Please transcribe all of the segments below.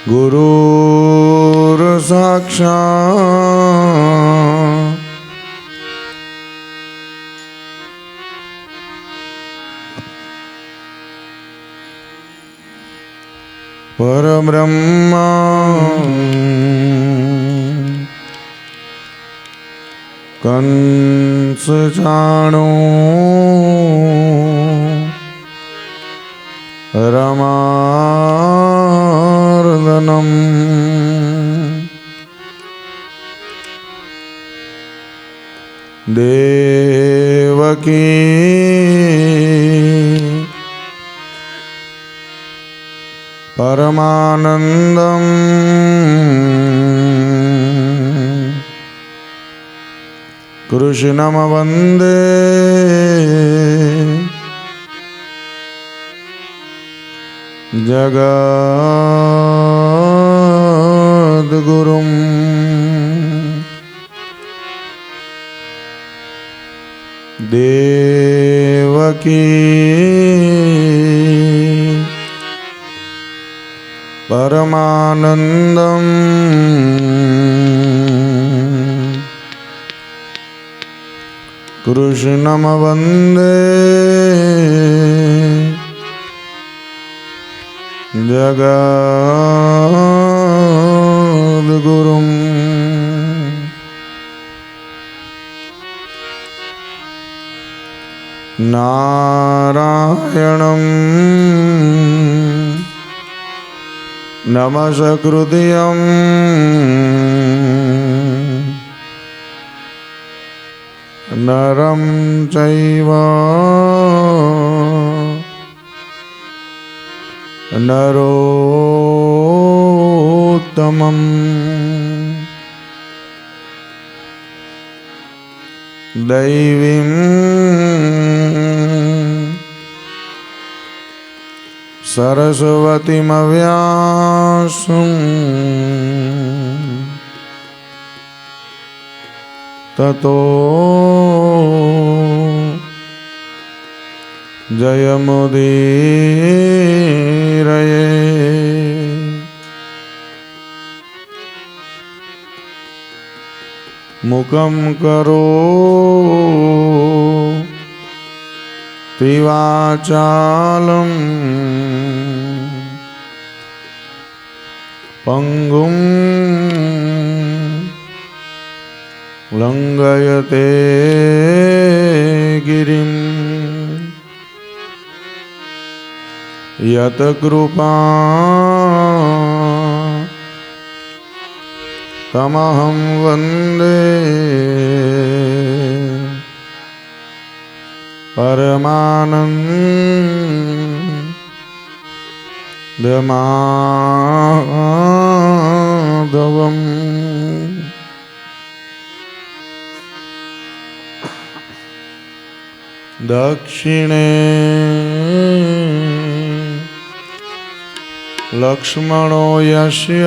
गुरुर् साक्षात् परब्रह्म कंस जानो रमार्दनम् देवकी परमानन्दम् कृष्णं वन्दे जगद्गुरुम्। देवकी परमानन्दम् कृष्णं वन्दे जगद्गुरुम्। नारायणं नमस्कृत्यं नरं चैव नरोत्तमम्। दैवीं सरस्वतीमव्यासं ततो जयमुदीरये। मुखं करोति वाचालं पंगुं लंघयते गिरिं यत्कृपा तमहं वन्दे परमानन्दमाधवम्। दक्षिणे लक्ष्मणो यस्य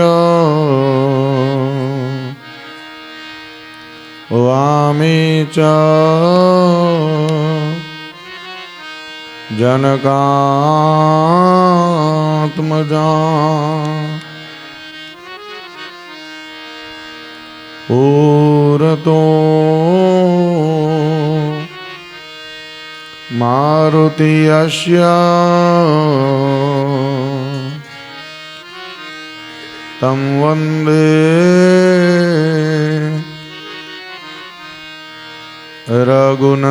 वामे च जनकात्मजा। पुरतो मारुति यस्य तं वन्दे रघुनन्दनम्।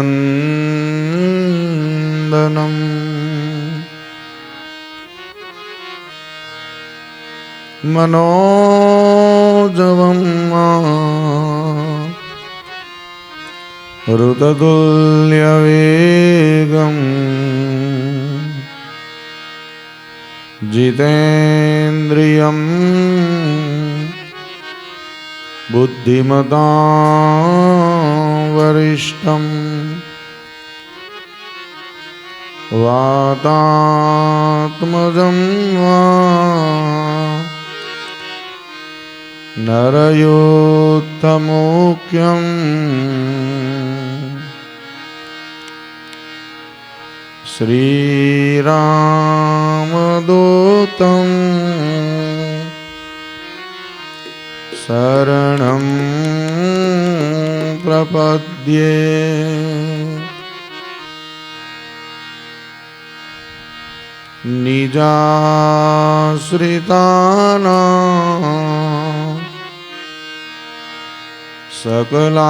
मनोजवं ऋततुल्यवेगं जितेन्द्रियं बुद्धिमतां वरिष्ठं वातात्मजं नरयोत्तमोक्यम् श्रीरामदूतं शरणं प्रपद्ये। निजाश्रितानां सकलार्तिहन्ता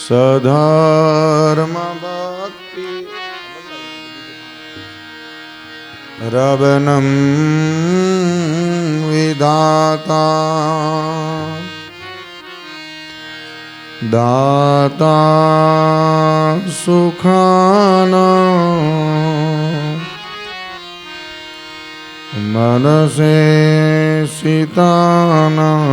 सधर्मभक्ति रवनं विधाता दाता सुखानां मनसे सितानां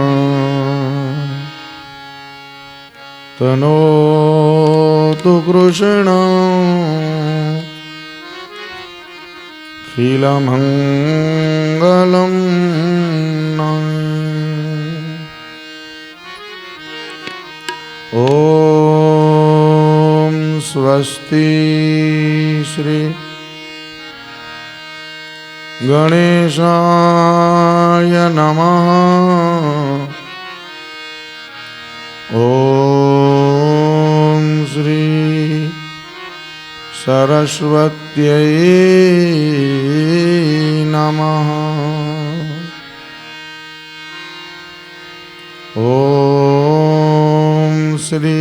तनोतु कृष्णं खिलमङ्गलं ॐ स्वस्ति श्री गणेशाय नमः। ॐ श्री सरस्वत्यै नमः। ॐ श्री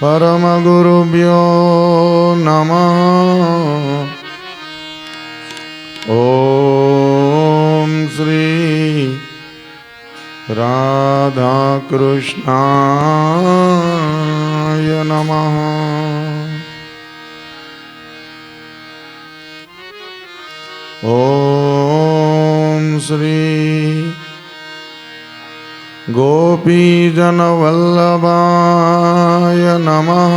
परमगुरुभ्यो नमः। ॐ श्री राधाकृष्णाय नमः। ॐ श्री गोपीजनवल्लभाय नमः।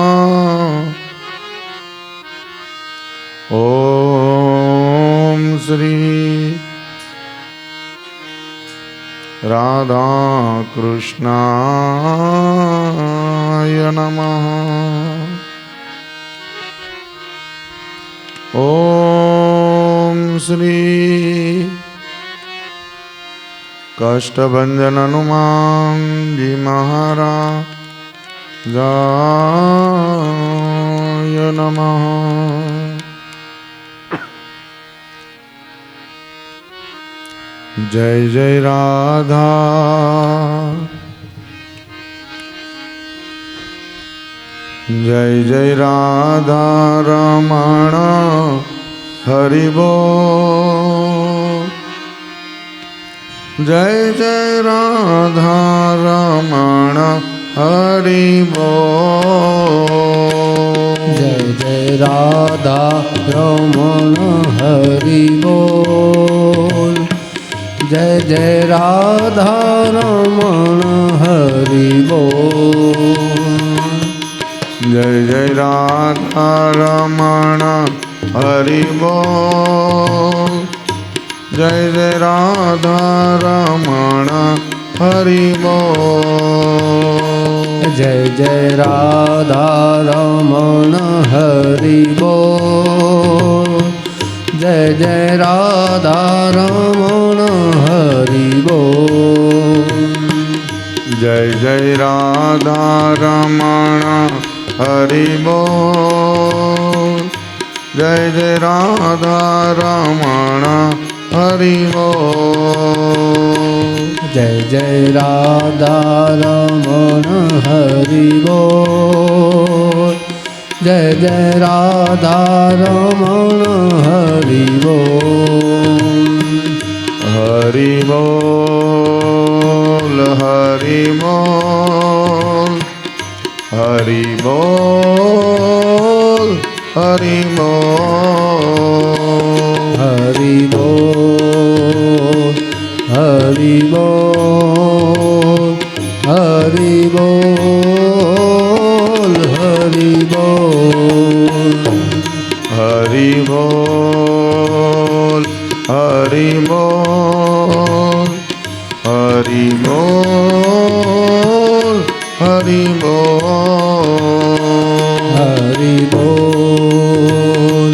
ॐ श्री राधाकृष्णाय नमः। ॐ श्री कष्टभंजन हनुमान जी महाराजाय नमः। जय जय राधा जय जय राधा रमण हरि बोल। जय जय राधा रमण हरि बोल। जय जय राधा रमण हरि बोल। जय जय राधा रमण हरि बोल। जय जय राधा रमण हरि बोल। जय जय राधा रमण हरि बोल। जय जय राधा रमण हरि बोल। जय जय राधा रमण हरि बोल। जय जय राधा रमण हरि बोल। जय जय राधा रमण हरि बोल। जय जय राधा रमण हरि बोल। जय जय राधा रमण हरि बोल। हरि बोल हरि बोल हरि बोल हरि बोल। हरि बोल हरि बोल हरि बोल हरि बोल। हरि बोल हरि बोल हरि बोल હરિ બોલ હરિ બોલ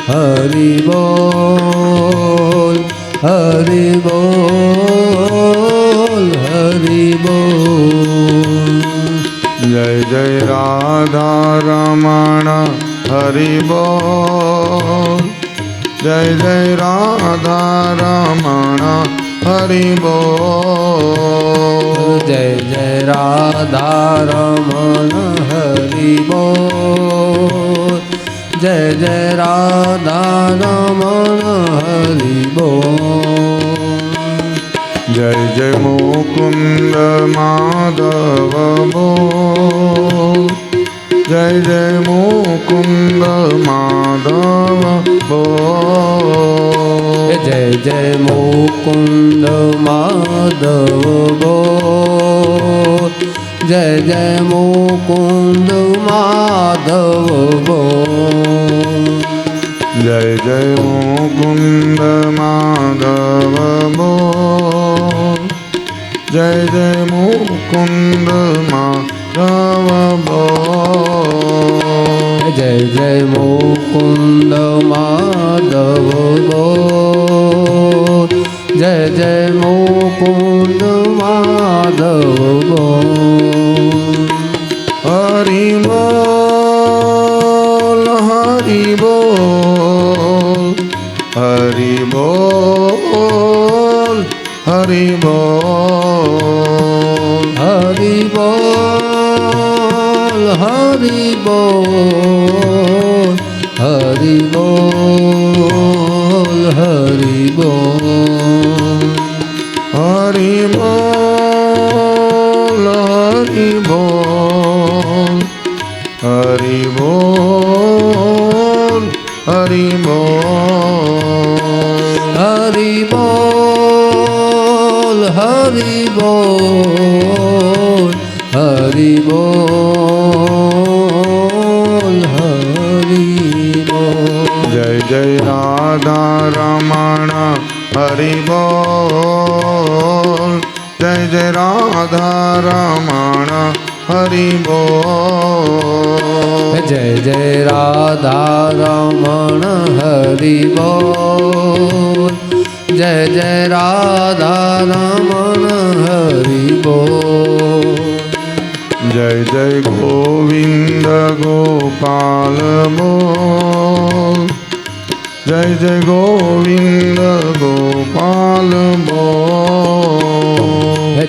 હરિ બોલ હરિ બોલ હરિ બોલ જય જય રાધા રમણ હરિ બોલ જય જય રાધા રમણ હરિ બોલ જય જય રાધા રમણ હરિ બોલ જય જય રાધા રમણ હરિ બોલ જય જય મુકુંદ માધવ બોલ જય જય મુકુંદ માધવ બોલ જય જય મુકુંદ માધવ બોલ જય જય મુકુંદ માધવ બોલ જય જય મુકુંદ માધવ બોલ જય જય મુકુંદ માધવ બોલ જય જય મુકુંદ માધવ બોલ જય જય મુકુંદ માધવ બોલ હરિ બોલ હરિ બોલ હરિ બોલ હરિ બોલ હરિ બોલ હરિ બોલ હરિ બોલ હરિ બોલ હરિ બોલ હરિ બોલ હરિ બોલ હરિ બોલ હરિ બોલ હરિ બોલ હરિ બોલ હરિ બોલ જય જય રાધા રમણ હરિ બોલ જય જય રાધા રમણ હરિ બોલ જય જય રાધા રમણ હરિ બોલ જય જય રાધા રમણ હરિ બોલ જય જય ગોવિંદ ગોપાલ બોલ જય જય ગોવિંદ ગોપાલ બોલ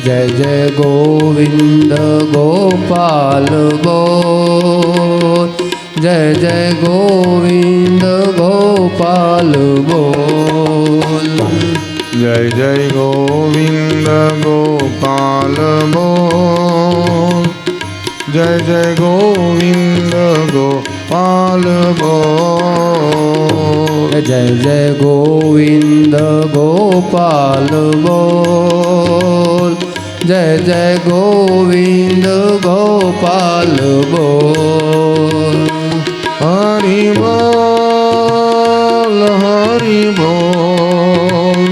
જય જય ગોવિંદ ગોપાલ બોલ જય જય ગોવિંદ ગોપાલ બોલ જય જય ગોવિંદ ગોપાલ બોલ જય જય ગોવિંદ ગોપાલ બોલ જય જય ગોવિંદ ગોપાલ બોલ જય જય ગોવિંદ ગોપાલ બોલ હરિ બોલ હરિ બોલ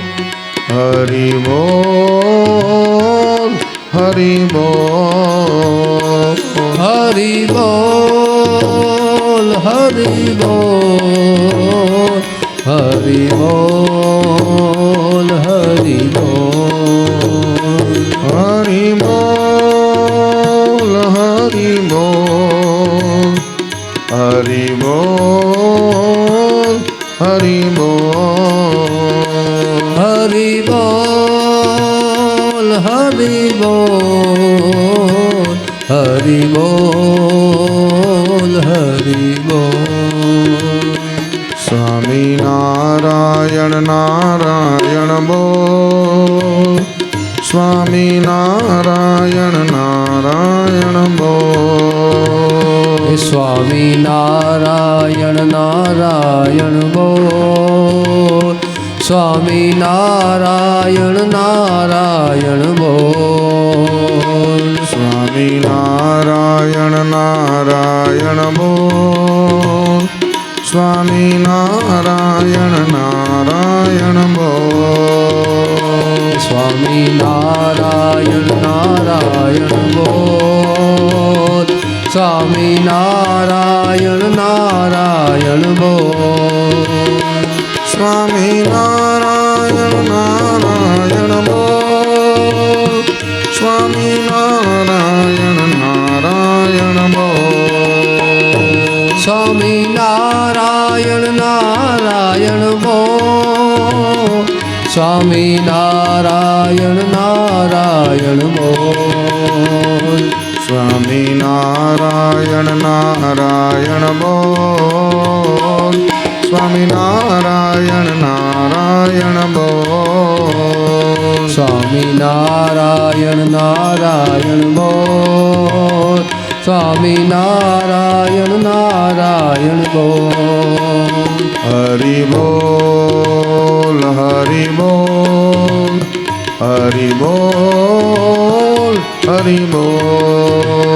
હરિ બોલ હરિ બોલ હરિ બોલ હરિ બોલ હરિ બોલ હરિ બોલ હરિ બોલ હરિ બોલ હરિ બોલ હરિ બોલ હરિ બોલ હરિ બોલ હરિ બોલ હરિ બોલ સ્વામી નારાયણ નારાયણ બોલ સ્વામી નારાયણ નારાયણ બોલ સ્વામી નારાયણ નારાયણ બોલ સ્વામી નારાયણ નારાયણ બોલ સ્વામી નારાયણ નારાયણ બોલ સ્વામી નારાયણ નારાયણ બોલ સ્વામી નારાયણ નારાયણ બોલ સ્વામી નારાયણ નારાયણ બોલ. સ્વામી નારાયણ નારાયણ બોલ. સ્વામી નારાયણ નારાયણ બોલ. સ્વામી નારાયણ નારાયણ બોલ. સ્વામી નારાયણ નારાયણ બોલ. સ્વામી નારાયણ નારાયણ બોલ. સ્વામી નારાયણ નારાયણ બોલ. સ્વામી નારાયણ નારાયણ બોલ. સ્વામી નારાયણ નારાયણ બોલ. હરિ બોલ હરિ બોલ હરિ બોલ હરિ બોલ.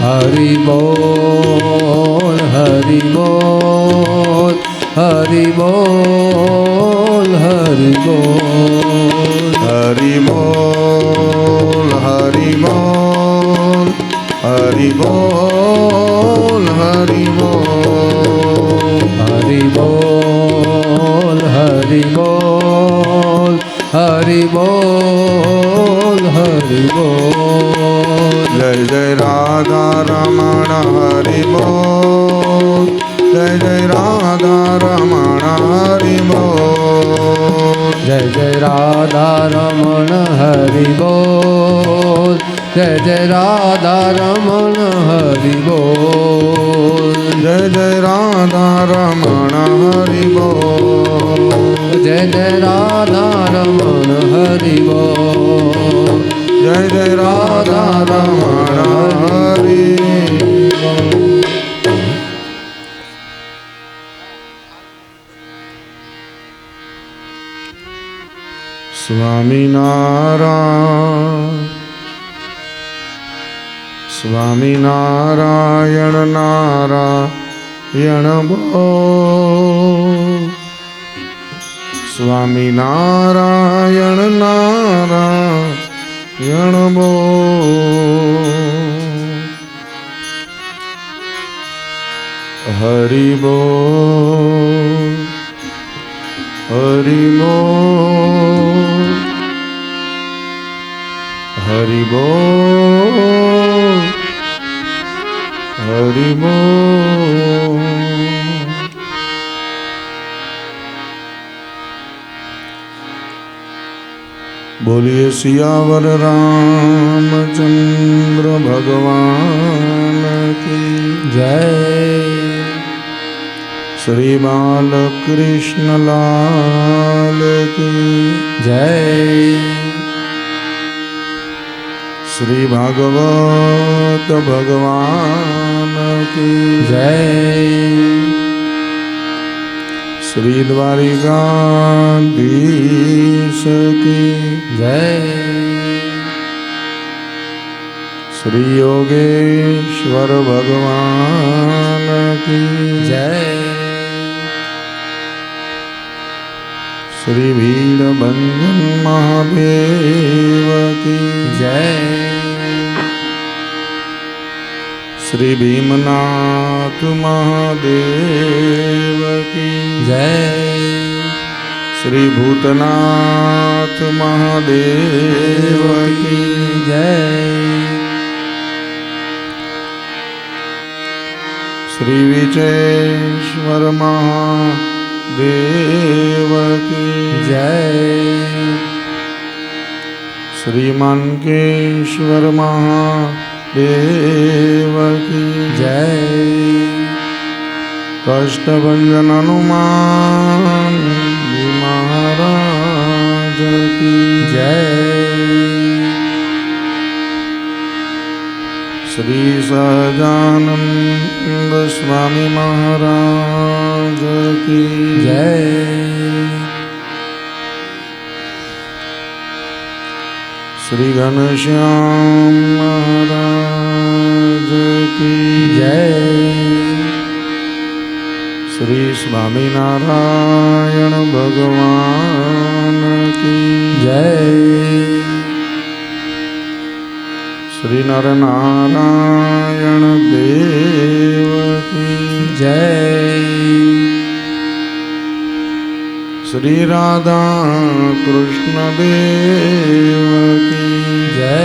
હરિ બોલ હરિ બોલ હરિ બોલ હરિ બોલ. હરિ બોલ હરિ બોલ હરિ બોલ હરિ બોલ. હરિ બોલ હરિ બોલ હરિ બોલ હરિ બોલ. જય જય રાધા રમણ હરિ બોલ. જય જય રાધા રમણ હરિ બોલ. જય જય રાધા રમણ હરિ બોલ. જય જય રાધા રમણ હરિ બોલ. જય જય રાધા રમણ હરિ બોલ. જય જય રાધા રમણ હરિ બોલ. જય જય રાધા રમણ હરિ બોલ. સ્વામિનારાયણ સ્વામિનારાયણ નારાયણ બોલ. સ્વામિનારાયણ નારાયણ બોલ. હરિ બોલ હરિ બોલ હરિ બોલ હરિ બોલ. બોલીએ સિયાવર રામચંદ્ર ભગવાન કી જય. શ્રી બાલકૃષ્ણ લાલ કી જય. શ્રી ભાગવત ભગવાન કી જય. શ્રી દ્વારિકાધીશ કી જય. શ્રી યોગેશ્વર ભગવાન કી જય. શ્રી ભીડભંજન મહાદેવ કી જય. શ્રી ભીમનાથ મહાદેવ કી જય. શ્રી ભૂતનાથ મહાદેવ કી જય. શ્રી વિચેશ્વર મહાદેવ કી જય. શ્રી મનકેશ્વર મહાદેવ કી જય. કષ્ટભંજન હનુમાન મહારાજ કી જય. શ્રી સહજાનંદ સ્વામી મહારાજ કી જય. શ્રી ઘનશ્યામ મહારાજ કી જય. શ્રી સ્વામિનારાયણ ભગવાન કી જય. શ્રી નરનારાયણ દેવ કી જય. શ્રી રાધા કૃષ્ણ દેવ કી જય.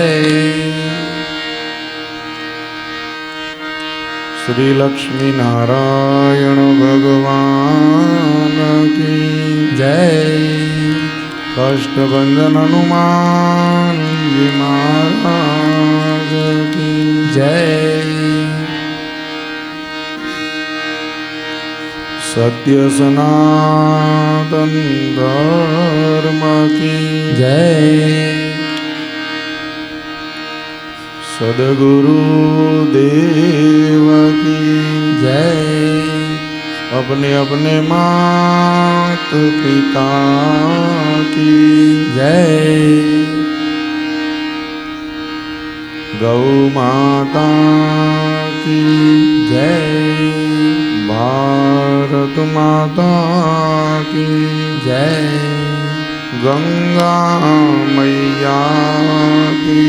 શ્રી લક્ષ્મી નારાયણ ભગવાન કી જય. કષ્ટભંજન હનુમાનજી મહારાજ કી જય. સત્ય સનાતન ધર્મ કી જય. સદગુરુ દેવ કી જય. अपने अपने मात पिता की जय. गौ माता की जय. भारत माता की जय. गंगा मैया की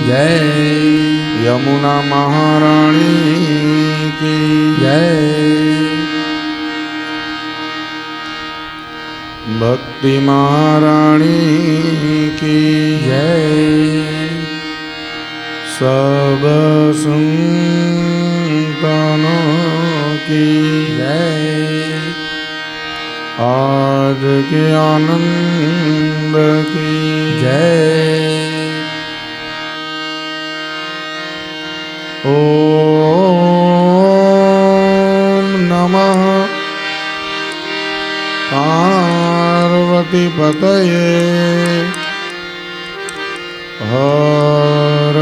जय. यमुना महारानी की जय. भक्ति महारानी की जय. सब संतानों की जय. आज के आनंद की जय. ओम नमः पार्वती पतये हर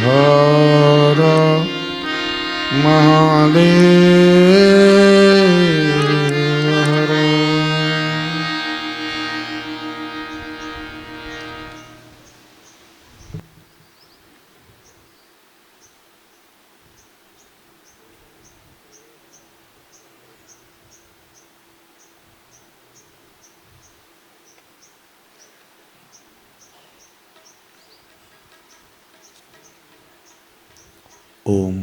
हर महादेव हर. ઓમ.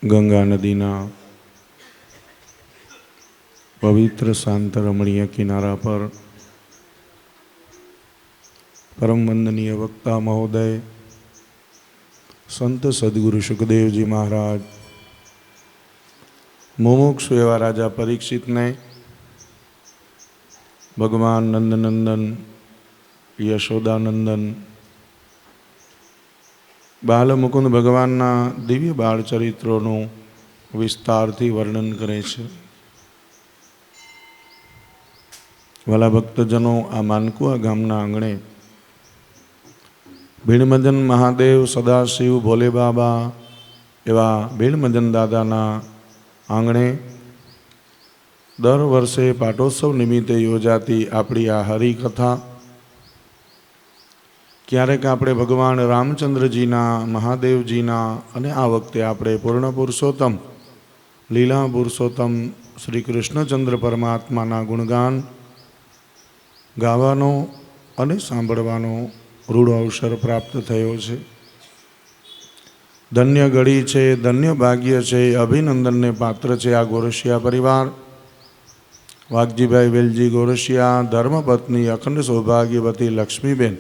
ગંગા નદીના પવિત્ર શાંત રમણીય કિનારા પર પરમ વંદનીય વક્તા મહોદય સંત સદગુરુ સુખદેવજી મહારાજ મુમુક્ષુ એવા રાજા પરીક્ષિતને ભગવાન નંદનંદન યશોદાનંદન બાલમુકુંદ ભગવાનના દિવ્ય બાળ ચરિત્રોનું વિસ્તારથી વર્ણન કરે છે. વાલા ભક્તજનો, આ માનકુવા ગામના આંગણે ભીણમજન મહાદેવ, સદાશિવ, ભોલે બાબા એવા ભીણમજન દાદાના આંગણે દર વર્ષે પાટોત્સવ નિમિત્તે યોજાતી આપણી આ હરિકથા, ક્યારેક આપણે ભગવાન રામચંદ્રજીના, મહાદેવજીના અને આ વખતે આપણે પૂર્ણ પુરુષોત્તમ, લીલા પુરુષોત્તમ શ્રી કૃષ્ણચંદ્ર પરમાત્માના ગુણગાન ગાવાનો અને સાંભળવાનો રૂઢ અવસર પ્રાપ્ત થયો છે. ધન્ય ઘડી છે, ધન્ય ભાગ્ય છે, અભિનંદનને પાત્ર છે આ ગોરસિયા પરિવાર. વાઘજીભાઈ વેલજી ગોરસિયા, ધર્મપત્ની અખંડ સૌભાગ્યવતી લક્ષ્મીબેન,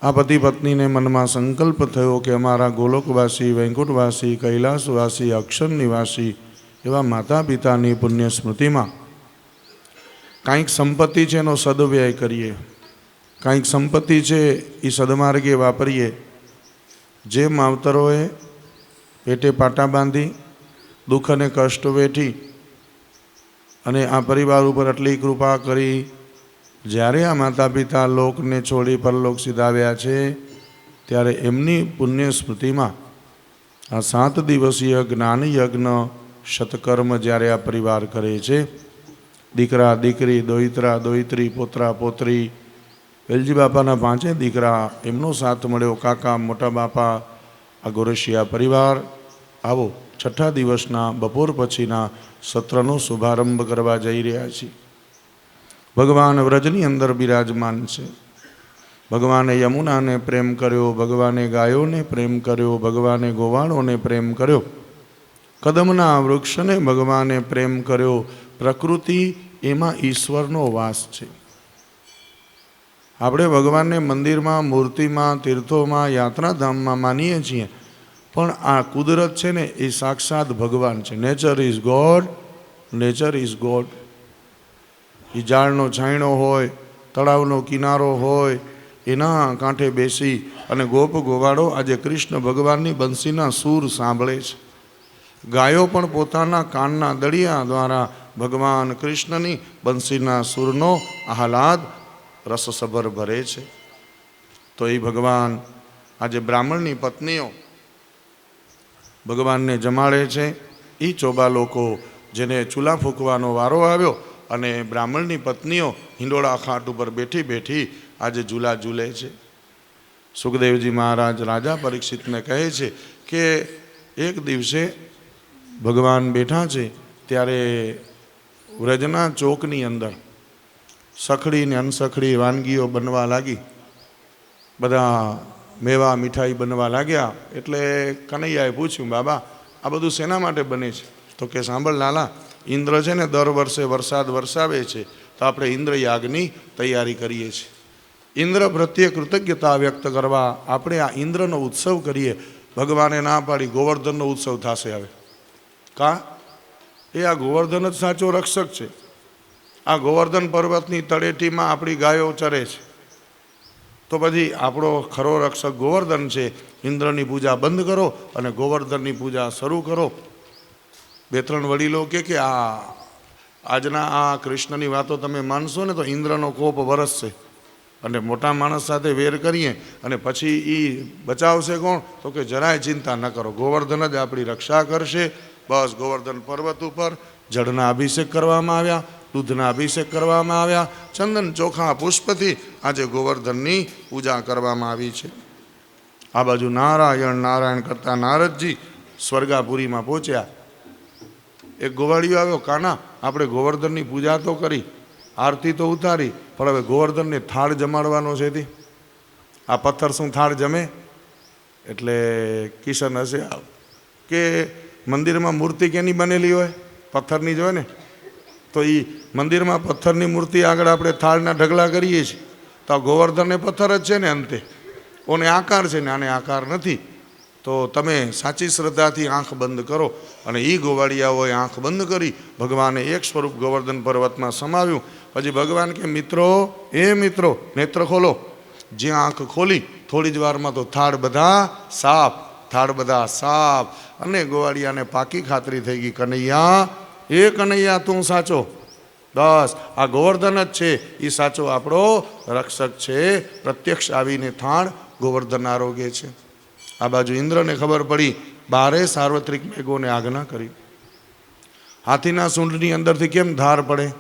આ પતિ પત્નીને મનમાં સંકલ્પ થયો કે અમારા ગોલોકવાસી, વૈકુંઠવાસી, કૈલાસવાસી, અક્ષર નિવાસી એવા માતા પિતાની પુણ્ય સ્મૃતિમાં કાંઈક સંપત્તિ છે એનો સદવ્યય કરીએ, કાંઈક સંપત્તિ છે એ સદમાર્ગે વાપરીએ. જે માવતરોએ પેટે પાટા બાંધી, દુઃખ અને કષ્ટ વેઠી અને આ પરિવાર ઉપર આટલી કૃપા કરી, જ્યારે આ માતા પિતા લોકને છોડી પરલોક સિધાવ્યા છે, ત્યારે એમની પુણ્ય સ્મૃતિમાં આ 7 દિવસીય જ્ઞાન યજ્ઞ શતકર્મ જ્યારે આ પરિવાર કરે છે, દીકરા દીકરી, દોહિત્રા દોહિત્રી, પોતરા પોતરી, વેલજી બાપાના 5 દીકરા, એમનો સાથ મળ્યો, કાકા, મોટા બાપા, આ ગોરસિયા પરિવાર. આવો 6ઠા દિવસના બપોર પછીના સત્રનો શુભારંભ કરવા જઈ રહ્યા છીએ. ભગવાન વ્રજની અંદર બિરાજમાન છે. ભગવાને યમુનાને પ્રેમ કર્યો, ભગવાને ગાયોને પ્રેમ કર્યો, ભગવાને ગોવાળોને પ્રેમ કર્યો, કદમના વૃક્ષને ભગવાને પ્રેમ કર્યો. પ્રકૃતિ એમાં ઈશ્વરનો વાસ છે. આપણે ભગવાનને મંદિરમાં, મૂર્તિમાં, તીર્થોમાં, યાત્રાધામમાં માનીએ છીએ, પણ આ કુદરત છે ને એ સાક્ષાત ભગવાન છે. Nature is God, nature is God. એ ઝાડનો છાંયડો હોય, તળાવનો કિનારો હોય, એના કાંઠે બેસી અને ગોપ ગોવાળો આજે કૃષ્ણ ભગવાનની બંસીના સૂર સાંભળે છે. ગાયો પણ પોતાના કાનના દળિયા દ્વારા ભગવાન કૃષ્ણની બંસીના સૂરનો આહલાદ રસસભર ભરે છે. તો એ ભગવાન આજે બ્રાહ્મણની પત્નીઓ ભગવાનને જમાડે છે. એ ચોબા લોકો જેને ચૂલા ફૂંકવાનો વારો આવ્યો અને બ્રાહ્મણની પત્નીઓ હિંડોળા ખાટ ઉપર બેઠી બેઠી આજે ઝૂલા ઝૂલે છે. સુખદેવજી મહારાજ રાજા પરીક્ષિતને કહે છે કે એક દિવસે ભગવાન બેઠા છે ત્યારે વ્રજના ચોકની અંદર સખડી ને અનસખડી વાનગીઓ બનવા લાગી. બધા મેવા મીઠાઈ બનવા લાગ્યા. એટલે કનૈયાએ પૂછ્યું, બાબા આ બધું શેના માટે બને છે? તો કે સાંભળ લાલા, ઇન્દ્ર છે ને દર વર્ષે વરસાદ વરસાવે છે, તો આપણે ઇન્દ્રયાગની તૈયારી કરીએ છીએ. ઇન્દ્ર પ્રત્યે કૃતજ્ઞતા વ્યક્ત કરવા આપણે આ ઇન્દ્રનો ઉત્સવ કરીએ. ભગવાને ના પાડી, ગોવર્ધનનો ઉત્સવ થશે હવે. એ આ ગોવર્ધન જ સાચો રક્ષક છે. આ ગોવર્ધન પર્વતની તળેટીમાં આપણી ગાયો ચરે છે, તો પછી આપણો ખરો રક્ષક ગોવર્ધન છે. ઇન્દ્રની પૂજા બંધ કરો અને ગોવર્ધનની પૂજા શરૂ કરો. બે ત્રણ વડીલો કે આજના આ કૃષ્ણની વાતો તમે માનશો ને તો ઇન્દ્રનો કોપ વરસશે અને મોટા માણસ સાથે વેર કરીએ અને પછી એ બચાવશે કોણ? તો કે જરાય ચિંતા ન કરો, ગોવર્ધન જ આપણી રક્ષા કરશે. બસ ગોવર્ધન પર્વત ઉપર જળના અભિષેક કરવામાં આવ્યા, દૂધના અભિષેક કરવામાં આવ્યા, ચંદન ચોખા પુષ્પથી આજે ગોવર્ધનની પૂજા કરવામાં આવી છે. આ બાજુ નારાયણ નારાયણ કરતા નારદજી સ્વર્ગાપુરીમાં પહોંચ્યા. એક ગોવાળિયો આવ્યો, કાના આપણે ગોવર્ધનની પૂજા તો કરી, આરતી તો ઉતારી, પણ હવે ગોવર્ધનને થાળ જમાડવાનો છે. આ પથ્થર શું થાળ જમે? એટલે કિશન હશે કે મંદિરમાં મૂર્તિ કેની બનેલી હોય? પથ્થરની જ હોય ને. તો એ મંદિરમાં પથ્થરની મૂર્તિ આગળ આપણે થાળના ઢગલા કરીએ છીએ, તો આ ગોવર્ધનને પથ્થર જ છે ને અંતે. ઓને આકાર છે ને આને આકાર નથી. તો તમે સાચી શ્રદ્ધાથી આંખ બંધ કરો. અને એ ગોવાળિયાઓએ આંખ બંધ કરી ભગવાને એક સ્વરૂપ ગોવર્ધન પર્વતમાં સમાવ્યું. પછી ભગવાન કે મિત્રો નેત્ર ખોલો. જ્યાં આંખ ખોલી થોડી જ વારમાં તો થાળ બધા સાફ. અને ગોવાળિયાને પાકી ખાતરી થઈ ગઈ, કનૈયા તું સાચો. બસ આ ગોવર્ધન જ છે, એ સાચો આપણો રક્ષક છે. પ્રત્યક્ષ આવીને થાળ ગોવર્ધન આરોગ્ય છે. આ બાજુ ઇન્દ્રને ખબર પડી, બારે સાર્વત્રિક મેઘોને આજ્ઞા કરી. હાથીના સૂંઢની અંદરથી કેમ ધાર પડે?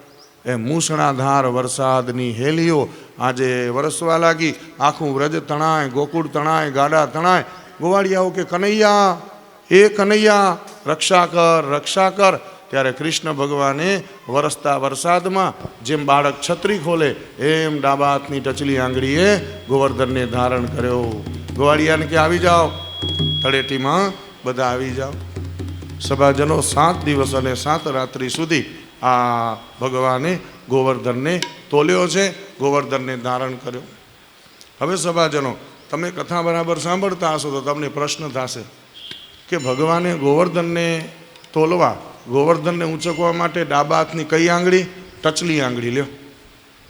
એ મૂસળાધાર વરસાદની હેલીઓ આજે વરસવા લાગી. આખું વ્રજ તણાય, ગોકુળ તણાય, ગાડા તણાય. ગોવાળિયાઓ કે કનૈયા રક્ષા કર. ત્યારે કૃષ્ણ ભગવાને વરસતા વરસાદમાં જેમ બાળક છત્રી ખોલે એમ ડાબા હાથની ટચલી આંગળીએ ગોવર્ધનને ધારણ કર્યો. ગોવાળિયાને કે આવી જાઓ, તળેટીમાં બધા આવી જાઓ. સભાજનો 7 દિવસ અને 7 રાત્રિ સુધી આ ભગવાને ગોવર્ધનને તોલ્યો છે, ગોવર્ધનને ધારણ કર્યો. હવે સભાજનો તમે કથા બરાબર સાંભળતા હશો તો તમને પ્રશ્ન થશે કે ભગવાને ગોવર્ધનને તોલવા, ગોવર્ધનને ઊંચકવા માટે ડાબા હાથની કઈ આંગળી? ટચલી આંગળી લ્યો.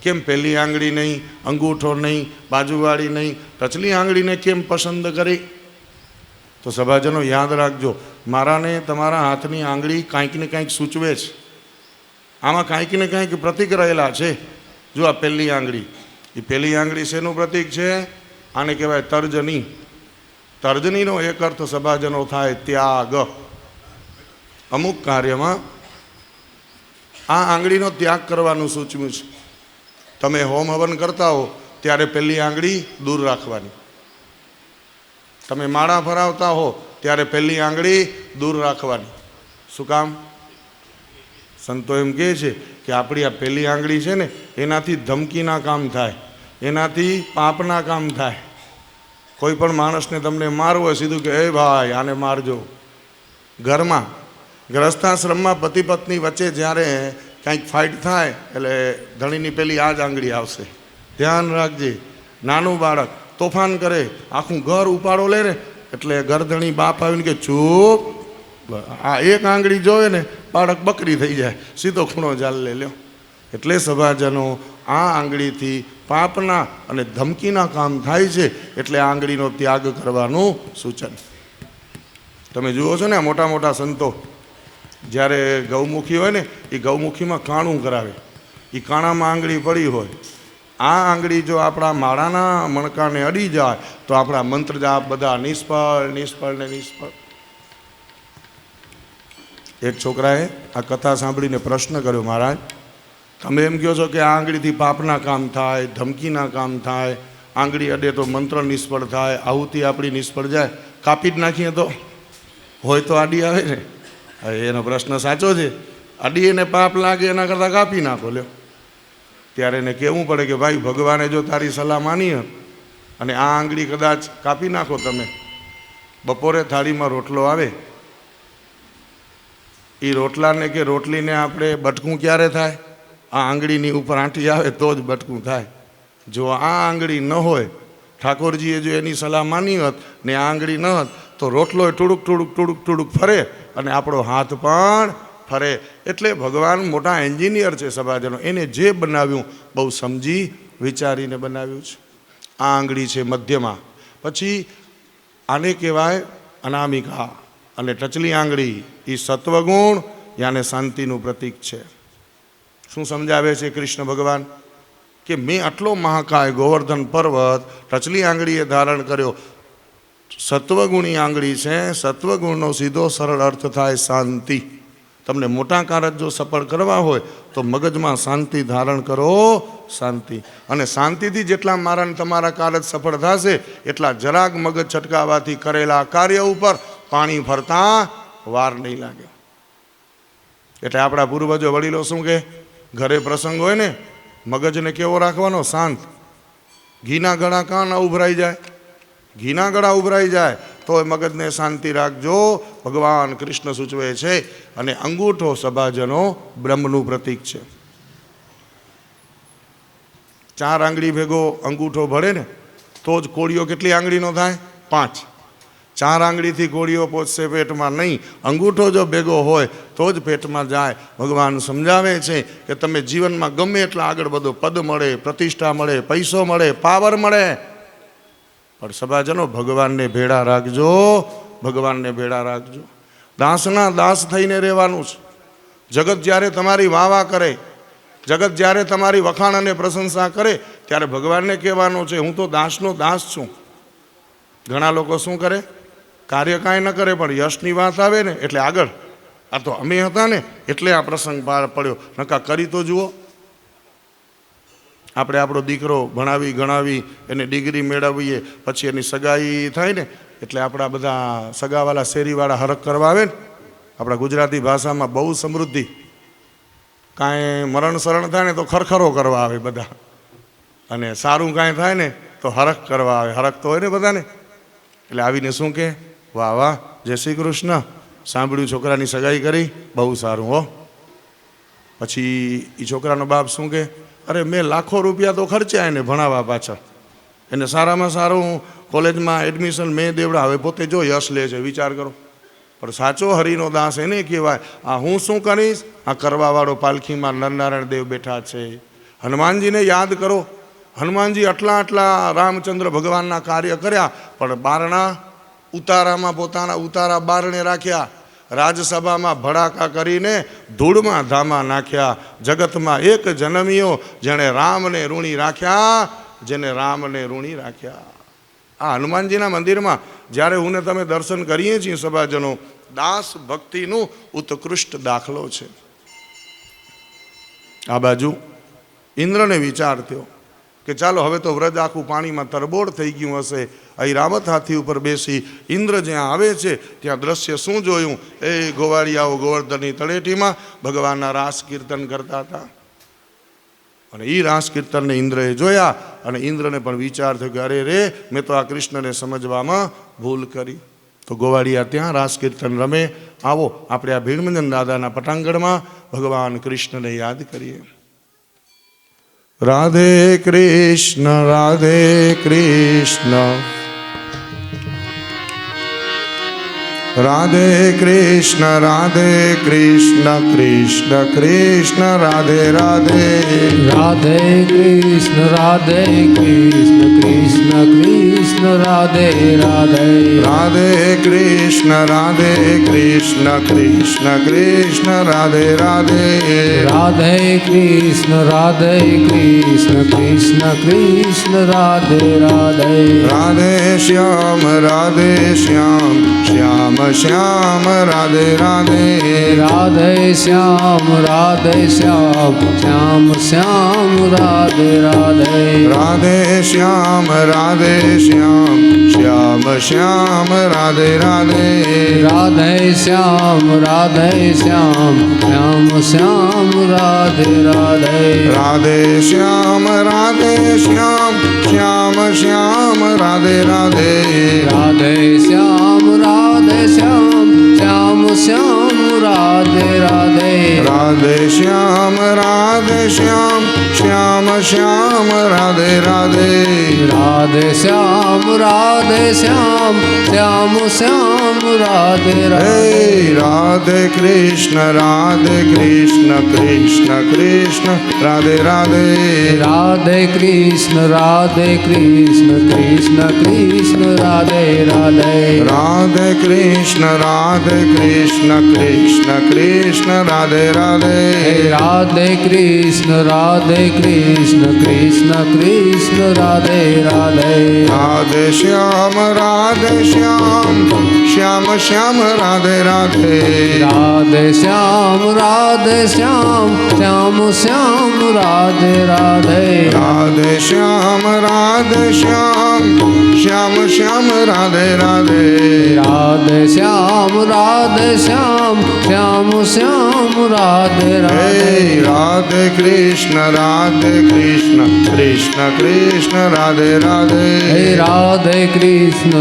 કેમ પહેલી આંગળી નહીં, અંગૂઠો નહીં, બાજુવાળી નહીં, ટચલી આંગળીને કેમ પસંદ કરી? તો સભાજનો યાદ રાખજો, મારાને તમારા હાથની આંગળી કાંઈક ને કાંઈક સૂચવે છે. આમાં કાંઈક ને કાંઈક પ્રતીક રહેલા છે. જો આ પહેલી આંગળી, એ પહેલી આંગળી શેનું પ્રતીક છે? આને કહેવાય તર્જની. તર્જનીનો એક અર્થ સભાજનો થાય ત્યાગ. અમુક કાર્યમાં આ આંગળીનો ત્યાગ કરવાનું સૂચવ્યું છે. તમે હોમ હવન કરતા હો ત્યારે પહેલી આંગળી દૂર રાખવાની. તમે માળા ફરાવતા હો ત્યારે પહેલી આંગળી દૂર રાખવાની. શું કામ? સંતો એમ કહે છે કે આપણી આ પહેલી આંગળી છે ને એનાથી ધમકીના કામ થાય, એનાથી પાપના કામ થાય. કોઈ પણ માણસને તમને મારવો હોય સીધું કે એ ભાઈ આને મારજો. ઘરમાં ગ્રસ્તાશ્રમમાં પતિ પત્ની વચ્ચે જ્યારે કંઈક ફાઇટ થાય એટલે ધણીની પેલી આ જ આંગળી આવશે. ધ્યાન રાખજે. નાનું બાળક તોફાન કરે, આખું ઘર ઉપાડો લે ને એટલે ગરધણી બાપ આવીને કે ચૂપ, આ એક આંગળી જોવે ને બાળક બકરી થઈ જાય, સીધો ખૂણો જાલ લે લ્યો. એટલે સભાજનો આ આંગળીથી પાપના અને ધમકીના કામ થાય છે, એટલે આ આંગળીનો ત્યાગ કરવાનું સૂચન. તમે જુઓ છો ને આ મોટા મોટા સંતો જ્યારે ગૌમુખી હોય ને એ ગૌમુખીમાં કાણું કરાવે, એ કાણામાં આંગળી પડી હોય. આ આંગળી જો આપણા માળાના મણકાને અડી જાય તો આપણા મંત્ર જાપ બધા નિષ્ફળ નિષ્ફળ ને નિષ્ફળ. એક છોકરાએ આ કથા સાંભળીને પ્રશ્ન કર્યો, મહારાજ તમે એમ કહો છો કે આ આંગળીથી પાપના કામ થાય, ધમકીના કામ થાય, આંગળી અડે તો મંત્ર નિષ્ફળ થાય, આહુતિ આપણી નિષ્ફળ જાય, કાપી જ નાખીએ તો હોય તો આડી આવે ને? એનો પ્રશ્ન સાચો છે. આડી એને પાપ લાગે એના કરતાં કાપી નાખો લ્યો. ત્યારે એને કહેવું પડે કે ભાઈ ભગવાને જો તારી સલાહ માની હોત અને આ આંગળી કદાચ કાપી નાખો તમે, બપોરે થાળીમાં રોટલો આવે, એ રોટલાને કે રોટલીને આપણે બટકું ક્યારે થાય? આ આંગળીની ઉપર આંટી આવે તો જ બટકું થાય. જો આ આંગળી ન હોય, ઠાકોરજીએ જો એની સલાહ માની હોત ને આ આંગળી ન હોત તો રોટલો ટુડુક ટુડુક ટુડુક ટુડુક ફરે અને આપણો હાથ પણ ફરે. એટલે ભગવાન મોટા એન્જિનિયર છે સભાજનો, એને જે બનાવ્યું બહુ સમજી વિચારીને બનાવ્યું છે. આ આંગળી છે મધ્યમાં. પછી આને કહેવાય અનામિકા, અને ટચલી આંગળી એ સત્વગુણ યાને શાંતિનું પ્રતીક છે. શું સમજાવે છે કૃષ્ણ ભગવાન? કે મેં આટલો મહાકાય ગોવર્ધન પર્વત ટચલી આંગળીએ ધારણ કર્યો. સત્વગુણી આંગળી છે. સત્વગુણનો સીધો સરળ અર્થ થાય શાંતિ. તમને મોટા કાર્ય જો સફળ કરવા હોય તો મગજમાં શાંતિ ધારણ કરો, શાંતિ. અને શાંતિથી જેટલા મારા તમારા કાર્ય સફળ થશે એટલા જરાક મગજ છટકાવાથી કરેલા કાર્ય ઉપર પાણી ફરતા વાર નહીં લાગે. એટલે આપણા પૂર્વજો વડીલો શું કે, ઘરે પ્રસંગ હોય ને મગજને કેવો રાખવાનો? શાંત. ઘીના ગળા કાં ના ઉભરાઈ જાય? ઘીના ગળા ઉભરાઈ જાય તો મગજને શાંતિ રાખજો, ભગવાન કૃષ્ણ સૂચવે છે. અને અંગૂઠો સભાજનો બ્રહ્મનું પ્રતીક છે. 4 આંગળી ભેગો અંગૂઠો ભળે ને તો જ કોળીઓ કેટલી આંગળીનો થાય? 5. 4 આંગળીથી કોળીઓ પહોંચશે પેટમાં નહીં, અંગૂઠો જો ભેગો હોય તો જ પેટમાં જાય. ભગવાન સમજાવે છે કે તમે જીવનમાં ગમે એટલા આગળ બધો, પદ મળે, પ્રતિષ્ઠા મળે, પૈસો મળે, પાવર મળે, પણ સભાજનો ભગવાનને ભેળા રાખજો, ભગવાનને ભેળા રાખજો. દાસના દાસ થઈને રહેવાનું છે. જગત જ્યારે તમારી વાહ કરે, જગત જ્યારે તમારી વખાણ અને પ્રશંસા કરે ત્યારે ભગવાનને કહેવાનું છે હું તો દાસનો દાસ છું. ઘણા લોકો શું કરે? કાર્ય કાંઈ ન કરે પણ યશની વાત આવે ને એટલે આગળ, આ તો અમે હતા ને એટલે આ પ્રસંગ પાર પડ્યો, નકા કરી તો જુઓ. આપણે આપણો દીકરો ભણાવી ગણાવી એને ડિગ્રી મેળવીએ, પછી એની સગાઈ થાય ને એટલે આપણા બધા સગાવાળા શેરીવાળા હરખ કરવા આવે ને. આપણા ગુજરાતી ભાષામાં બહુ સમૃદ્ધિ. કાંઈ મરણ શરણ થાય ને તો ખરખરો કરવા આવે બધા, અને સારું કાંઈ થાય ને તો હરખ કરવા આવે. હરખ તો હોય ને બધાને. એટલે આવીને શું કે, વાહ વાહ, જય શ્રી કૃષ્ણ, સાંભળ્યું છોકરાની સગાઈ કરી, બહુ સારું હો. પછી એ છોકરાનો બાપ શું કે, અરે મેં લાખો રૂપિયા તો ખર્ચ્યા એને ભણાવવા પાછળ, એને સારામાં સારું કોલેજમાં એડમિશન મેં દેવડા, હવે પોતે જો યશ લે છે, વિચાર કરો. પણ સાચો હરિનો દાસ એને કહેવાય. આ હું શું કરીશ? આ કરવાવાળો પાલખીમાં નરનારાયણ દેવ બેઠા છે. હનુમાનજીને યાદ કરો. હનુમાનજી આટલા રામચંદ્ર ભગવાનના કાર્ય કર્યા, પણ બારણા ઉતારામાં પોતાના ઉતારા બારણે રાખ્યા. રાજસભામાં ભડાકા કરીને ધૂળમાં ધામા નાખ્યા. જગતમાં એક જન્મ્યો જેણે રામને ઋણી રાખ્યા, જેને રામને ઋણી રાખ્યા. આ હનુમાનજીના મંદિરમાં જ્યારે હું ને તમે દર્શન કરીએ છીએ સભાજનો, દાસ ભક્તિનું ઉત્કૃષ્ટ દાખલો છે. આ બાજુ ઇન્દ્રને વિચાર થયો કે ચાલો હવે તો વ્રજ આખું પાણીમાં તરબોળ થઈ ગયું હશે. ઐરાવત હાથી ઉપર બેસી ઇન્દ્ર જ્યાં આવે છે ત્યાં દ્રશ્ય શું જોયું? એ ગોવાળિયાઓ ગોવર્ધનની તળેટીમાં ભગવાનના રાસ કીર્તન કરતા હતા. અને એ રાસ કીર્તનને ઇન્દ્રએ જોયા અને ઇન્દ્રને પણ વિચાર થયો કે અરે રે, મેં તો આ કૃષ્ણને સમજવામાં ભૂલ કરી. તો ગોવાળિયા ત્યાં રાસ કીર્તન રમે. આવો આપણે આ ભીડમંજન દાદાના પટાંગણમાં ભગવાન કૃષ્ણને યાદ કરીએ. રાધે કૃષ્ણ રાધે કૃષ્ણ રાધે કૃષ્ણ રાધે કૃષ્ણ કૃષ્ણ કૃષ્ણ રાધે રાધે રાધે કૃષ્ણ રાધે કૃષ્ણ કૃષ્ણ કૃષ્ણ રાધે રાધે રાધે કૃષ્ણ રાધે કૃષ્ણ કૃષ્ણ કૃષ્ણ રાધે રાધે રાધે કૃષ્ણ રાધે કૃષ્ણ કૃષ્ણ કૃષ્ણ રાધે રાધે રાધે શ્યામ શ્યામ શ્યામ રાધે રાધે રાધે શ્યામ શ્યામ શ્યામ રાધે રાધે રાધે શ્યામ શ્યામ શ્યામ રાધે રાધે રાધે શ્યામ શ્યામ શ્યામ રાધે રાધે રાધે શ્યામ શ્યામ શ્યામ રાધે રાધે રાધે શ્યામ શ્યામ શ્યામ રાધે રાધે રાધે શ્યામ શ્યામ શ્યામ રાધે રાધે રાધે શ્યામ શ્યામ શ્યામ રાધે રાધે રાધે કૃષ્ણ કૃષ્ણ કૃષ્ણ રાધે રાધે રાધે કૃષ્ણ કૃષ્ણ કૃષ્ણ રાધે રાધે રાધે કૃષ્ણ કૃષ્ણ કૃષ્ણ રાધે રાધે રાધે કૃષ્ણ કૃષ્ણ કૃષ્ણ રાધે રાધે રાધે શ્યામ શ્યામ રાધે રાધે રાધે શ્યામ શ્યામ શ્યામ રાધે રાધે રાધે શ્યામ શ્યામ રાધે રાધે રાધે શ્યામ શ્યામ શ્યામ રાધે રાધે રાધે કૃષ્ણ કૃષ્ણ કૃષ્ણ રાધે રાધે રાધે કૃષ્ણ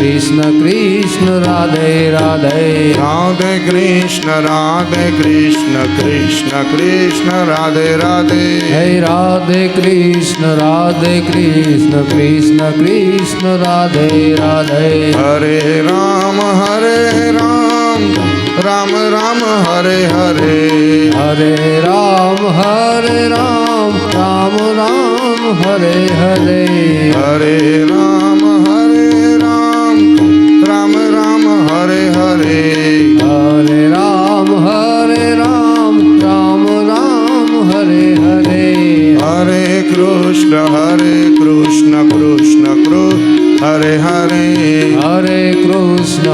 કૃષ્ણ કૃષ્ણ રાધે રાધે રાધે કૃષ્ણ કૃષ્ણ કૃષ્ણ રાધે રાધે રાધે કૃષ્ણ કૃષ્ણ કૃષ્ણ રાધે રાધે હરે રામ રામ રામ હરે હરે હરે રામ રામ રામ હરે હરે હરે રામ રામ રામ હરે હરે હરે રામ રામ રામ હરે હરે હરે કૃષ્ણ કૃષ્ણ કૃષ્ણ હરે હરે હરે કૃષ્ણ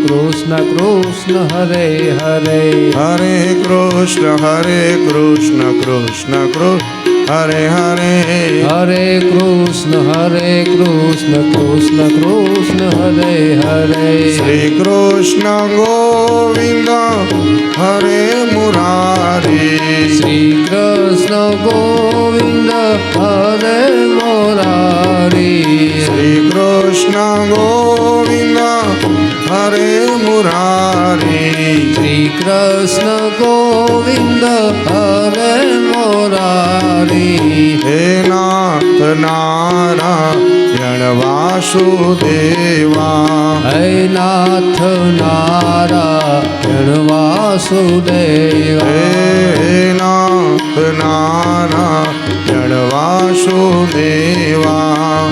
કૃષ્ણ કૃષ્ણ હરે હરે હરે કૃષ્ણ કૃષ્ણ કૃષ્ણ હરે હરે હરે કૃષ્ણ કૃષ્ણ કૃષ્ણ હરે હરે શ્રી કૃષ્ણ ગોવિંદ હરે મુરારી શ્રી કૃષ્ણ ગોવિંદ હરે મુરારી શ્રી કૃષ્ણ ગોવિંદ હરે મુરારી શ્રી કૃષ્ણ ગોવિંદ હરે મુરારી હે નાથ નારાયણ વાસુદેવા હે નાથ નારાયણ વાસુદેવા હે નાથ નારાયણ વાસુદેવા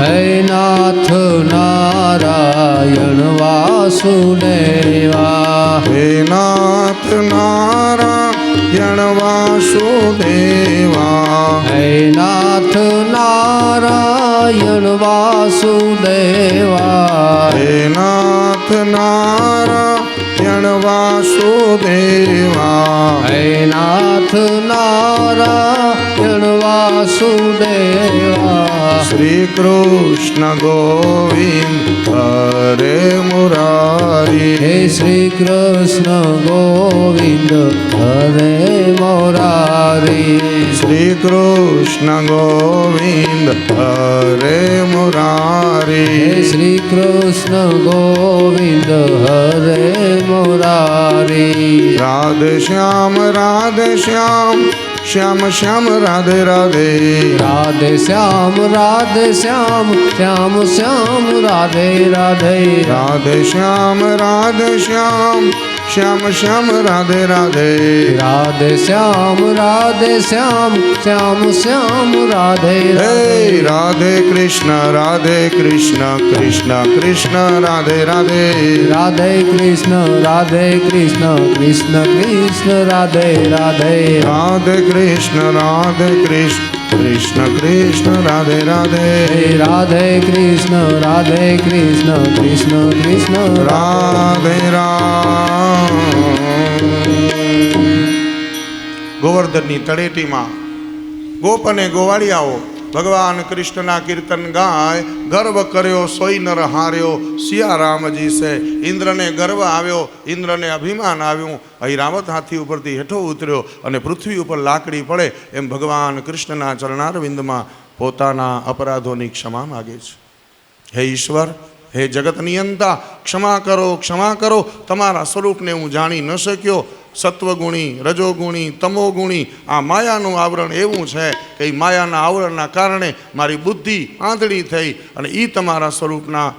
હે નાથ નારાયણ વાસુદેવા હે નાથ નારાયણ વાસુદેવા હે નાથ નારાયણ વાસુદેવા હે નાથ નારાયણ વાસુદેવા હે નાથ નારાયણ વાસુદેવા શ્રી કૃષ્ણ ગોવિંદ હરે મુરારી. હે શ્રી કૃષ્ણ ગોવિંદ હરે મોરારી શ્રી કૃષ્ણ ગોવિંદ હરે મુરારી. હે શ્રી કૃષ્ણ ગોવિંદ હરે મોરારી રાધે શ્યામ શ્યામ શ્યામ રાધે રાધે. રાધે શ્યામ શ્યામ શ્યામ રાધે રાધે રાધે શ્યામ શ્યામ શ્યામ રાધે રાધે. રાધે શ્યામ શ્યામ શ્યામ રાધે હે રાધે રાધે કૃષ્ણ કૃષ્ણ કૃષ્ણ રાધે રાધે. રાધે કૃષ્ણ કૃષ્ણ કૃષ્ણ રાધે રાધે રાધે કૃષ્ણ કૃષ્ણ કૃષ્ણ રાધે રાધે. રાધે કૃષ્ણ કૃષ્ણ કૃષ્ણ રાધે રામ. ગોવર્ધનની તળેટીમાં ગોપ અને ગોવાળિયાઓ ભગવાન કૃષ્ણના કીર્તન ગાય. ગર્વ કર્યો સોઈ નર હાર્યો સિયા રામજી છે. ઇન્દ્રને ગર્વ આવ્યો, ઇન્દ્રને અભિમાન આવ્યું. ઐરાવત હાથી ઉપરથી હેઠો ઉતર્યો અને પૃથ્વી ઉપર લાકડી પડે એમ ભગવાન કૃષ્ણના ચરણારવિંદમાં પોતાના અપરાધોની ક્ષમા માગે છે. હે ઈશ્વર, હે જગત નિયંતા, ક્ષમા કરો. તમારા સ્વરૂપને હું જાણી ન શક્યો. સત્વગુણી, રજોગુણી, તમોગુણી આ માયાનું આવરણ એવું છે કે એ માયાના આવરણના કારણે મારી બુદ્ધિ આંધળી થઈ અને એ તમારા સ્વરૂપના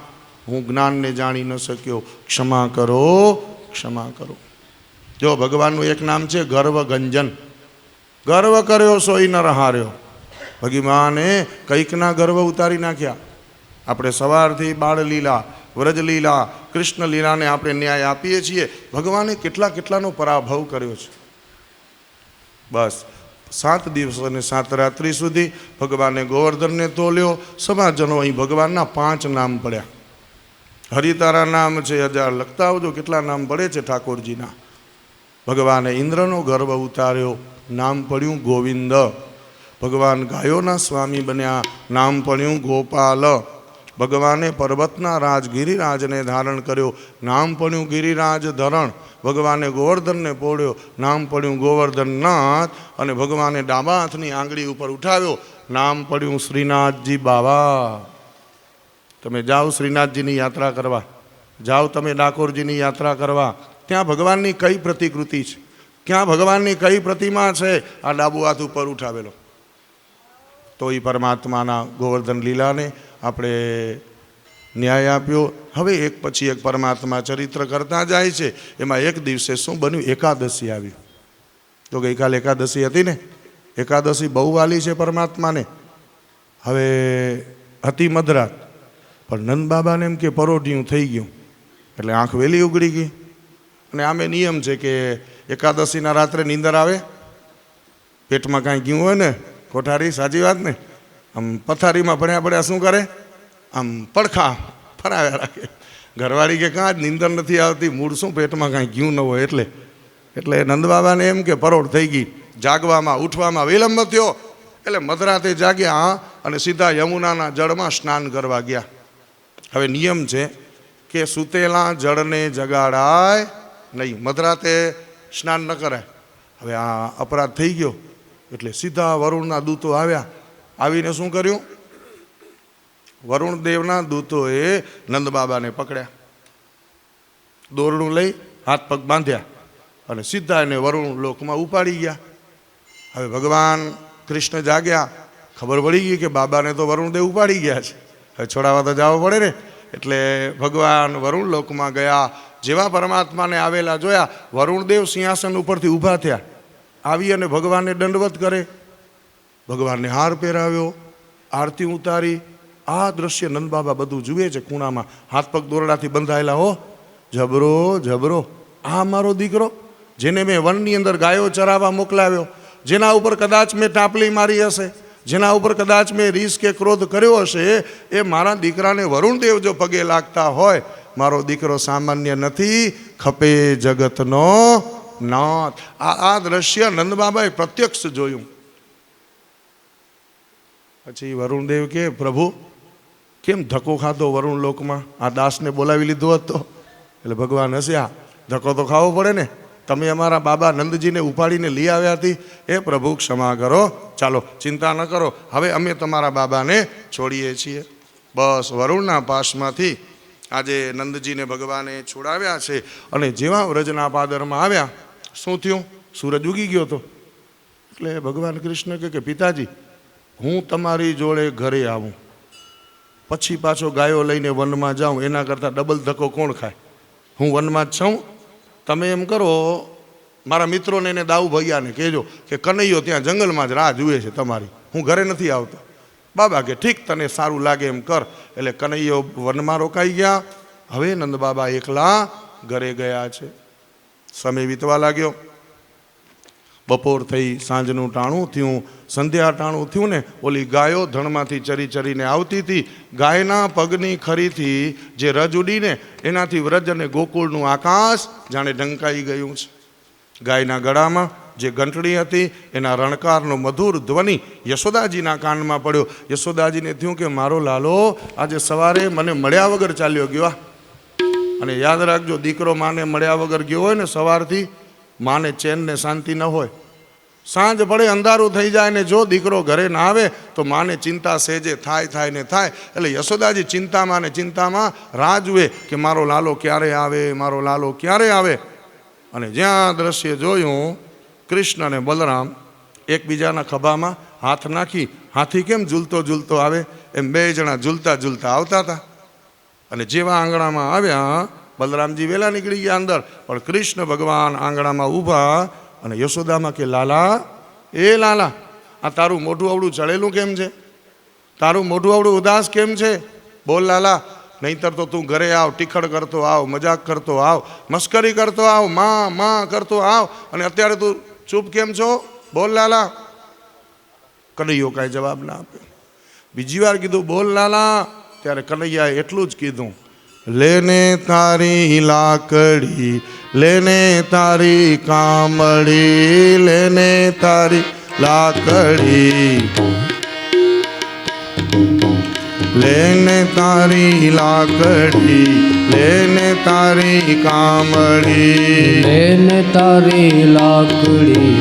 હું જ્ઞાનને જાણી ન શક્યો. ક્ષમા કરો. જો ભગવાનનું એક નામ છે ગર્વગંજન. ગર્વ કર્યો સોઈ નર હાર્યો. ભગવાને કંઈકના ગર્વ ઉતારી નાખ્યા. આપણે સવારથી બાળલીલા, વ્રજલીલા, કૃષ્ણ લીલાને આપણે ન્યાય આપીએ છીએ. ભગવાને કેટલાનો પરાભવ કર્યો છે. બસ 7 દિવસ અને 7 રાત્રિ સુધી ભગવાને ગોવર્ધનને તોલ્યો. સમાજનો અહીં ભગવાનના 5 નામ પડ્યા. હરિતારા નામ છે 1000. લખતા આવજો કેટલા નામ પડે છે ઠાકોરજીના. ભગવાને ઇન્દ્રનો ગર્વ ઉતાર્યો, નામ પડ્યું ગોવિંદ. ભગવાન ગાયોના સ્વામી બન્યા, નામ પડ્યું ગોપાલ. ભગવાને પર્વતના રાજ ગિરિરાજને ધારણ કર્યો, નામ પડ્યું ગિરિરાજ ધરણ. ભગવાને ગોવર્ધનને પોળ્યો, નામ પડ્યું ગોવર્ધનનાથ. અને ભગવાને ડાબા હાથની આંગળી ઉપર ઉઠાવ્યો, નામ પડ્યું શ્રીનાથજી બાવા. તમે જાઓ શ્રીનાથજીની યાત્રા કરવા, જાઓ તમે ડાકોરજીની યાત્રા કરવા. ત્યાં ભગવાનની કઈ પ્રતિકૃતિ છે, ક્યાં ભગવાનની કઈ પ્રતિમા છે? આ ડાબુ હાથ ઉપર ઉઠાવેલો. તો એ પરમાત્માના ગોવર્ધન લીલાને આપણે ન્યાય આપ્યો. હવે એક પછી એક પરમાત્મા ચરિત્ર કરતા જાય છે. એમાં એક દિવસે શું બન્યું? એકાદશી આવી. તો ગઈકાલે એકાદશી હતી ને. એકાદશી બહુ વાલી છે પરમાત્માને. હવે હતી મધરાત, પણ નંદ બાબાને એમ કે પરોઢિયું થઈ ગયું એટલે આંખ વહેલી ઉગડી ગઈ. અને આમે નિયમ છે કે એકાદશીના રાત્રે નીંદર આવે, પેટમાં કાંઈ ગયું હોય ને, કોઠારી, સાચી વાત ને, આમ પથારીમાં પડ્યા શું કરે? આમ પડખા ફરાવ્યા રાખે. ઘરવાળી કે કાં જ નીંદર નથી આવતી, મૂળ શું પેટમાં કાંઈ ગયું ન હોય એટલે નંદબાબાને એમ કે પરોઢ થઈ ગઈ. જાગવામાં ઉઠવામાં વિલંબ થયો એટલે મધરાતે જાગ્યા અને સીધા યમુનાના જળમાં સ્નાન કરવા ગયા. હવે નિયમ છે કે સૂતેલા જળને જગાડાય નહીં, મધરાતે સ્નાન ન કરાય. હવે આ અપરાધ થઈ ગયો એટલે સીધા વરુણના દૂતો આવ્યા. આવીને શું કર્યું? વરુણ દેવના દૂતોએ નંદબાબાને પકડ્યા, દોરડું લઈ હાથ પગ બાંધ્યા અને સીધા એને વરુણ લોકમાં ઉપાડી ગયા. હવે ભગવાન કૃષ્ણ જાગ્યા, ખબર પડી ગઈ કે બાબાને તો વરુણદેવ ઉપાડી ગયા છે, હવે છોડાવવા તો જવું પડે ને. એટલે ભગવાન વરુણ લોકમાં ગયા. જેવા પરમાત્માને આવેલા જોયા, વરુણદેવ સિંહાસન ઉપરથી ઊભા થયા, આવી અને ભગવાનને દંડવત કરે. ભગવાનને હાર પહેરાવ્યો, આરતી ઉતારી. આ દ્રશ્ય નંદબાબા બધું જુએ છે ખૂણામાં, હાથ પગ દોરડાથી બંધાયેલા. હો જબરો, આ મારો દીકરો જેને મેં વનની અંદર ગાયો ચરાવવા મોકલાવ્યો, જેના ઉપર કદાચ મેં ટાપલી મારી હશે, જેના ઉપર કદાચ મેં રીસ કે ક્રોધ કર્યો હશે, એ મારા દીકરાને વરુણદેવ જો પગે લાગતા હોય, મારો દીકરો સામાન્ય નથી, ખપે જગતનો નાથ. આ દ્રશ્ય નંદબાબાએ પ્રત્યક્ષ જોયું. પછી વરુણદેવ કે પ્રભુ કેમ ધક્કો ખાધો વરુણ લોકમાં, આ દાસને બોલાવી લીધો હતો? એટલે ભગવાન હસ્યા, ધક્કો તો ખાવો પડે ને, તમે અમારા બાબા નંદજીને ઉપાડીને લઈ આવ્યા હતી. એ પ્રભુ ક્ષમા કરો, ચાલો ચિંતા ન કરો, હવે અમે તમારા બાબાને છોડીએ છીએ. બસ વરુણના પાસમાંથી આજે નંદજીને ભગવાને છોડાવ્યા છે. અને જેવા વ્રજના પાદરમાં આવ્યા, શું થયું? સૂરજ ઉગી ગયો હતો. એટલે ભગવાન કૃષ્ણ કે પિતાજી, હું તમારી જોડે ઘરે આવું, પછી પાછો ગાયો લઈને વનમાં જાઉં, એના કરતાં ડબલ ધક્કો કોણ ખાય? હું વનમાં જ છું. તમે એમ કરો, મારા મિત્રોને એને દાઉ ભૈયાને કહેજો કે કનૈયો ત્યાં જંગલમાં જ રાહ જુએ છે તમારી, હું ઘરે નથી આવતો. બાબા કે ઠીક, તને સારું લાગે એમ કર. એટલે કનૈયો વનમાં રોકાઈ ગયા. હવે નંદ બાબા એકલા ઘરે ગયા છે. સમય વીતવા લાગ્યો. બપોર થઈ, સાંજનું ટાણું થયું, સંધ્યા ટાણું થયું ને ઓલી ગાયો ધણમાંથી ચરી ચરીને આવતી હતી. ગાયના પગની ખરીથી જે રજ ઉડીને એનાથી વ્રજ અને ગોકુળનું આકાશ જાણે ઢંકાઈ ગયું છે. ગાયના ગળામાં જે ઘંટડી હતી એના રણકારનો મધુર ધ્વનિ યશોદાજીના કાનમાં પડ્યો. યશોદાજીને થયું કે મારો લાલો આજે સવારે મને મળ્યા વગર ચાલ્યો ગયો. અને યાદ રાખજો, દીકરો માને મળ્યા વગર ગયો હોય ને સવારથી, માને ચેન ને શાંતિ ન હોય. સાંજ પડે અંધારું થઈ જાય ને જો દીકરો ઘરે ના આવે તો માને ચિંતા સેજે થાય ને થાય. એટલે યશોદાજી ચિંતામાં ને ચિંતામાં રાહ જુએ કે મારો લાલો ક્યારે આવે, મારો લાલો ક્યારે આવે. અને જ્યાં દ્રશ્ય જોયું, કૃષ્ણ અને બલરામ એકબીજાના ખભામાં હાથ નાખી, હાથી કેમ ઝૂલતો ઝૂલતો આવે એમ બે જણા ઝૂલતા ઝૂલતા આવતા હતા. અને જેવા આંગણામાં આવ્યા, બલરામજી વહેલા નીકળી ગયા અંદર, પણ કૃષ્ણ ભગવાન આંગણામાં ઊભા. અને યશોદામાં કે લાલા, એ લાલા, આ તારું મોઢું આવડું ચડેલું કેમ છે? તારું મોઢું આવડું ઉદાસ કેમ છે? બોલ લાલા, નહીંતર તો તું ઘરે આવ, ટીખડ કરતો આવ, મજાક કરતો આવ, મસ્કરી કરતો આવ, માં કરતો આવ. અને અત્યારે તું ચૂપ કેમ છો? બોલ લાલા. કનૈયો કાંઈ જવાબ ના આપે. બીજી વાર કીધું બોલ લાલા, ત્યારે કનૈયાએ એટલું જ કીધું, લેને તારી લાકડી, લેને તારી કામળી, લેને તારી લાકડી, લેને તારી લાકડી, લેને તારી કામળી, લેને તારી લાકડી,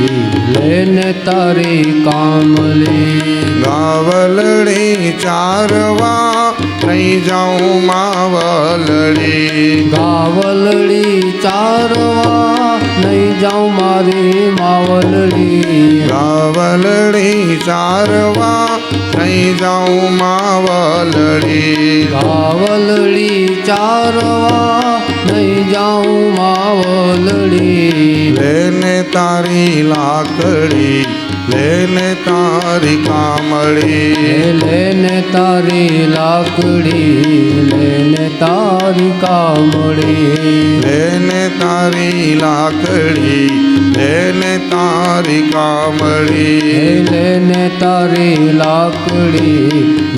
લેને તારી કામલી. ગાવલડી ચારવા નહીં જાઉં માવલડી, ગાવલડી ચારવા નહીં જાઉં મારી માવલડી. ગાવલડી ચારવા નહીં જાઉં માવલડી, ગાવલડી ચારવા નહીં જાઉં માવલડી. લેને તારી લાકડી, લેને તારી કામળી, લેને તારી લાકડી, લેને તારી કામળી. લેને તારી લાકડી, લેને તારી કામળી, લેને તારી લાકડી,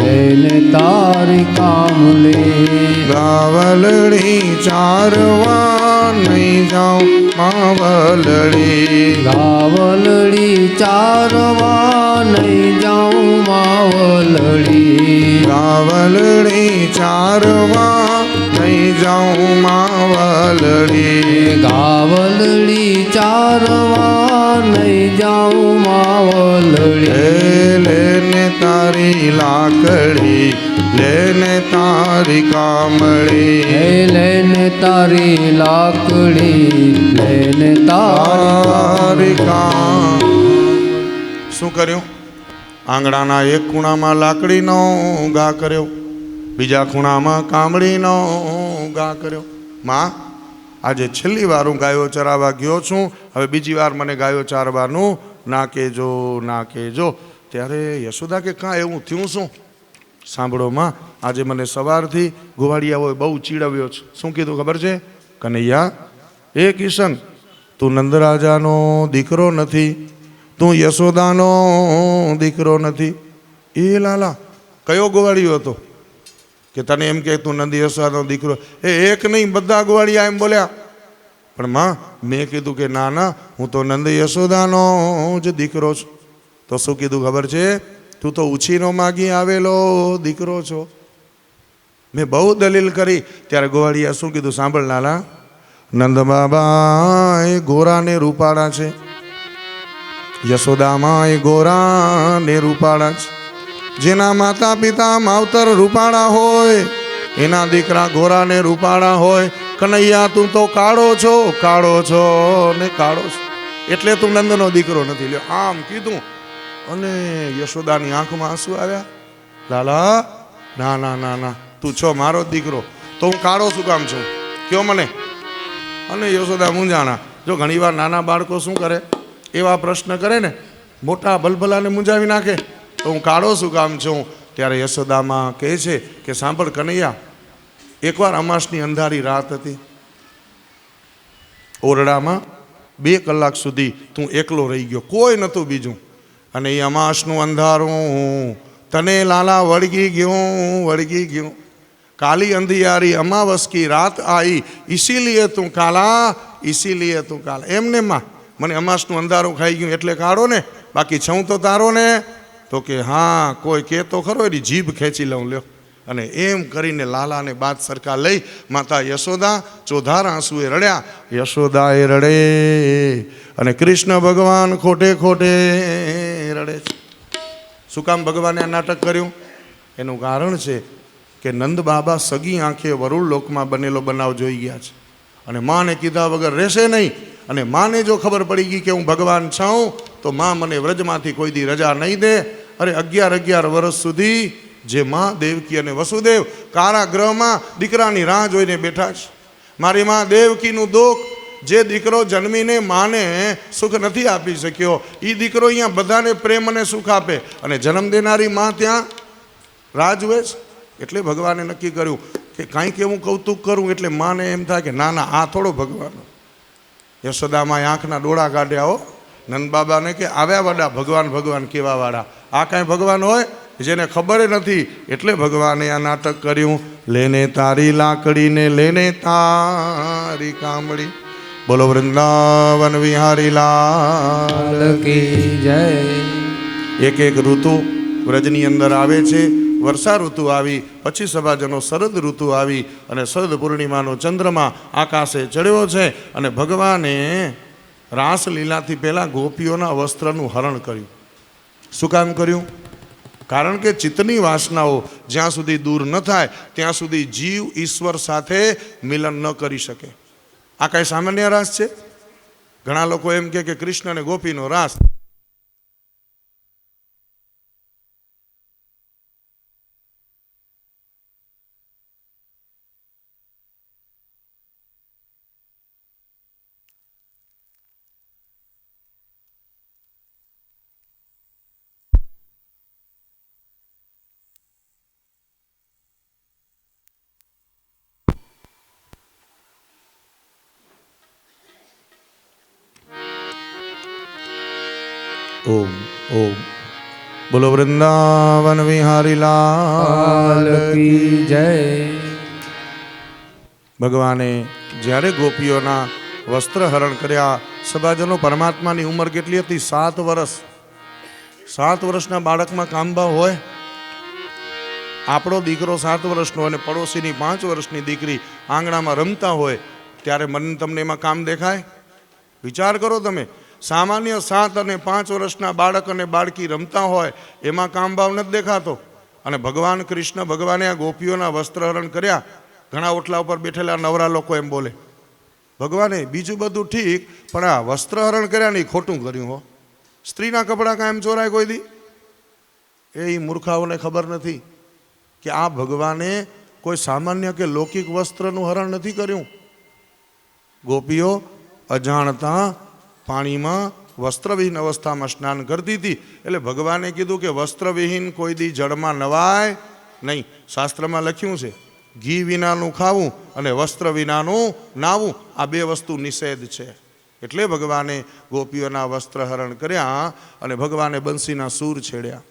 લેને તારી કામળી. ગાવલડી ચારવા નહીં જાઉં માવલડી, ગાવલડી ચારવા નહીં જાઉં માવલડી. ગાવલડી ચારવા નહીં જાઉં માવલડી, ગાવલડી ચારવા નહીં જાઉં માવલડી. લેને તારી લાકડી, લેને તારી કામળી, લેને તારી લાકડી, લેને તારી કામ. શું કર્યું? આંગણાના એક ખૂણામાં લાકડીનો ઘા કર્યો, બીજા ખૂણામાં કામળીનો ઘા કર્યો. માં, આજે છેલ્લી વાર હું ગાયો ચરાવવા ગયો છું, હવે બીજી વાર મને ગાયો ચારવાનું ના કહેજો, ના કહેજો. ત્યારે યશોદા કે કાં એવું થયું શું? સાંભળો માં, આજે મને સવારથી ગોવાળિયાઓએ બહુ ચીડવ્યો છે. શું કીધું ખબર છે? કનૈયા, એ કિશન, તું નંદરાજાનો દીકરો નથી, તું યશોદાનો દીકરો નથી. એ લાલા, કયો ગોવાળિયો હતો કે તને એમ કે તું નંદ યશોદાનો દીકરો? એ એક નહીં, બધા ગોવાળિયા એમ બોલ્યા. પણ માં, મેં કીધું કે ના ના, હું તો નંદ યશોદાનો જ દીકરો છું. તો શું કીધું ખબર છે? તું તો ઉછીનો માગી આવેલો દીકરો છો. મેં બહુ દલીલ કરી ત્યારે ગોવાળિયા શું કીધું સાંભળ લાલા, નંદ બાબા એ ગોરા ને રૂપાળા છે, યશોદામાં એ ગોરા ને રૂપાળા છે. જેના માતા પિતા માવતર રૂપાળા હોય એના દીકરા ગોરા ને રૂપાળા હોય. કનૈયા તું તો કાળો છો, કાળો છો ને કાળો છો, એટલે તું નંદનો દીકરો નથી. લ્યો આમ કીધું અને યશોદાની આંખમાં આંસુ આવ્યા. લાલા ના ના ના ના, તું છો મારો દીકરો, તો હું કાળો શું કામ છું કયો મને. અને યશોદા મૂંઝાણા. જો ઘણીવાર નાના બાળકો શું કરે, એવા પ્રશ્ન કરે ને, મોટા ભલભલાને મૂંઝાવી નાખે. તો હું કાળો શું કામ છું. ત્યારે યશોદામાં કહે છે કે સાંભળ કનૈયા, એકવાર અમાસની અંધારી રાત હતી. ઓરડામાં 2 કલાક સુધી તું એકલો રહી ગયો, કોઈ નહોતું બીજું. અને એ અમાસનું અંધારું તને લાલા વળગી ગયું. કાલી અંધિયારી અમાવસ કી રાત आई, इसीलिए તું કાલા, इसीलिए તું કાલા. એમને માં મને અમાસનું અંધારું ખાઈ ગયું એટલે કાળો ને, બાકી છું તો તારો ને. તો કે હા, કોઈ કે તો ખરો, એની જીભ ખેંચી લઉં લ્યો. અને એમ કરીને લાલાને બાદ સરકાર લઈ માતા યશોદા ચોધાર આંસુએ રડ્યા. યશોદાએ રડે અને કૃષ્ણ ભગવાન ખોટે ખોટે રડે છે. શું કામ ભગવાને આ નાટક કર્યું? એનું કારણ છે કે નંદ બાબા સગી આંખે વરુણ લોકમાં બનેલો બનાવ જોઈ ગયા છે અને માને કીધા વગર રહેશે નહીં. અને માને જો ખબર પડી ગઈ કે હું ભગવાન છું તો માં મને વ્રજમાંથી કોઈ દી રજા નહીં દે. અરે 11 વર્ષ સુધી જે માં દેવકી અને વસુદેવ કારાગૃહમાં દીકરાની રાહ જોઈને બેઠા છે. મારી માં દેવકીનું દુઃખ, જે દીકરો જન્મીને માને સુખ નથી આપી શક્યો, એ દીકરો અહીંયા બધાને પ્રેમ અને સુખ આપે અને જન્મ દેનારી માં ત્યાં રાહ જુએ છે. એટલે ભગવાને નક્કી કર્યું કે કાંઈક એવું કૌતુક કરું એટલે માને એમ થાય કે ના ના, આ થોડો ભગવાન. યશોદામાં આંખના ડોળા કાઢ્યા હો નંદ બાબાને કે આવ્યા વાળા ભગવાન ભગવાન કેવા વાળા, આ કાંઈ ભગવાન હોય જેને ખબર નથી. એટલે ભગવાને આ નાટક કર્યું. લેને તારી લાકડીને લેને તારી કામડી, બોલો વૃંદાવન વિહારી લાલ કી જય. એક ઋતુ વ્રજની અંદર આવે છે. વર્ષા ઋતુ આવી, પછી સભાજનો શરદ ઋતુ આવી અને શરદ પૂર્ણિમાનો ચંદ્રમા આકાશે ચડ્યો છે. અને ભગવાને રાસલીલાથી પહેલાં ગોપીઓના વસ્ત્રનું હરણ કર્યું. શું કામ કર્યું? કારણ કે ચિત્તની વાસનાઓ જ્યાં સુધી દૂર ન થાય ત્યાં સુધી જીવ ઈશ્વર સાથે મિલન ન કરી શકે. આ કાંઈ સામાન્ય રાસ છે? ઘણા લોકો એમ કે કૃષ્ણ અને ગોપીનો રાસ. ઓમ ઓમ બોલો વૃંદાવન વિહારી લાલ કી જય. ભગવાને જ્યારે ગોપીઓના વસ્ત્ર હરણ કર્યા, સભાજનો પરમાત્માની ઉંમર કેટલી હતી? 7 વર્ષ. 7 વર્ષના બાળકમાં કામભાવ હોય? આપણો દીકરો 7 વર્ષનો અને પડોશીની 5 વર્ષની દીકરી આંગણામાં રમતા હોય ત્યારે મને તમને એમાં કામ દેખાય? વિચાર કરો તમે. સામાન્ય 7 અને 5 વર્ષના બાળક અને બાળકી રમતા હોય એમાં કામભાવ નથી દેખાતો. અને ભગવાન કૃષ્ણ ભગવાને આ ગોપીઓના વસ્ત્રહરણ કર્યા. ઘણા ઓટલા ઉપર બેઠેલા નવરા લોકો એમ બોલે ભગવાને બીજું બધું ઠીક, પણ આ વસ્ત્રહરણ કર્યા નહીં ખોટું કર્યું હો. સ્ત્રીના કપડાં કાયમ ચોરાય કોઈ દી? એ મૂર્ખાઓને ખબર નથી કે આ ભગવાને કોઈ સામાન્ય કે લૌકિક વસ્ત્રનું હરણ નથી કર્યું. ગોપીઓ અજાણતા પાણીમાં વસ્ત્રવિહીન અવસ્થામાં સ્નાન કરતી હતી એટલે ભગવાને કીધું કે વસ્ત્રવિહીન કોઈ દી જળમાં નવાય નહીં. શાસ્ત્રમાં લખ્યું છે ઘી વિનાનું ખાવું અને વસ્ત્ર વિનાનું નાવું, આ 2 વસ્તુ નિષેધ છે. એટલે ભગવાને ગોપીઓના વસ્ત્ર હરણ કર્યા અને ભગવાને બંસીના સૂર છેડ્યા.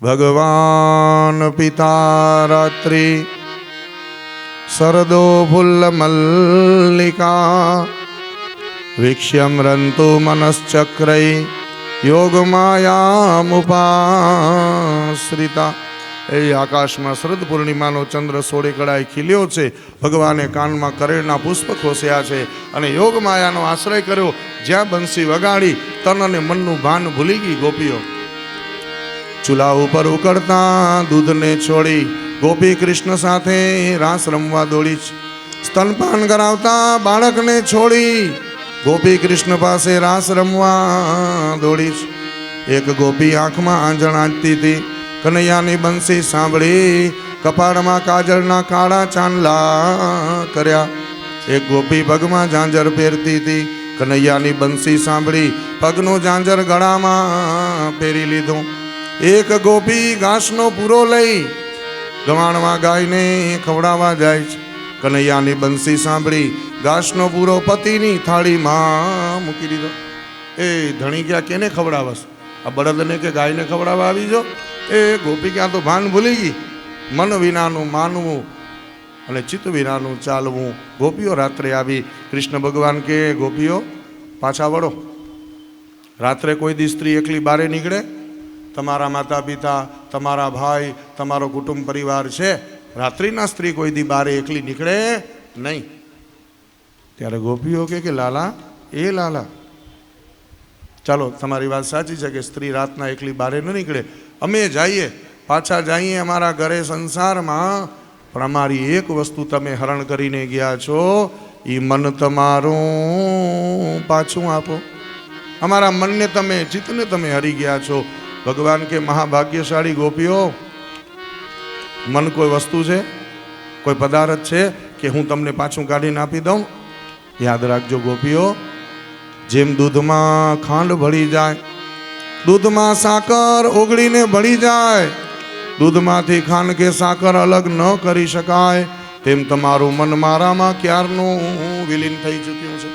ભગવાન પિતા રાત્રિ શરદો ફુલ્લ મલ્લિકા, વીક્ષ્યમ્રન્તુ મનશ્ચક્રૈ યોગમાયામુપાસતે. આશ્રિતા. એ આકાશમાં શરદ પૂર્ણિમાનો ચંદ્ર સોળે કળાએ ખીલ્યો છે. ભગવાને કાનમાં કરેણના પુષ્પ ખોસ્યા છે અને યોગ માયાનો આશ્રય કર્યો. જ્યાં બંસી વગાડી તન અને મનનું ભાન ભૂલી ગઈ ગોપીઓ. ચૂલા ઉપર ઉકળતા દૂધને છોડી ગોપી કૃષ્ણ સાથે રાસ રમવા દોડી. સ્તનપાન કરાવતા બાળકને છોડી ગોપી કૃષ્ણ પાસે રાસ રમવા દોડી. એક ગોપી આંખમાં આંજણ આંચતી હતી. કનૈયાની બંસી સાંભળી કપાળમાં કાજળના કાળા ચાંદલા કર્યા. એક ગોપી પગમાં ઝાંઝર પહેરતી હતી. કનૈયાની બંસી સાંભળી પગનું ઝાંઝર ગળામાં પહેરી લીધું. એક ગોપી ઘાસનો પૂરો લઈ ગવાણમાં ગાયને ખવડાવવા જાય છે. કનૈયાની બંસી સાંભળી ઘાસનો પૂરો પતિની થાળીમાં મૂકી દીધો. એ ધણી ક્યાં કેને ખવડાવસ? આ બળદને કે ગાયને ખવડાવવા આવી જો? એ ગોપી ક્યાં તો ભાન ભૂલી ગઈ. મન વિનાનું માનવું અને ચિત્ત વિનાનું ચાલવું. ગોપીઓ રાત્રે આવી. કૃષ્ણ ભગવાન કે ગોપીઓ પાછા વળો. રાત્રે કોઈ દી સ્ત્રી એકલી બારે નીકળે? તમારા માતા પિતા, તમારા ભાઈ, તમારો કુટુંબ પરિવાર છે. રાત્રિના સ્ત્રી કોઈ દી બારે એકલી નીકળે નહીં. ત્યારે ગોપીઓ કે લાલા, એ લાલા, ચાલો તમારી વાત સાચી છે કે સ્ત્રી રાતના એકલી બારે ન નીકળે. અમે જઈએ, પાછા જઈએ અમારા ઘરે સંસારમાં, પણ અમારી એક વસ્તુ તમે હરણ કરીને ગયા છો, એ મન તમારું પાછું આપો. અમારા મનને તમે, ચિત્તને તમે હરી ગયા છો. ભગવાન કે મહાભાગ્યશાળી ગોપીઓ, મન કોઈ વસ્તુ છે, કોઈ પદાર્થ છે કે હું તમને પાછું કાઢીને આપી દઉં? યાદ રાખજો ગોપીઓ, જેમ દૂધમાં ખાંડ ભળી જાય, દૂધમાં સાકર ઓગળીને ભળી જાય, દૂધમાંથી ખાંડ કે સાકર અલગ ન કરી શકાય, તેમ તમારું મન મારામાં ક્યારનું વિલીન થઈ ચૂક્યું છે.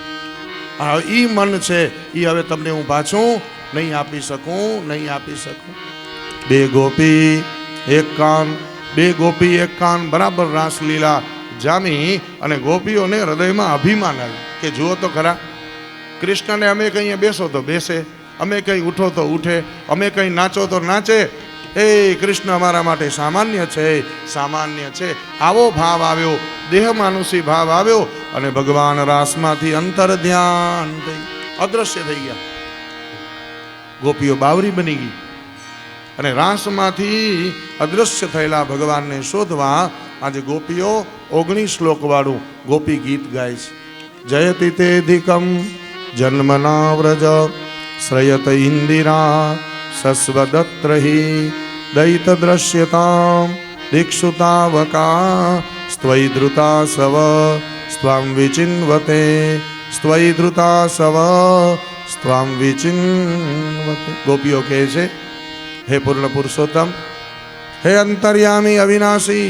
ઈ મન છે, ઈ હવે તમને હું પાછું નહીં આપી શકું, નહીં આપી શકું. બે ગોપી એક કાન, બે ગોપી એક કાન બરાબર રાસલીલા જામી અને ગોપીઓને હૃદયમાં અભિમાન આવ્યું કે જુઓ તો ખરા, કૃષ્ણને અમે કંઈ બેસો તો બેસે, અમે કંઈ ઉઠો તો ઉઠે, અમે કંઈ નાચો તો નાચે. એ કૃષ્ણ અમારા માટે સામાન્ય છે, સામાન્ય છે. આવો ભાવ આવ્યો, દેહ માનુષી ભાવ આવ્યો અને ભગવાન રાસમાંથી અંતર ધ્યાન થઈ અદ્રશ્ય થઈ ગયા. ગોપીઓ બાવરી બની ગઈ અને રાસમાંથી અદ્રશ્ય થયેલા ભગવાનને શોધવા આજે ગોપીઓ 19 શ્લોક વાળું ગોપી ગીત ગાય છે. જયતિ તેધિકમ જન્મના વ્રજ શ્રયત ઇન્દિરા સસ્વદત્રહી દૈત દ્રશ્યતામ દીક્ષુતાવકા સ્ત્વયી ધૃતા સવ સ્ત્વામ વિચિન્વતે સ્ત્વયી ધૃતા સવ સ્ત્વામ વિચિન્વતે. ગોપીઓ કહે છે, હે પૂર્ણ પુરુષોત્તમ, હે અંતર્યામી અવિનાશી,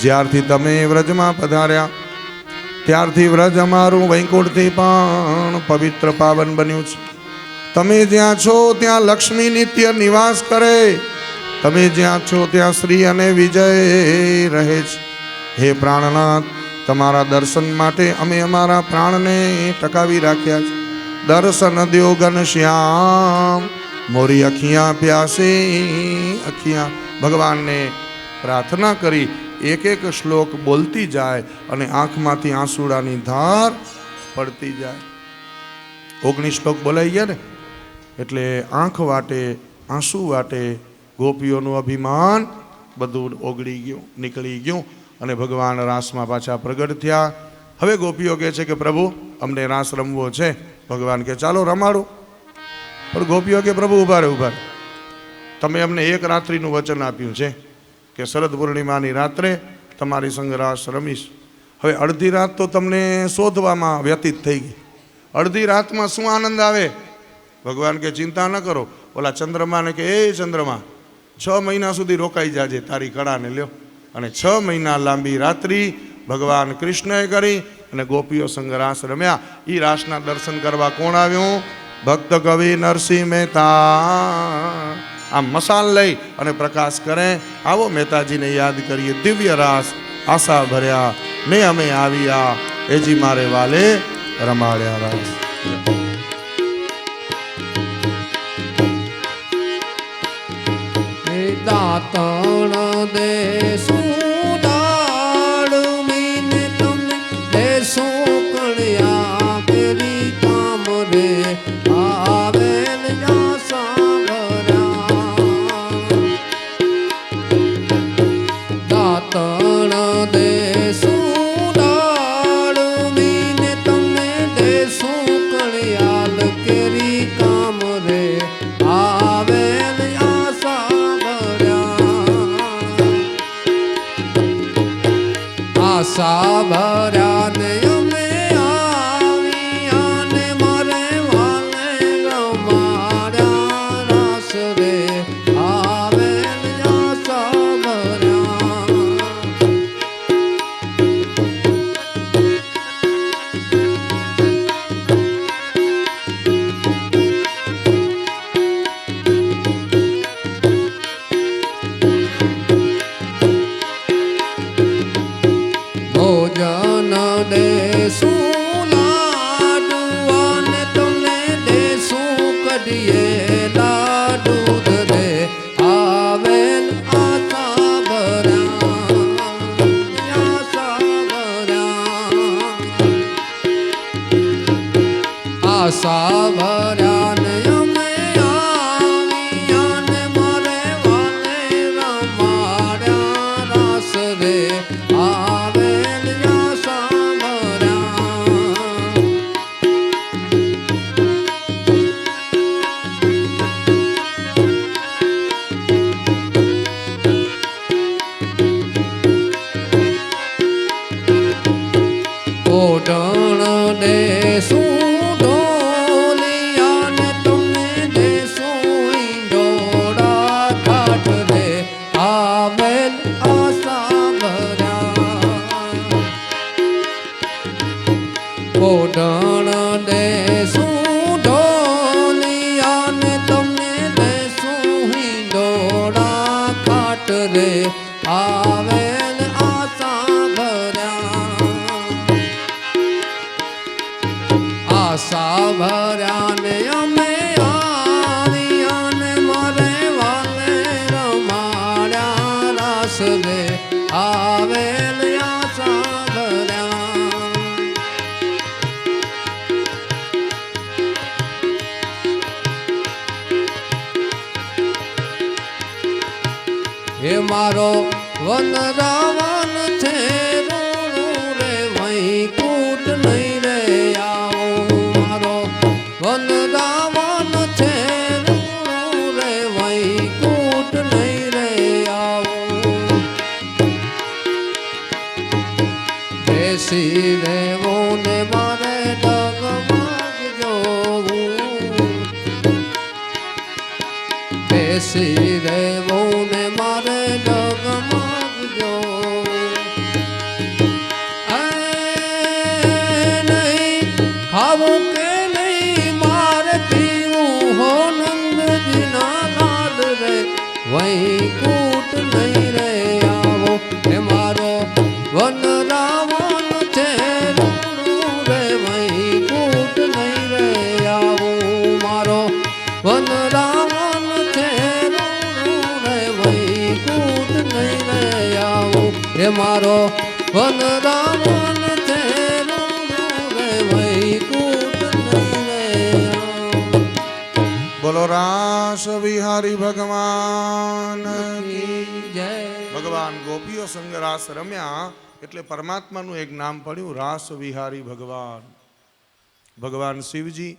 જ્યારથી તમે વ્રજમાં પધાર્યા ત્યારથી વ્રજ અમારું વૈકુંઠથી પણ પવિત્ર પાવન બન્યું છે. તમે જ્યાં છો ત્યાં લક્ષ્મી નિત્ય નિવાસ કરે, તમે જ્યાં છો ત્યાં શ્રી અને વિજય રહે છે. હે પ્રાણનાથ, તમારા દર્શન માટે અમે અમારા પ્રાણને ટકાવી રાખ્યા છે. દર્શન દ્યો ઘનશ્યામ મોરી અખિયા પ્યાસી અખિયા. ભગવાનને પ્રાર્થના કરી એક એક શ્લોક બોલતી જાય અને આંખમાંથી આંસુડાની ધાર પડતી જાય. 19 શ્લોક બોલાઈ ગયા ને એટલે આંખ વાટે, આંસુ વાટે ગોપીઓનું અભિમાન બધું ઓગળી ગયું, નીકળી ગયું અને ભગવાન રાસમાં પાછા પ્રગટ થયા. હવે ગોપીઓ કહે છે કે પ્રભુ અમને રાસ રમવો છે. ભગવાન કે ચાલો રમાડો. પણ ગોપીઓ કે પ્રભુ ઉભા રહે, ઉભા રહે. તમે અમને એક રાત્રિનું વચન આપ્યું છે કે શરદ પૂર્ણિમાની રાત્રે તમારી સંગ રાસ રમીશ. હવે અડધી રાત તો તમને શોધવામાં વ્યતીત થઈ ગઈ. અડધી રાતમાં શું આનંદ આવે? ભગવાન કે ચિંતા ન કરો. ઓલા ચંદ્રમાને કે એ ચંદ્રમા 6 મહિના સુધી રોકાઈ જાજે તારી કળાને લ્યો. અને 6 મહિના લાંબી રાત્રિ ભગવાન કૃષ્ણએ કરી અને ગોપીઓ સંગ રાસ રમ્યા. એ રાસના દર્શન કરવા કોણ આવ્યું? ભક્ત કવિ નરસિંહ મહેતા. આમ મસાલ લઈ અને પ્રકાશ કરે. આવો મહેતાજીને યાદ કરીએ. દિવ્ય રાસ આશા ભર્યા ને અમે આવ્યા, એજી મારે વાલે રમાડ્યા રાસ. દાતણ દેશું દાળમીને તમે દેશું કણિયા કેરી કામ રે આવેલ દાતણ દેશું દાળમીને તમે દેશું કણિયાલ કેરી કામ રે આવેલ આશા ભર્યા ને અમે આવ્યા ને મારે વાલે રમાડ્યા રાસ રે આવેલ આશા ભર્યા ભોજન દેશું લાડુઆને તમને દેશું કઢીએ લાડુ રે આવેલ આશા ભર્યા આશા ભર્યા ને અમે આવ્યા ને મારે વાલે રમાડ્યા રાસ રે આવેલ આશા ભર્યા ઓઢણ દેશું ઢોલિયાને તમને દેશું ઈંડોળા કાઠ રે આવેલ આશા ભર્યા ઓઢણ દેશું ઢોલિયાને તમને દેશું ઈંડોળા કાઠ રે આવેલ આશા ભર્યા આશા ભર્યા ને અમે આવ્યા ને મારે વાલે રમાડ્યા રાસ રે આવેલ આશા ભર્યા હે મારો વનરાવન છે રૂણું રે વૈકુંઠ નહીં રે આવો મારો વનરાવન છે રૂણું રે વૈકુંઠ નહીં રે આવો બેસી રેવો ને મારે ડગમગ જોવું બેસી રેવો ને મારે ડગમગ જોવું નહીં ખાવું કે નહીં મારે પીવું હો નંદજીના લાલ રે વૈકુંઠ નહીં રે આવો હે મારો વનરાવન છે રૂણું રે વૈકુંઠ નહીં રે આવો મારો વનરાવન છે રૂણું રે વૈકુંઠ નહીં રે આવો હે મારો વનરાવન છે રૂણું રે વૈકુંઠ નહીં રે આવો બોલો રાસ વિહારી ભગવાન કી જય ભગવાન ગોપીઓ સંગ રાસ રમ્યા એટલે પરમાત્માનું એક નામ પડ્યું રાસ વિહારી ભગવાન. ભગવાન શિવજી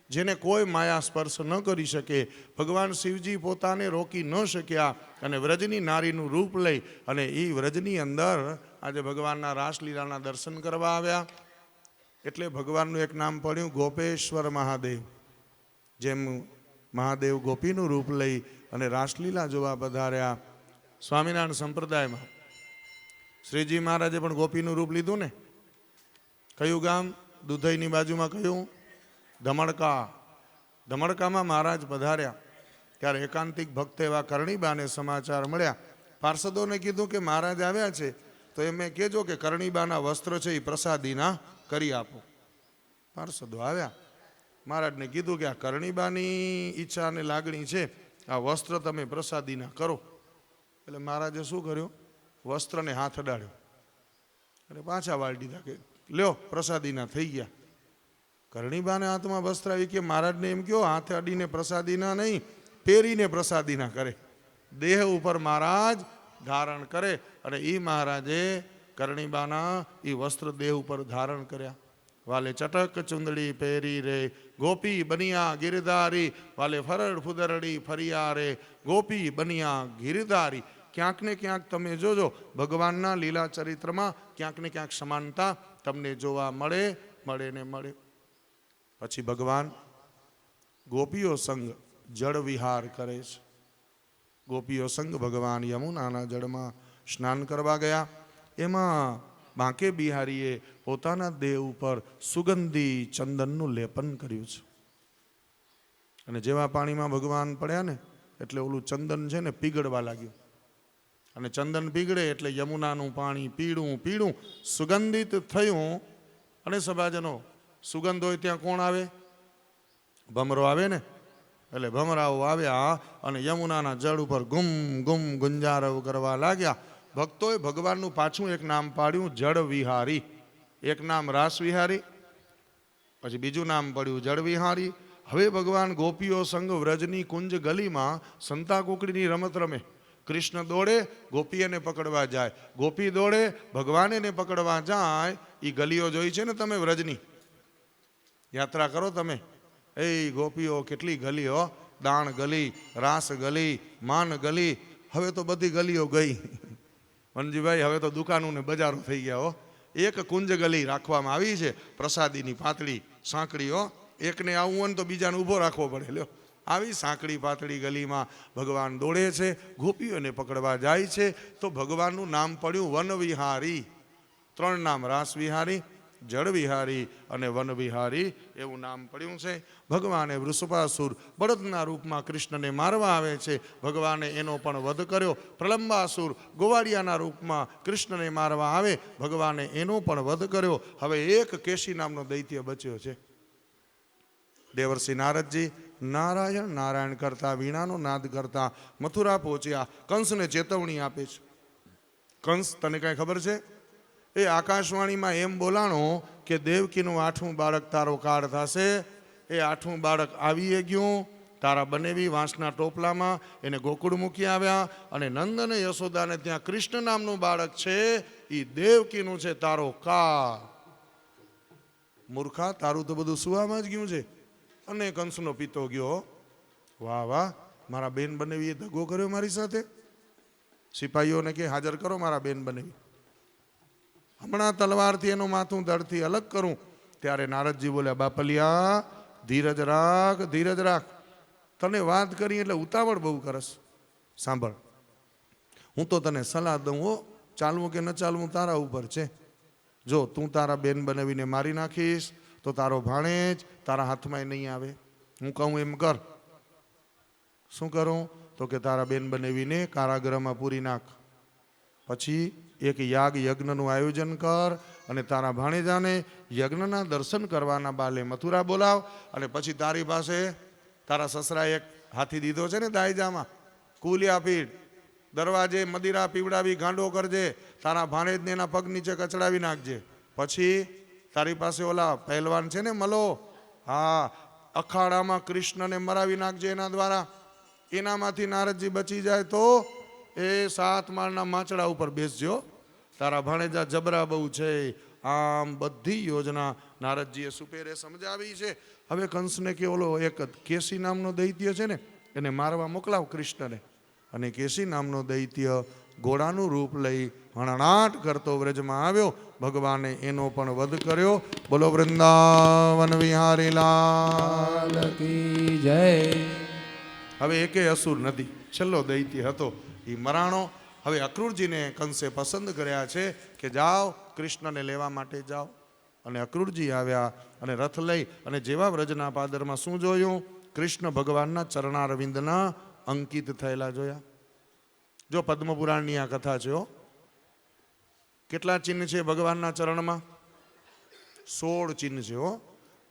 જેને કોઈ માયા સ્પર્શ ન કરી શકે, ભગવાન શિવજી પોતાને રોકી ન શક્યા અને વ્રજની નારીનું રૂપ લઈ અને એ વ્રજની અંદર આજે ભગવાનના રાસલીલાના દર્શન કરવા આવ્યા. એટલે ભગવાનનું એક નામ પડ્યું ગોપેશ્વર મહાદેવ. જેમ મહાદેવ ગોપીનું રૂપ લઈ અને રાસલીલા જોવા પધાર્યા. સ્વામિનારાયણ સંપ્રદાયમાં શ્રીજી મહારાજે પણ ગોપીનું રૂપ લીધું ને. કયું ગામ? દુધઈની બાજુમાં કયું? ધમડકા. ધમડકામાં મહારાજ પધાર્યા ત્યારે એકાંતિક ભક્ત એવા કરણીબાને સમાચાર મળ્યા. પાર્ષદોને કીધું કે મહારાજ આવ્યા છે તો એમને કહેજો કે કરણીબાના વસ્ત્ર છે એ પ્રસાદીના કરી આપો. પાર્ષદો આવ્યા. મહારાજને કીધું કે આ કરણીબાની ઈચ્છા અને લાગણી છે, આ વસ્ત્ર તમે પ્રસાદીના કરો. એટલે મહારાજે શું કર્યું? વસ્ત્રને હાથ અડાડ્યો અને પાછા વાળી દીધા કે લ્યો પ્રસાદીના થઈ ગયા. કરણીબાને હાથમાં વસ્ત્ર આવી કે મહારાજને એમ કહો હાથે અડીને પ્રસાદીના નહીં, પહેરીને પ્રસાદીના કરે. દેહ ઉપર મહારાજ ધારણ કરે અને એ મહારાજે કરણીબાના એ વસ્ત્ર દેહ ઉપર ધારણ કર્યા. વાલે ચટક ચુંદડી પહેરી રે ગોપી બનિયા ગિરધારી, વાલે ફરડ ફુદરડી ફરિયા રે ગોપી બનિયા ગિરધારી. ક્યાંક ને ક્યાંક તમે જોજો ભગવાનના લીલા ચરિત્રમાં ક્યાંક ને ક્યાંક સમાનતા તમને જોવા મળે ને મળે. પછી ભગવાન ગોપીઓ સંગ જળ વિહાર કરે છે. ગોપીઓ સંગ ભગવાન યમુનાના જળમાં સ્નાન કરવા ગયા. એમાં બાંકે બિહારીએ પોતાના દેહ ઉપર સુગંધી ચંદનનું લેપન કર્યું છે. અને જેવા પાણીમાં ભગવાન પડ્યા ને એટલે ઓલું ચંદન છે ને પીગળવા લાગ્યું. અને ચંદન પીગળે એટલે યમુનાનું પાણી પીળું પીળું સુગંધિત થયું. અને સભાજનો સુગંધ હોય ત્યાં કોણ આવે? ભમરો આવે ને. એટલે ભમરાઓ આવ્યા અને યમુનાના જળ ઉપર ગુમ ગુમ ગુંજારવ કરવા લાગ્યા. ભક્તોએ ભગવાનનું પાછું એક નામ પાડ્યું જળ વિહારી. એક નામ રાસ વિહારી, પછી બીજું નામ પડ્યું જળ વિહારી. હવે ભગવાન ગોપીઓ સંગ વ્રજની કુંજ ગલીમાં સંતા કુકડીની રમત રમે. કૃષ્ણ દોડે ગોપી એને પકડવા જાય, ગોપી દોડે ભગવાન એને પકડવા જાય. એ ગલીઓ જોઈ છે ને તમે? વ્રજની યાત્રા કરો તમે. એ ગોપીઓ કેટલી ગલીઓ, દાણ ગલી, રાસ ગલી, માન ગલી. હવે તો બધી ગલીઓ ગઈ વનજીભાઈ. હવે તો દુકાનો ને બજારો થઈ ગયા હો. એક કુંજ ગલી રાખવામાં આવી છે, પ્રસાદીની પાતળી સાંકડીઓ. એકને આવવું હોય ને તો બીજાને ઊભો રાખવો પડે. લ્યો આવી સાંકડી પાતળી ગલીમાં ભગવાન દોડે છે, ગોપીઓને પકડવા જાય છે. તો ભગવાનનું નામ પડ્યું વનવિહારી. 3 નામ, રાસ વિહારી, જળ વિહારી અને વન વિહારી એવું નામ પડ્યું છે. ભગવાને વૃષભાસુર બળદના રૂપમાં કૃષ્ણને મારવા આવે છે. ભગવાને એનો પણ વધ કર્યો. પ્રલંબાસુર ગોવાળિયાના રૂપમાં કૃષ્ણને મારવા આવે, ભગવાને એનો પણ વધ કર્યો. હવે એક કેશી નામનો દૈત્ય બચ્યો છે. દેવર્ષિ નારદજી નારાયણ નારાયણ કરતા, વીણાનો નાદ કરતા મથુરા પહોંચ્યા. કંસને ચેતવણી આપે છે. કંસ, તને કાંઈ ખબર છે? એ આકાશવાણીમાં એમ બોલાણો કે દેવકીનું 8મું બાળક તારો કાળ થશે. એ 8મું બાળક આવીએ ગયું તારા બનેવી વાંસના ટોપલામાં. એને ગોકુળ મૂકી આવ્યા અને નંદ અને યશોદાને ત્યાં કૃષ્ણ નામનું બાળક છે, એ દેવકીનું છે તારો કાળ. મૂર્ખા, તારું તો બધું સુવામાં જ ગયું છે. અને કંસનો પિતો ગયો. વાહ વાહ, મારા બેન બનેવીએ દગો કર્યો મારી સાથે. સિપાહીઓને કે હાજર કરો મારા બેન બનેવી. હમણાં તલવારથી એનું માથું ધડથી અલગ કરું. ત્યારે નારદજી બોલ્યા, બાપલિયા ધીરજ રાખ, ધીરજ રાખ. તને વાત કરી એટલે ઉતાવળ બહુ કરસ. સાંભળ, હું તો તને સલાહ દઉં હો, ચાલવું કે ન ચાલવું તારા ઉપર છે. જો તું તારા બેન બનાવીને મારી નાખીશ તો તારો ભાણેજ તારા હાથમાં નહીં આવે. હું કહું એમ કર. શું કરું? તો કે તારા બેન બનાવીને કારાગૃહમાં પૂરી નાખ. પછી એક યાગ યજ્ઞનું આયોજન કર અને તારા ભાણેજાને યજ્ઞના દર્શન કરવાના બાલે મથુરા બોલાવ. અને પછી તારી પાસે તારા સસરા એક હાથી દીધો છે ને દાયજામાં, કુલિયા પીડ, દરવાજે મદિરા પીવડાવી ગાંડો કરજે. તારા ભાણેજને એના પગ નીચે કચડાવી નાખજે. પછી તારી પાસે ઓલા પહેલવાન છે ને મલો, હા, અખાડામાં કૃષ્ણને મરાવી નાખજે એના દ્વારા. એનામાંથી નારદજી બચી જાય તો એ 7 માળના માચડા ઉપર બેસજો. તારા ભાણેજા જબરા બહુ છે. આમ બધી યોજના નારદજીએ સુપેરે સમજાવી છે. હવે કંસને કે ઓલો એક કેસી નામનો દૈત્ય છે ને, એને મારવા મોકલાવ કૃષ્ણને. અને કેસી નામનો દૈત્ય ઘોડાનું રૂપ લઈ હણણાટ કરતો વ્રજમાં આવ્યો. ભગવાને એનો પણ વધ કર્યો. બોલો વૃંદાવન વિહારી લાલ કી જય. હવે એકે અસુર નથી, છેલ્લો દૈત્ય હતો એ મરાણો. હવે અક્રૂરજીને કંસે પસંદ કર્યા છે કે જાઓ કૃષ્ણને લેવા માટે જાઓ. અને અક્રૂરજી આવ્યા અને રથ લઈ અને જેવા વ્રજના પાદરમાં શું જોયું? કૃષ્ણ ભગવાનના ચરણારવિંદના અંકિત થયેલા જોયા. જો પદ્મપુરાણની આ કથા છે. કેટલા ચિહ્ન છે ભગવાનના ચરણમાં? 16 ચિહ્ન છે.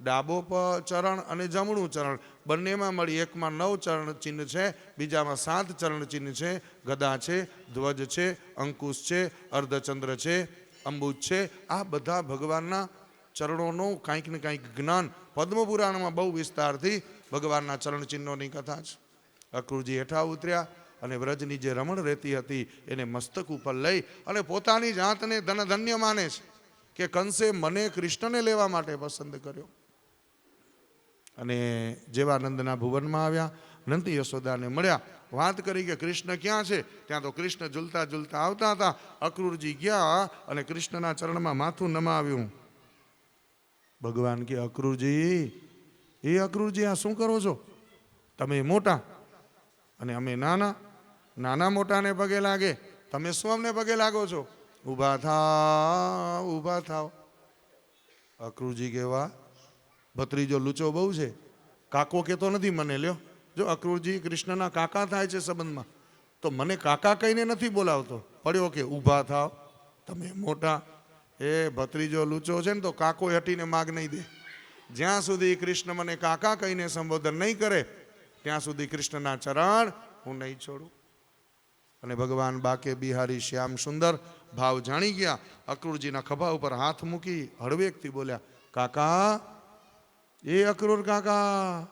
ડાબો ચરણ અને જમણું ચરણ બંનેમાં મળી એકમાં 9 ચરણ ચિહ્ન છે, બીજામાં 7 ચરણ ચિહ્ન છે. ગદા છે, ધ્વજ છે, અંકુશ છે, અર્ધચંદ્ર છે, અંબુજ છે. આ બધા ભગવાનના ચરણોનું કાંઈક ને કાંઈક જ્ઞાન પદ્મપુરાણમાં બહુ વિસ્તારથી ભગવાનના ચરણ ચિહ્નોની કથા છે. અક્રૂરજી હેઠા ઉતર્યા અને વ્રજની જે રમણ રહેતી હતી એને મસ્તક ઉપર લઈ અને પોતાની જાતને ધન્ય માને છે કે કંસે મને કૃષ્ણને લેવા માટે પસંદ કર્યો. અને જેવા નંદના ભુવનમાં આવ્યા, નંદ યશોદાને મળ્યા, વાત કરી કે કૃષ્ણ ક્યાં છે. ત્યાં તો કૃષ્ણ ઝૂલતા ઝૂલતા આવતા હતા. અક્રૂરજી ગયા અને કૃષ્ણના ચરણમાં માથું નમાવ્યું. ભગવાન કે અક્રૂરજી આ શું કરો છો? તમે મોટા અને અમે નાના. નાના મોટાને પગે લાગે, તમે શું અમને પગે લાગો છો? ઊભા થાવ, ઊભા થાવ. અક્રૂરજી કેવા ભત્રીજો લૂચો બહુ છે, કાકો કેતો નથી મને. લ્યો, જો અક્રૂરજી કૃષ્ણના કાકા થાય છે સંબંધમાં, તો મને કાકા કહીને નથી બોલાવતો. પડ્યો કે ઊભા થાવ, તમે મોટા. એ ભત્રીજો લૂચો છે ને તો કાકો હટીને માગ નહીં દે. જ્યાં સુધી કૃષ્ણ મને કાકા કહીને સંબોધન નહીં કરે ત્યાં સુધી કૃષ્ણના ચરણ હું નહીં છોડું. અને ભગવાન બાકે બિહારી શ્યામ સુંદર ભાવ જાણી ગયા. અક્રૂરજીના ખભા ઉપર હાથ મૂકી હળવેકથી બોલ્યા, કાકા, એ અક્રૂર કાકા,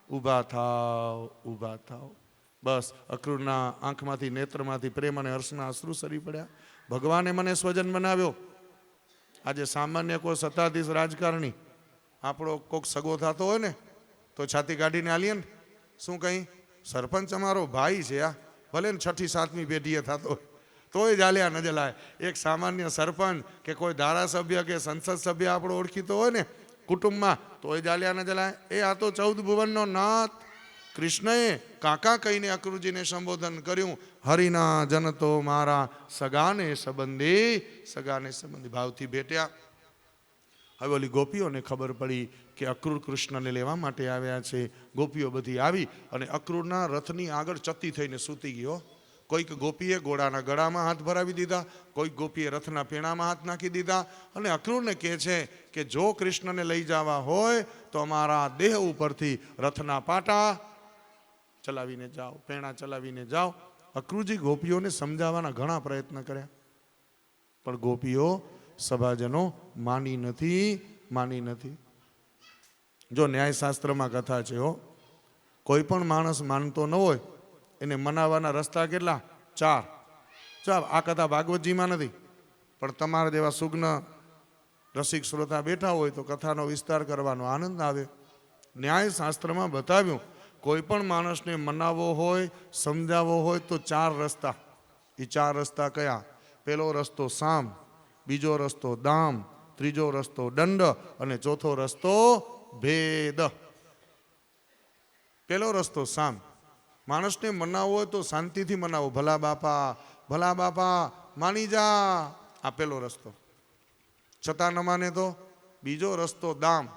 ઊભા થાવ, ઊભા થાવ. બસ અક્રૂરના આંખમાંથી નેત્રમાંથી પ્રેમ અને હર્ષના અશ્રુ સરી પડ્યા. ભગવાને મને સ્વજન બનાવ્યો. આજે સામાન્ય કોઈ સત્તાધીશ રાજકારણી આપણો કોઈક સગો થતો હોય ને તો છાતી કાઢીને આલીએ ને, શું કંઈ સરપંચ અમારો ભાઈ છે, આ ભલે ને 6ઠી 7મી પેઢીએ થતો હોય તોય જાલ્યા ન જલાય. એક સામાન્ય સરપંચ કે કોઈ ધારાસભ્ય કે સંસદ સભ્ય આપણો ઓળખીતો હોય ને કુટુંબમાં તોય જાલ્યા ન જલાય. એ આ તો 14 ભુવનનો નાથ કૃષ્ણએ કાકા કહીને અક્રૂરજીને સંબોધન કર્યું. હરિના જન તો મારા સગાને સંબંધી ભાવથી ભેટ્યા. હવે ઓલી ગોપીઓને ખબર પડી કે અક્રૂર કૃષ્ણને લેવા માટે આવ્યા છે. ગોપીઓ બધી આવી અને અક્રૂરના રથની આગળ ચતી થઈને સૂતી ગયો. કોઈક ગોપીએ ઘોડાના ગળામાં હાથ ભરાવી દીધા, કોઈક ગોપીએ રથના પેણામાં હાથ નાખી દીધા અને અક્રૂરને કહે છે કે જો કૃષ્ણને લઈ જવા હોય તો અમારા દેહ ઉપરથી રથના પાટા ચલાવીને જાઓ, પેણા ચલાવીને જાઓ. અક્રૂરજી ગોપીઓને સમજાવવાના ઘણા પ્રયત્ન કર્યા, પણ ગોપીઓ સભાજનો માની નથી. જો ન્યાયશાસ્ત્રમાં કથા છે હો, કોઈ પણ માણસ માનતો ન હોય એને મનાવવાના રસ્તા કેટલા? 4. ચાલ, આ કથા ભાગવતજીમાં નથી, પણ તમારા જેવા સુગ્ન રસિક શ્રોતા બેઠા હોય તો કથાનો વિસ્તાર કરવાનો આનંદ આવે. ન્યાયશાસ્ત્રમાં બતાવ્યું કોઈ પણ માણસને મનાવવો હોય, સમજાવવો હોય તો 4 રસ્તા. એ 4 રસ્તા કયા? પહેલો રસ્તો સામ, બીજો રસ્તો દામ, ત્રીજો રસ્તો દંડ અને ચોથો રસ્તો ભેદ. પહેલો રસ્તો સામ. માણસને મનાવવો હોય તો શાંતિથી મનાવો. ભલા બાપા માની જા, આ પહેલો રસ્તો. છતાં ન માને તો બીજો રસ્તો દામ.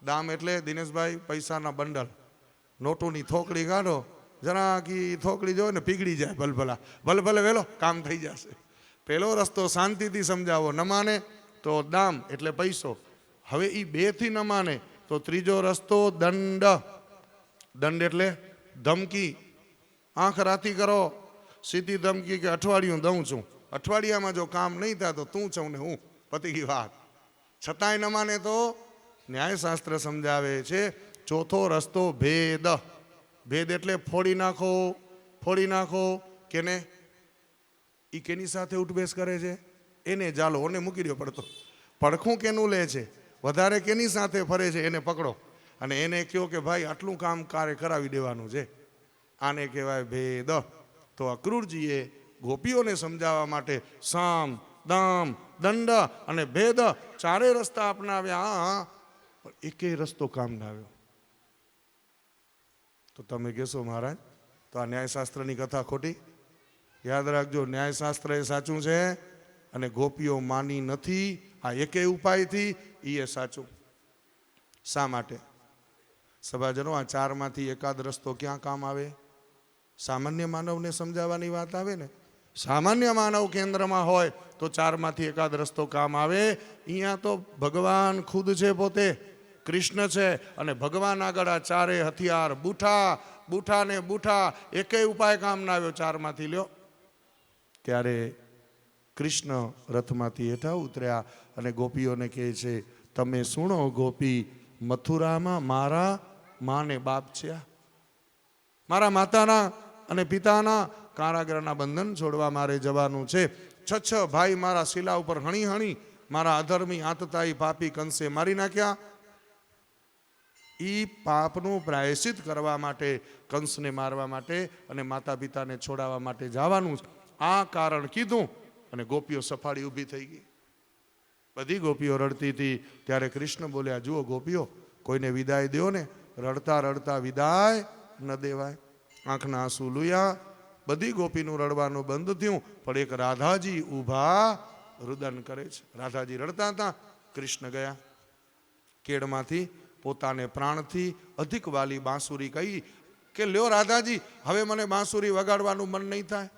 દામ એટલે દિનેશભાઈ પૈસાના બંડલ, નોટોની થોકડી કાઢો, જરા કી થોકડી જો ને પીગળી જાય, ભલે વેલો કામ થઈ જશે. પહેલો રસ્તો શાંતિથી સમજાવો, ન માને તો દામ એટલે પૈસો. હવે એ 2થી ન માને તો ત્રીજો રસ્તો દંડ. દંડ એટલે ધમકી. આંખ રાતી કરો, સીધી ધમકી કે અઠવાડિયું દઉં છું, અઠવાડિયામાં જો કામ નહીં થાય તો તું છું ને હું, પતી ગઈ વાત. છતાંય ન માને તો ન્યાયશાસ્ત્ર સમજાવે છે ચોથો રસ્તો ભેદ. ભેદ એટલે ફોડી નાખો. કેને? એ કેની સાથે ઉઠબેસ કરે છે? એને જાલો, ઓને મૂકી દો પડતો. પડખું કેનું લે છે? વધારે કેની સાથે ફરે છે એને પકડો અને એને કહો કે ભાઈ આટલું કામ કાર્ય કરાવી દેવાનું છે. આને કહેવાય ભેદ. તો અક્રૂરજીએ ગોપીઓને સમજાવવા માટે સામ, દામ, દંડ અને ભેદ 4 રસ્તા અપનાવ્યા, પણ એકેય રસ્તો કામ ના આવ્યો. તો તમે કહેશો મહારાજ તો આ ન્યાયશાસ્ત્રની કથા ખોટી? યાદ રાખજો, ન્યાયશાસ્ત્ર એ સાચું છે અને ગોપીઓ માની નથી આ એકેય ઉપાયથી, એ સાચું. શા માટે? સભાજનો, આ 4માંથી એકાદ રસ્તો ક્યાં કામ આવે? સામાન્ય માનવને સમજાવવાની વાત આવે ને, સામાન્ય માનવ કેન્દ્રમાં હોય તો 4માંથી એકાદ રસ્તો કામ આવે. અહીંયા તો ભગવાન ખુદ છે પોતે. કૃષ્ણ છે અને ભગવાન આગળ આ ચારે હથિયાર, બૂઠા બૂઠા ને બૂઠા, એકેય ઉપાય કામ ના આવ્યો ચારમાંથી લ્યો. ત્યારે કૃષ્ણ રથમાંથી હેઠા ઉતર્યા અને ગોપીઓને કહે છે, તમે સુણો ગોપી, મથુરામાં મારા માને બાપ છે, મારા માતાના અને પિતાના કારાગરના બંધન છોડવા મારે જવાનું છે. છ ભાઈ મારા શિલા ઉપર હણી હણી મારા અધર્મી આતતાઈ પાપી કંસે મારી નાખ્યા. ઈ પાપનું પ્રાયશ્ચિત કરવા માટે, કંસને મારવા માટે અને માતા પિતાને છોડાવવા માટે જવાનું. આ કારણ કીધું અને ગોપીઓ સફાળી ઊભી થઈ ગઈ. બધી ગોપીઓ રડતી હતી. ત્યારે કૃષ્ણ બોલ્યા, જુઓ ગોપીઓ, કોઈને વિદાય દો ને, રડતા રડતા વિદાય ન દેવાય. આંખના આંસુ લુયા. બધી ગોપીનું રડવાનું બંધ થયું, પણ એક રાધાજી ઊભા રુદન કરે છે. રાધાજી રડતા હતા. કૃષ્ણ ગયા કેડમાંથી પોતાને પ્રાણથી અધિક વાલી બાંસુરી કહી કે લ્યો રાધાજી, હવે મને બાંસુરી વગાડવાનું મન નહીં થાય.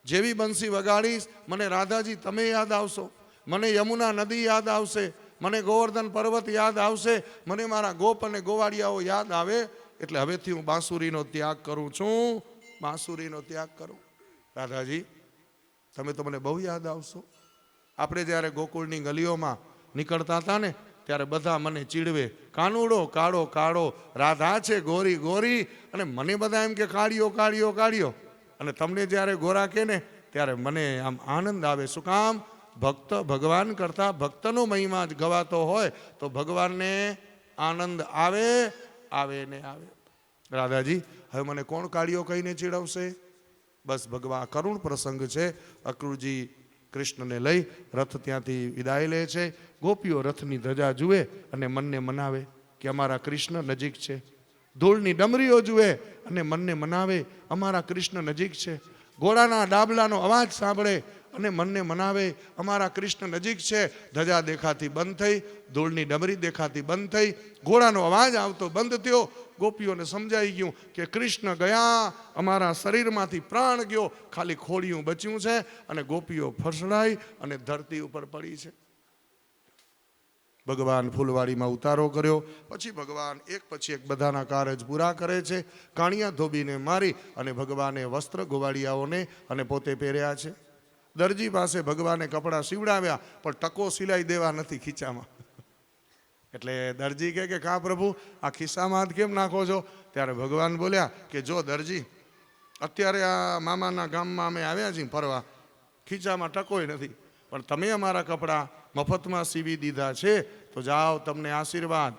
જેવી બંસી વગાડીશ મને રાધાજી તમે યાદ આવશો, મને યમુના નદી યાદ આવશે, મને ગોવર્ધન પર્વત યાદ આવશે, મને મારા ગોપ અને ગોવાળિયાઓ યાદ આવે. એટલે હવેથી હું બાંસુરીનો ત્યાગ કરું છું, બાંસુરીનો ત્યાગ કરું. રાધાજી તમે તો મને બહુ યાદ આવશો. આપણે જ્યારે ગોકુળની ગલીઓમાં નીકળતા હતા ને, ત્યારે બધા મને ચીડવે, કાનુડો કાળો કાળો, રાધા છે ગોરી ગોરી, અને મને બધા એમ કે કાળિયો કાળિયો કાળિયો. અને તમને જ્યારે ગોરા કહે ને ત્યારે મને આમ આનંદ આવે. શું કામ? ભક્ત ભગવાન કરતાં ભક્તનો મહિમા જ ગવાતો હોય તો ભગવાનને આનંદ આવે આવે ને આવે. રાધાજી હવે મને કોણ કાળિયો કહીને ચીડવશે? બસ ભગવાન કરુણ પ્રસંગ છે. અક્રૂરજી કૃષ્ણને લઈ રથ ત્યાંથી વિદાય લે છે. ગોપીઓ રથની ધજા જુએ અને મનને મનાવે કે અમારા કૃષ્ણ નજીક છે. ધૂળની ડમરીઓ જુએ અને મનને મનાવે અમારા કૃષ્ણ નજીક છે. ઘોડાના ડાબલાનો અવાજ સાંભળે અને મનને મનાવે અમારા કૃષ્ણ નજીક છે. ધજા દેખાતી બંધ થઈ, ધૂળની ડમરી દેખાતી બંધ થઈ, ઘોડાનો અવાજ આવતો બંધ થયો. ગોપીઓને સમજાઈ ગયું કે કૃષ્ણ ગયા, અમારા શરીરમાંથી પ્રાણ ગયો, ખાલી ખોડિયું બચ્યું છે. અને ગોપીઓ ફસડાઈ અને ધરતી ઉપર પડી છે. ભગવાન ફૂલવાડીમાં ઉતારો કર્યો. પછી ભગવાન એક પછી એક બધાના કારજ પૂરા કરે છે. કાણિયા ધોબીને મારી અને ભગવાને વસ્ત્ર ગોવાળિયાઓને અને પોતે પહેર્યા છે. દરજી પાસે ભગવાને કપડાં સીવડાવ્યા, પણ ટકો સિલાઈ દેવા નથી ખીચામાં. એટલે દરજી કહે કે કા પ્રભુ, આ ખિસ્સામાં હાથ કેમ નાખો છો? ત્યારે ભગવાન બોલ્યા કે જો દરજી, અત્યારે આ મામાના ગામમાં અમે આવ્યા છીએ ફરવા, ખીચામાં ટકોય નથી, પણ તમે અમારા કપડાં મફતમાં સીવી દીધા છે તો જાઓ, તમને આશીર્વાદ.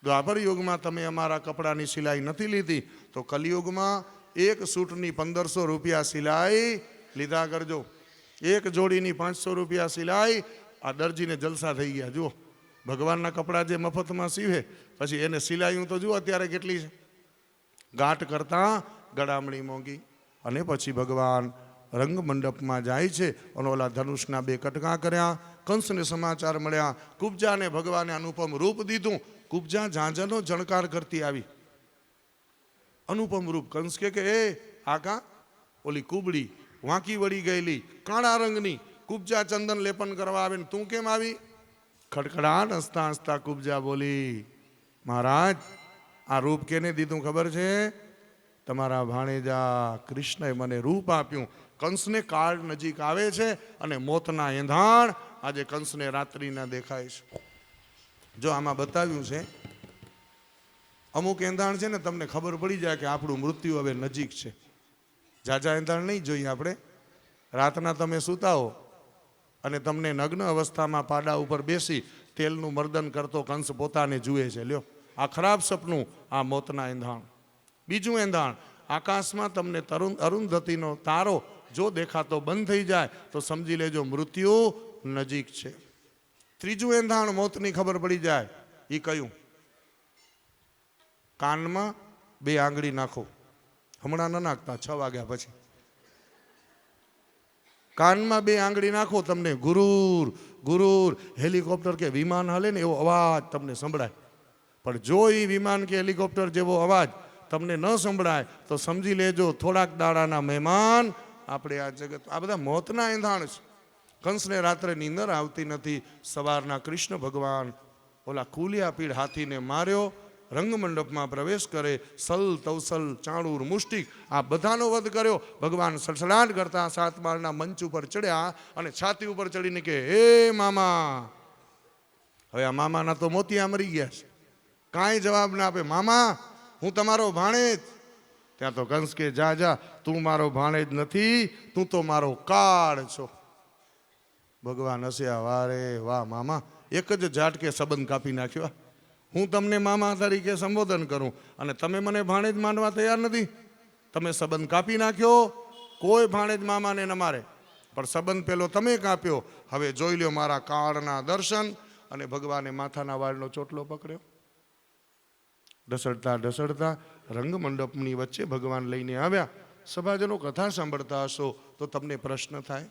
દ્વાપર યુગમાં તમે અમારા કપડાની સિલાઈ નથી લીધી તો કલિયુગમાં એક સૂટની 1500 રૂપિયા સિલાઈ લીધા કરજો. એક જોડીની 500 રૂપિયા સિલાઈ. આ દરજીને જલસા થઈ ગયા. જુઓ ભગવાનના કપડાં જે મફતમાં સીવે, પછી એને સિલાઈયું તો જુઓ અત્યારે કેટલી છે. ગાંઠ કરતાં ગળામણી મોંઘી. અને પછી ભગવાન રંગમંડપમાં જાય છે અને ઓલા ધનુષના 2 કટકા કર્યા. કંસને સમાચાર મળ્યા, કુબજાને ભગવાને અનુપમ રૂપ દીધું. કુબજા ઝાંઝરનો જણકાર કરતી આવી. અનુપમ રૂપ. કંસ કે એ આકા, ઓલી કુબડી વાંકી વળી ગયેલી કાળા રંગની કુબજા ચંદન લેપન કરવા આવે ને તું કેમ આવી? ખડખડાટ હસતા હસતા કુબજા બોલી, મહારાજ આ રૂપ કેને દીધું ખબર છે? તમારા ભાણેજા કૃષ્ણએ મને રૂપ આપ્યું. કંસને કાળ નજીક આવે છે અને મોતના એંધાણ આજે કંસને રાત્રિના દેખાય છે. જો આમાં બતાવ્યું છે, અમુક એંધાણ છે ને તમને ખબર પડી જાય કે આપણું મૃત્યુ હવે નજીક છે. જાજા એંધાણ નહીં જોઈએ આપણે. રાતના તમે સૂતા હો અને તમને નગ્ન અવસ્થામાં પાડા ઉપર બેસી તેલનું મર્દન કરતો કંસ પોતાને જુએ છે. લ્યો, આ ખરાબ સપનું, આ મોતના એંધાણ. બીજું એંધાણ, આકાશમાં તમને અરુંધતીનો તારો જો દેખાતો બંધ થઈ જાય તો સમજી લેજો મૃત્યુ નજીક છે. ત્રીજું એંધાણ મોતની ખબર પડી જાય, એ કયું? કાનમાં 2 આંગળી નાખો. હમણાં ન નાખતા, 6 વાગ્યા પછી. કાનમાં 2 આંગળી નાખો, તમને ગુરુર ગુરુર હેલિકોપ્ટર કે વિમાન હલે ને એવો અવાજ તમને સંભળાય. પણ જો એ વિમાન કે હેલિકોપ્ટર જેવો અવાજ તમને ન સંભળાય તો સમજી લેજો થોડાક દાડાના મહેમાન આપણે આ જગત. આ બધા મોતના એંધાણ છે. કંસને રાત્રે નીંદર આવતી નથી. સવારના કૃષ્ણ ભગવાન ઓલા કુલિયાપીડ હાથીને માર્યો, રંગમંડપમાં પ્રવેશ કરે, સલ તવસલ ચાણૂર મુષ્ટિક આ બધાનો વધ કર્યો. ભગવાન સડસડાટ કરતા 7 માળના મંચ ઉપર ચડ્યા અને છાતી ઉપર ચડીને કે હે મામા. હવે આ મામાના તો મોતિયા મરી ગયા છે, કાંઈ જવાબ ના આપે. મામા હું તમારો ભાણેજ. ત્યાં તો કંસ કે જા જા, તું મારો ભાણેજ નથી, તું તો મારો કાળ છો. ભગવાન હસ્યા, વારે વાહ મામા, એક જ ઝાટકે સંબંધ કાપી નાખ્યો. હું તમને મામા તરીકે સંબોધન કરું અને તમે મને ભાણેજ માનવા તૈયાર નથી. તમે સંબંધ કાપી નાખ્યો. કોઈ ભાણેજ મામાને ન મારે, પણ સંબંધ પેલો તમે કાપ્યો. હવે જોઈ લ્યો મારા કાળના દર્શન. અને ભગવાને માથાના વાળનો ચોટલો પકડ્યો. ઢસડતા ઢસડતા રંગમંડપની વચ્ચે ભગવાન લઈને આવ્યા. સભાજનો કથા સાંભળતા હશો તો તમને પ્રશ્ન થાય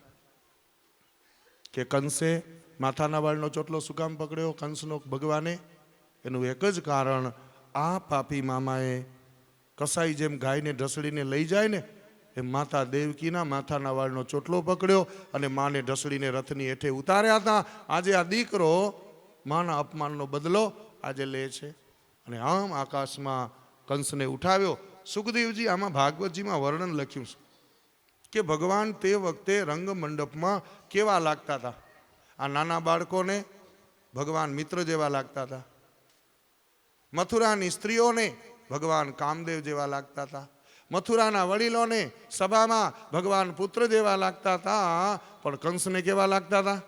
કે કંસે માથાના વાળનો ચોટલો શું કામ પકડ્યો કંસનો ભગવાને? એનું એક જ કારણ, આ પાપી મામાએ કસાઈ જેમ ગાયને ઢસડીને લઈ જાય ને એમ માતા દેવકીના માથાના વાળનો ચોટલો પકડ્યો અને માને ઢસડીને રથની હેઠે ઉતાર્યા હતા. આજે આ દીકરો માના અપમાનનો બદલો આજે લે છે અને આમ આકાશમાં કંસને ઉઠાવ્યો. સુખદેવજી આમાં ભાગવતજીમાં વર્ણન લખ્યું છે કે ભગવાન તે વખતે રંગમંડપમાં કેવા લાગતા હતા. આ નાના બાળકોને ભગવાન મિત્ર જેવા લાગતા હતા. મથુરાની સ્ત્રીઓને ભગવાન કામદેવ જેવા લાગતા હતા. મથુરાના વડીલોને સભામાં ભગવાન પુત્ર જેવા લાગતા હતા. પણ કંસને કેવા લાગતા હતા?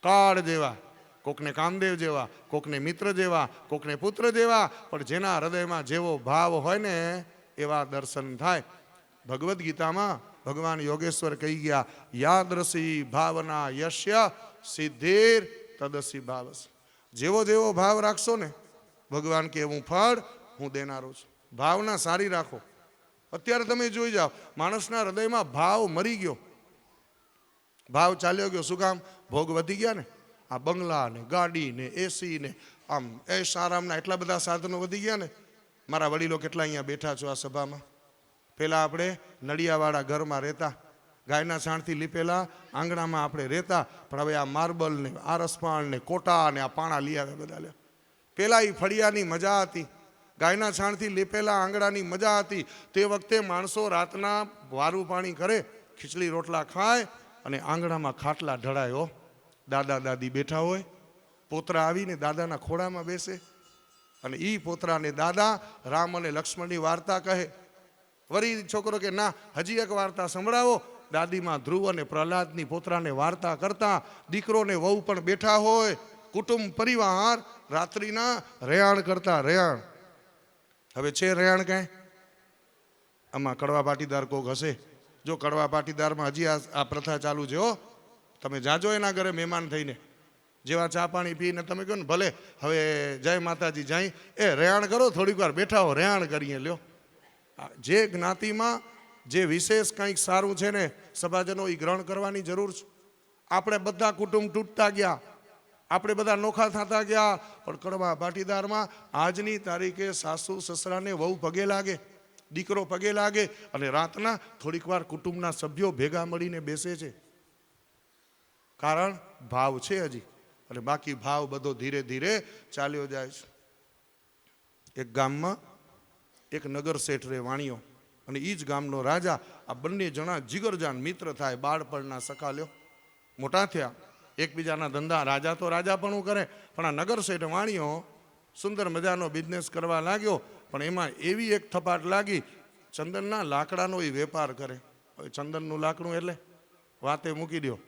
કાળ જેવા. કોકને કામદેવ જેવા, કોકને મિત્ર જેવા, કોકને પુત્ર જેવા. પણ જેના હૃદયમાં જેવો ભાવ હોય ને એવા દર્શન થાય. ભગવદ્ ગીતામાં ભગવાન યોગેશ્વર કહી ગયા, યાદૃશી ભાવના યશ્ય સિદ્ધિર તદસી ભાવસ. જેવો જેવો ભાવ રાખશો ને ભગવાન કે હું ફળ હું દેનારો છું. ભાવના સારી રાખો. અત્યારે તમે જોઈ જાઓ, માણસના હૃદયમાં ભાવ મરી ગયો, ભાવ ચાલ્યો ગયો. શું કામ? ભોગ વધી ગયા ને. આ બંગલા ને ગાડી ને એસી ને આમ એશ આરામના એટલા બધા સાધનો વધી ગયા ને. મારા વડીલો કેટલા અહીંયા બેઠા છો આ સભામાં. પહેલાં આપણે નડિયાવાળા ઘરમાં રહેતા, ગાયના છાણથી લીપેલા આંગણામાં આપણે રહેતા. પણ હવે આ માર્બલ ને આરસપાણ ને કોટા ને આ પાણા લઈ આવ્યા બધા. લ્યો, પહેલાં એ ફળિયાની મજા હતી, ગાયના છાણથી લીપેલા આંગણાની મજા હતી. તે વખતે માણસો રાતના વારું પાણી કરે, ખીચડી રોટલા ખાય અને આંગણામાં ખાટલા ઢળાયો. દાદા દાદી બેઠા હોય, પોતરા આવીને દાદાના ખોળામાં બેસે અને એ પોતરાને દાદા રામ અને લક્ષ્મણની વાર્તા કહે. વળી છોકરો કે ના હજી એક વાર્તા સંભળાવો. દાદીમાં ધ્રુવ અને પ્રહલાદની પોતરાને વાર્તા કરતા. દીકરોને વહુ પણ બેઠા હોય, કુટુંબ પરિવાર રાત્રિના રેયાણ કરતા. રેયાણ હવે છે રેયાણ કાંઈ? આમાં કડવા પાટીદાર કોક હશે. જો કડવા પાટીદારમાં હજી આ પ્રથા ચાલુ છે. હો, તમે જાજો એના ઘરે મહેમાન થઈને, જેવા ચા પાણી પીને તમે કહો ને ભલે હવે જય માતાજી જાય, એ રેયાણ કરો, થોડીક વાર બેઠા હો, રેયાણ કરીએ. લ્યો, જે જ્ઞાતિમાં જે વિશેષ કંઈક સારું છે ને સભાજનો એ ગ્રહણ કરવાની જરૂર છે. આપણે બધા કુટુંબ તૂટતા ગયા, આપણે બધા નોખા થતા ગયા. પણ કડવા પાટીદારમાં આજની તારીખે સાસુ સસરાને વહુ પગે લાગે, દીકરો પગે લાગે અને રાતના થોડીક વાર કુટુંબના સભ્યો ભેગા મળીને બેસે છે. કારણ ભાવ છે હજી, અને બાકી ભાવ બધો ધીરે ધીરે ચાલ્યો જાય છે. એક ગામમાં એક નગર શેઠ રે વાણિયો અને એ જ ગામનો રાજા. આ બંને જણા જીગરજાન મિત્ર થાય, બાળપણના સખા. લ્યો, મોટા થયા, એકબીજાના ધંધા. રાજા તો રાજાપણું કરે, પણ આ નગર શેઠ વાણિયો સુંદર મજાનો બિઝનેસ કરવા લાગ્યો. પણ એમાં એવી એક થપાટ લાગી, ચંદનના લાકડાનો એ વેપાર કરે. હવે ચંદનનું લાકડું એટલે વાતે મૂકી દો,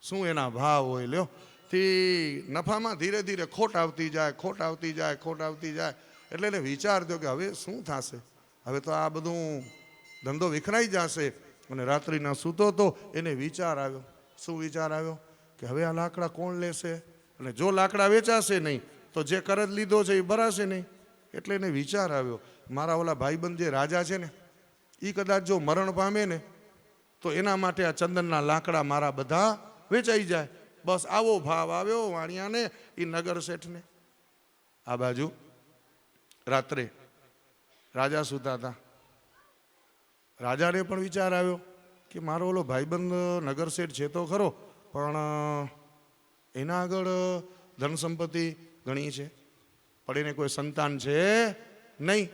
શું એના ભાવ હોય. લ્યો, તે નફામાં ધીરે ધીરે ખોટ આવતી જાય, ખોટ આવતી જાય, ખોટ આવતી જાય. એટલે એને વિચાર થયો કે હવે શું થશે, હવે તો આ બધું ધંધો વિખરાઈ જશે. અને રાત્રિના સૂતો તો એને વિચાર આવ્યો. શું વિચાર આવ્યો? કે હવે આ લાકડા કોણ લેશે? અને જો લાકડા વેચાશે નહીં તો જે કરજ લીધો છે એ ભરાશે નહીં. એટલે એને વિચાર આવ્યો, મારા ઓલા ભાઈબંધ જે રાજા છે ને એ કદાચ જો મરણ પામે ને તો એના માટે આ ચંદનના લાકડા મારા બધા વેચાઈ જાય. બસ આવો ભાવ આવ્યો વાણિયાને, એ નગર શેઠને. આ બાજુ રાત્રે રાજા સૂતા હતા. રાજાને પણ વિચાર આવ્યો કે મારો ઓલો ભાઈબંધ નગર શેઠ છે તો ખરો, પણ એના આગળ ધન સંપત્તિ ઘણી છે, પણ એને કોઈ સંતાન છે નહીં.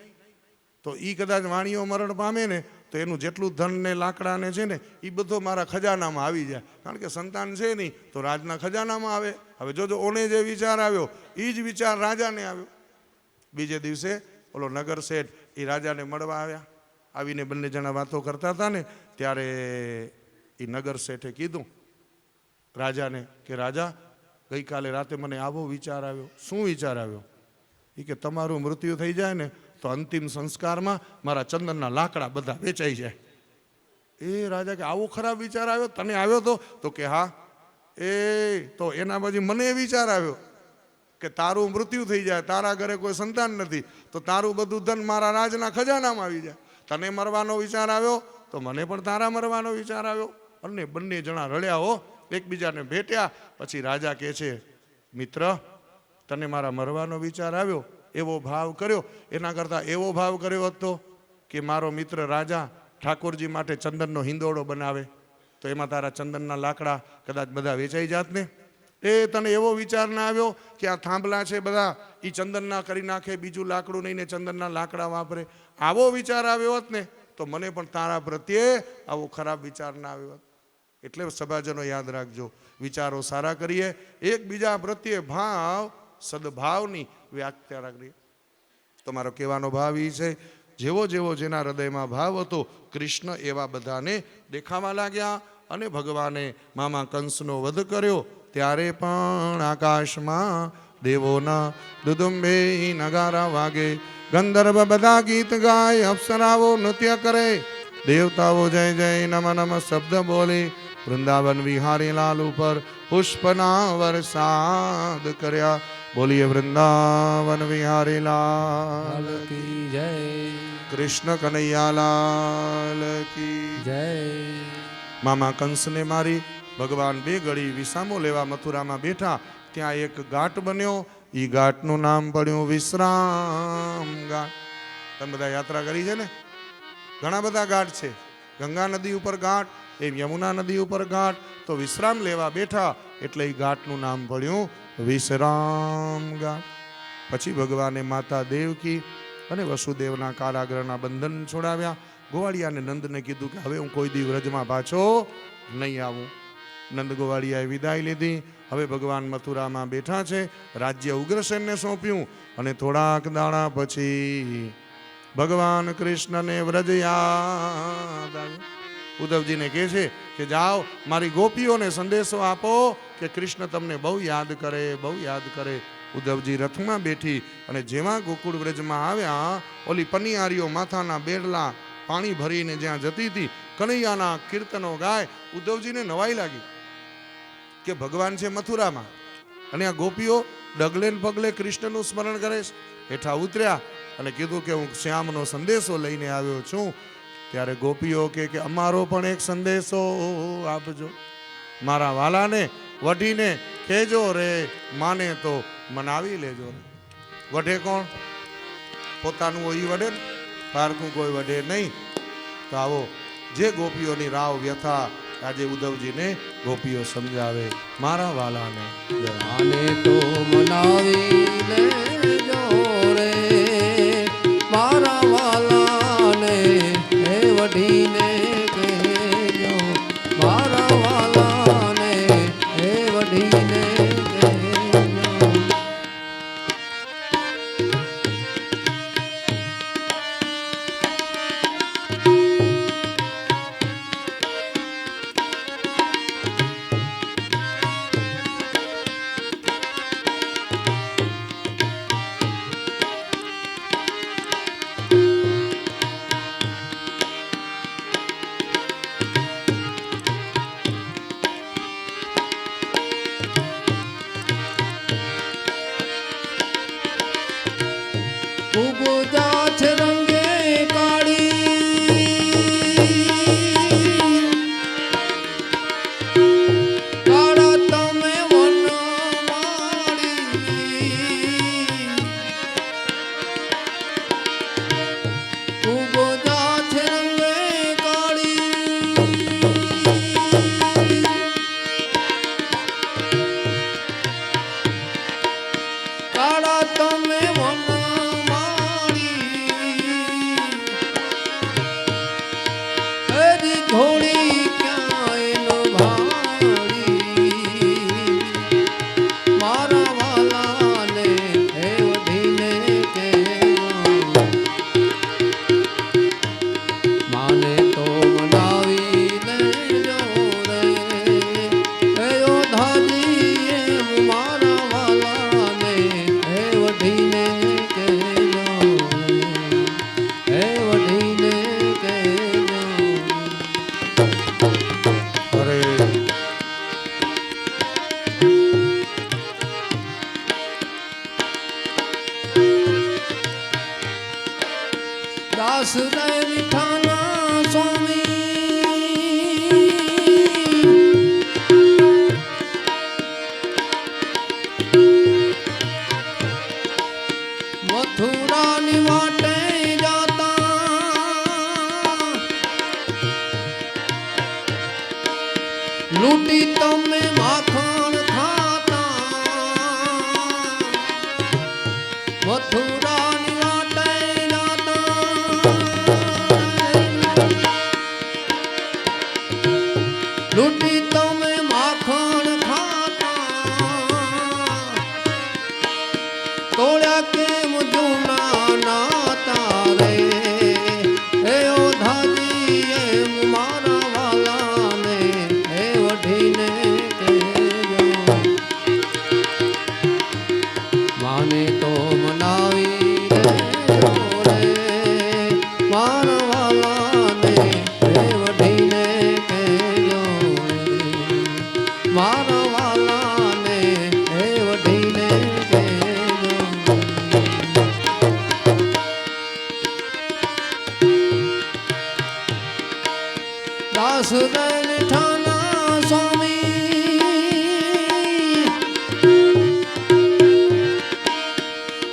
તો એ કદાચ વાણીઓ મરણ પામે ને તો એનું જેટલું ધન ને લાકડા ને છે ને એ બધો મારા ખજાનામાં આવી જાય, કારણ કે સંતાન છે નહીં તો રાજના ખજાનામાં આવે. હવે જોજો ઓને જે વિચાર આવ્યો એ જ વિચાર રાજાને આવ્યો. બીજે દિવસે ઓલો નગર શેઠ એ રાજાને મળવા આવ્યા. આવીને બંને જણા વાતો કરતા હતા ને ત્યારે એ નગર શેઠે કીધું રાજાને કે રાજા, ગઈકાલે રાતે મને આવો વિચાર આવ્યો. શું વિચાર આવ્યો? એ કે તમારું મૃત્યુ થઈ જાય ને તો અંતિમ સંસ્કારમાં મારા ચંદનના લાકડા બધા વેચાઈ જાય. એ રાજા કે આવો ખરાબ વિચાર આવ્યો તને આવ્યો તો કે હા. તો એના પછી મને વિચાર આવ્યો કે તારું મૃત્યુ થઈ જાય, તારા ઘરે કોઈ સંતાન નથી, તો તારું બધું ધન મારા રાજના ખજાનામાં આવી જાય. તને મરવાનો વિચાર આવ્યો તો મને પણ તારા મરવાનો વિચાર આવ્યો. અને બંને જણા રડ્યા હો, એકબીજાને ભેટ્યા. પછી રાજા કહે છે, મિત્ર, તને મારા મરવાનો વિચાર આવ્યો એવો ભાવ કર્યો, એના કરતાં એવો ભાવ કર્યો હતો કે મારો મિત્ર રાજા ઠાકોરજી માટે ચંદનનો હિંદોળો બનાવે તો એમાં તારા ચંદનના લાકડા કદાચ બધા વેચાઈ જાત ને. તને એવો વિચાર ના આવ્યો કે આ થાંભલા છે બધા એ ચંદનના કરી નાખે, બીજું લાકડું નહીં ને ચંદનના લાકડા વાપરે. આવો વિચાર આવ્યો હોત ને તો મને પણ તારા પ્રત્યે આવો ખરાબ વિચાર ના આવ્યો હોત. એટલે સભાજનો યાદ રાખજો, વિચારો સારા કરીએ, એકબીજા પ્રત્યે ભાવ સદભાવની વ્યાખ્યા રાખીએ. તમારો કહેવાનો ભાવ એ છે, જેવો જેવો જેના હૃદયમાં ભાવ હતો કૃષ્ણ એવા બધાને દેખાવા લાગ્યા. અને ભગવાને મામા કંસનો વધ કર્યો ત્યારે પણ આકાશમાં દેવોના દુદુંબે નગારા વાગે, ગંધર્વ બધા ગીત ગાય, અપ્સરાઓ નૃત્ય કરે, દેવતાઓ જય જય નમ નમ શબ્દ બોલે, વૃંદાવન વિહારી લાલ ઉપર પુષ્પના વરસાદ કર્યા. બોલીએ વૃંદાવન વિહારી લાલ કી જય, કૃષ્ણ કનૈયા લાલ કી જય. મામા કંસને મારી ભગવાન બે ઘડી વિસામો લેવા મથુરામાં બેઠા. ત્યાં એક ઘાટ બન્યો, એ ઘાટનું નામ પડ્યું વિશ્રામ ઘાટ. તમે બધા યાત્રા કરી છે ને, ઘણા બધા ઘાટ છે. ગંગા નદી ઉપર ઘાટ, એમ યમુના નદી ઉપર ઘાટ. તો વિશ્રામ લેવા બેઠા એટલે એ ઘાટનું નામ પડ્યું વિશ્રામ ઘાટ. પછી ભગવાને માતા દેવકી અને વસુદેવના કારાગ્રહના બંધન છોડાવ્યા. ગોવાળિયાને નંદને કીધું કે હવે હું કોઈ દી વ્રજમાં પાછો નહીં આવું. નંદ ગોવાળિયાએ વિદાય લીધી. હવે ભગવાન મથુરામાં બેઠા છે. રાજ્ય ઉગ્રસેનને સોંપ્યું અને થોડાક દાડા પછી ભગવાન કૃષ્ણને વ્રજ યાદ આવ્યું. ઉદ્ધવજીને કહે છે કે જાઓ મારી ગોપીઓને સંદેશો આપો કે કૃષ્ણ તમને બહુ યાદ કરે, બહુ યાદ કરે. ઉદ્ધવજી રથમાં બેઠી અને જેમાં ગોકુળ વ્રજમાં આવ્યા, ઓલી પનિયારીઓ માથાના બેડલા પાણી ભરીને જ્યાં જતી હતી, કનૈયાના કીર્તનો ગાય. ઉદ્ધવજીને નવાઈ લાગી કે ભગવાન છે મથુરામાં અને આ ગોપીઓ ડગલે ને પગલે કૃષ્ણનું સ્મરણ કરે છે. હેઠા ઉતર્યા અને કીધું કે હું શ્યામનો સંદેશો લઈને આવ્યો છું. ત્યારે ગોપીઓ કે અમારો પણ એક સંદેશો આપજો. મારા વાલાને વઢીને કહેજો રે, માને તો મનાવી લેજો રે. વઢે કોણ? પોતાનું હોય વઢે ને, પારકું કોઈ વઢે નહીં. તો આવો જે ગોપીઓની રાવ વ્યથા આજે ઉદ્ધવજીને ગોપીઓ સમજાવે. મારા વાલાને આને તો મનાવી લેજો રે, મારા વાલાને હે વઢીને કહેજો, મારા વાલાને હે વઢીને કહેજો. લૂંટી તમે માખણ ખાતા મથુરાની વાટે જાતા લૂંટી તમે માખણ ખાતા તોડ્યા કેમ જૂના નાતા રે હે ઓધાજી એમ મારા વાલાને હે વઢીને કહેજો માને તો મનાવી લેજો રે મારા વાલાને હે વઢીને કહેજો મારા વાલાને હે વઢીને કહેજો દાસ ઠાના સ્વામી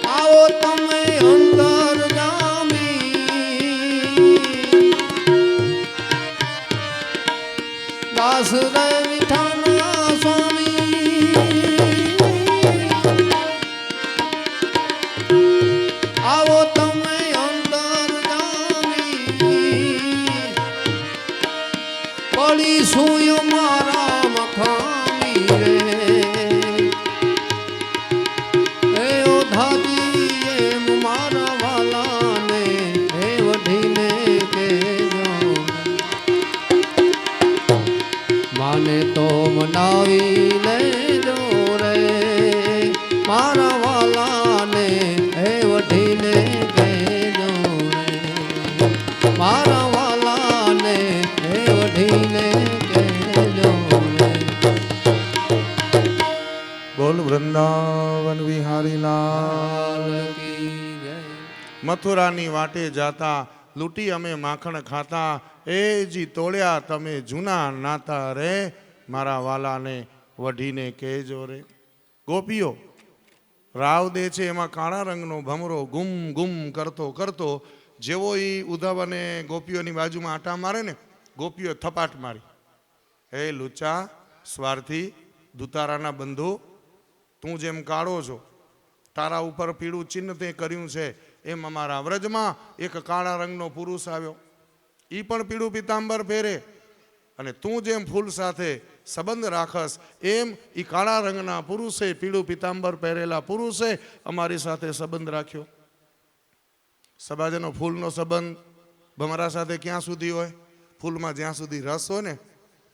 આવો તમે અંદર જામી દાસ ઠાના સ્વામી આવો તમે અંદર જામી પડી સુય મારા મખાની રે હે ઓધાજી એમ મારા વાલાને હે વઢીને કહેજો માને તો મનાવી લેજો રે મારા વાલાને હે વઢીને કહેજો રે મારા વાલાને હે વઢીને કહેજો રે બોલ વૃંદાવન વિહારી લાલ લાલ કી જય મથુરાની વાટે જાતા લૂંટી અમે માખણ ખાતા એ જી તોડ્યા તમે જૂના નાતા રે મારા વાલાને વઢીને કહેજો રે ગોપીઓ રાવ દે છે એમાં કાળા રંગનો ભમરો ગુમ ગુમ કરતો કરતો જેવો એ ઉદ્ધવ અને ગોપીઓની બાજુમાં આટા મારે ને ગોપીઓ થપાટ મારી હે લુચ્ચા સ્વાર્થી દુતારાના બંધુ તું જેમ કાળો છો તારા ઉપર પીળું ચિહ્ન તે કર્યું છે એમ અમારા વ્રજમાં એક કાળા રંગનો પુરુષ આવ્યો એ પણ પીળું પિતાંબર પહેરે અને તું જેમ ફૂલ સાથે સંબંધ રાખસ એમ એ કાળા રંગના પુરુષે પીળું પિતાંબર પહેરેલા પુરુષે અમારી સાથે સંબંધ રાખ્યો સબાજનો ફૂલનો સંબંધ ભમરા સાથે ક્યાં સુધી હોય ફૂલમાં જ્યાં સુધી રસ હોય ને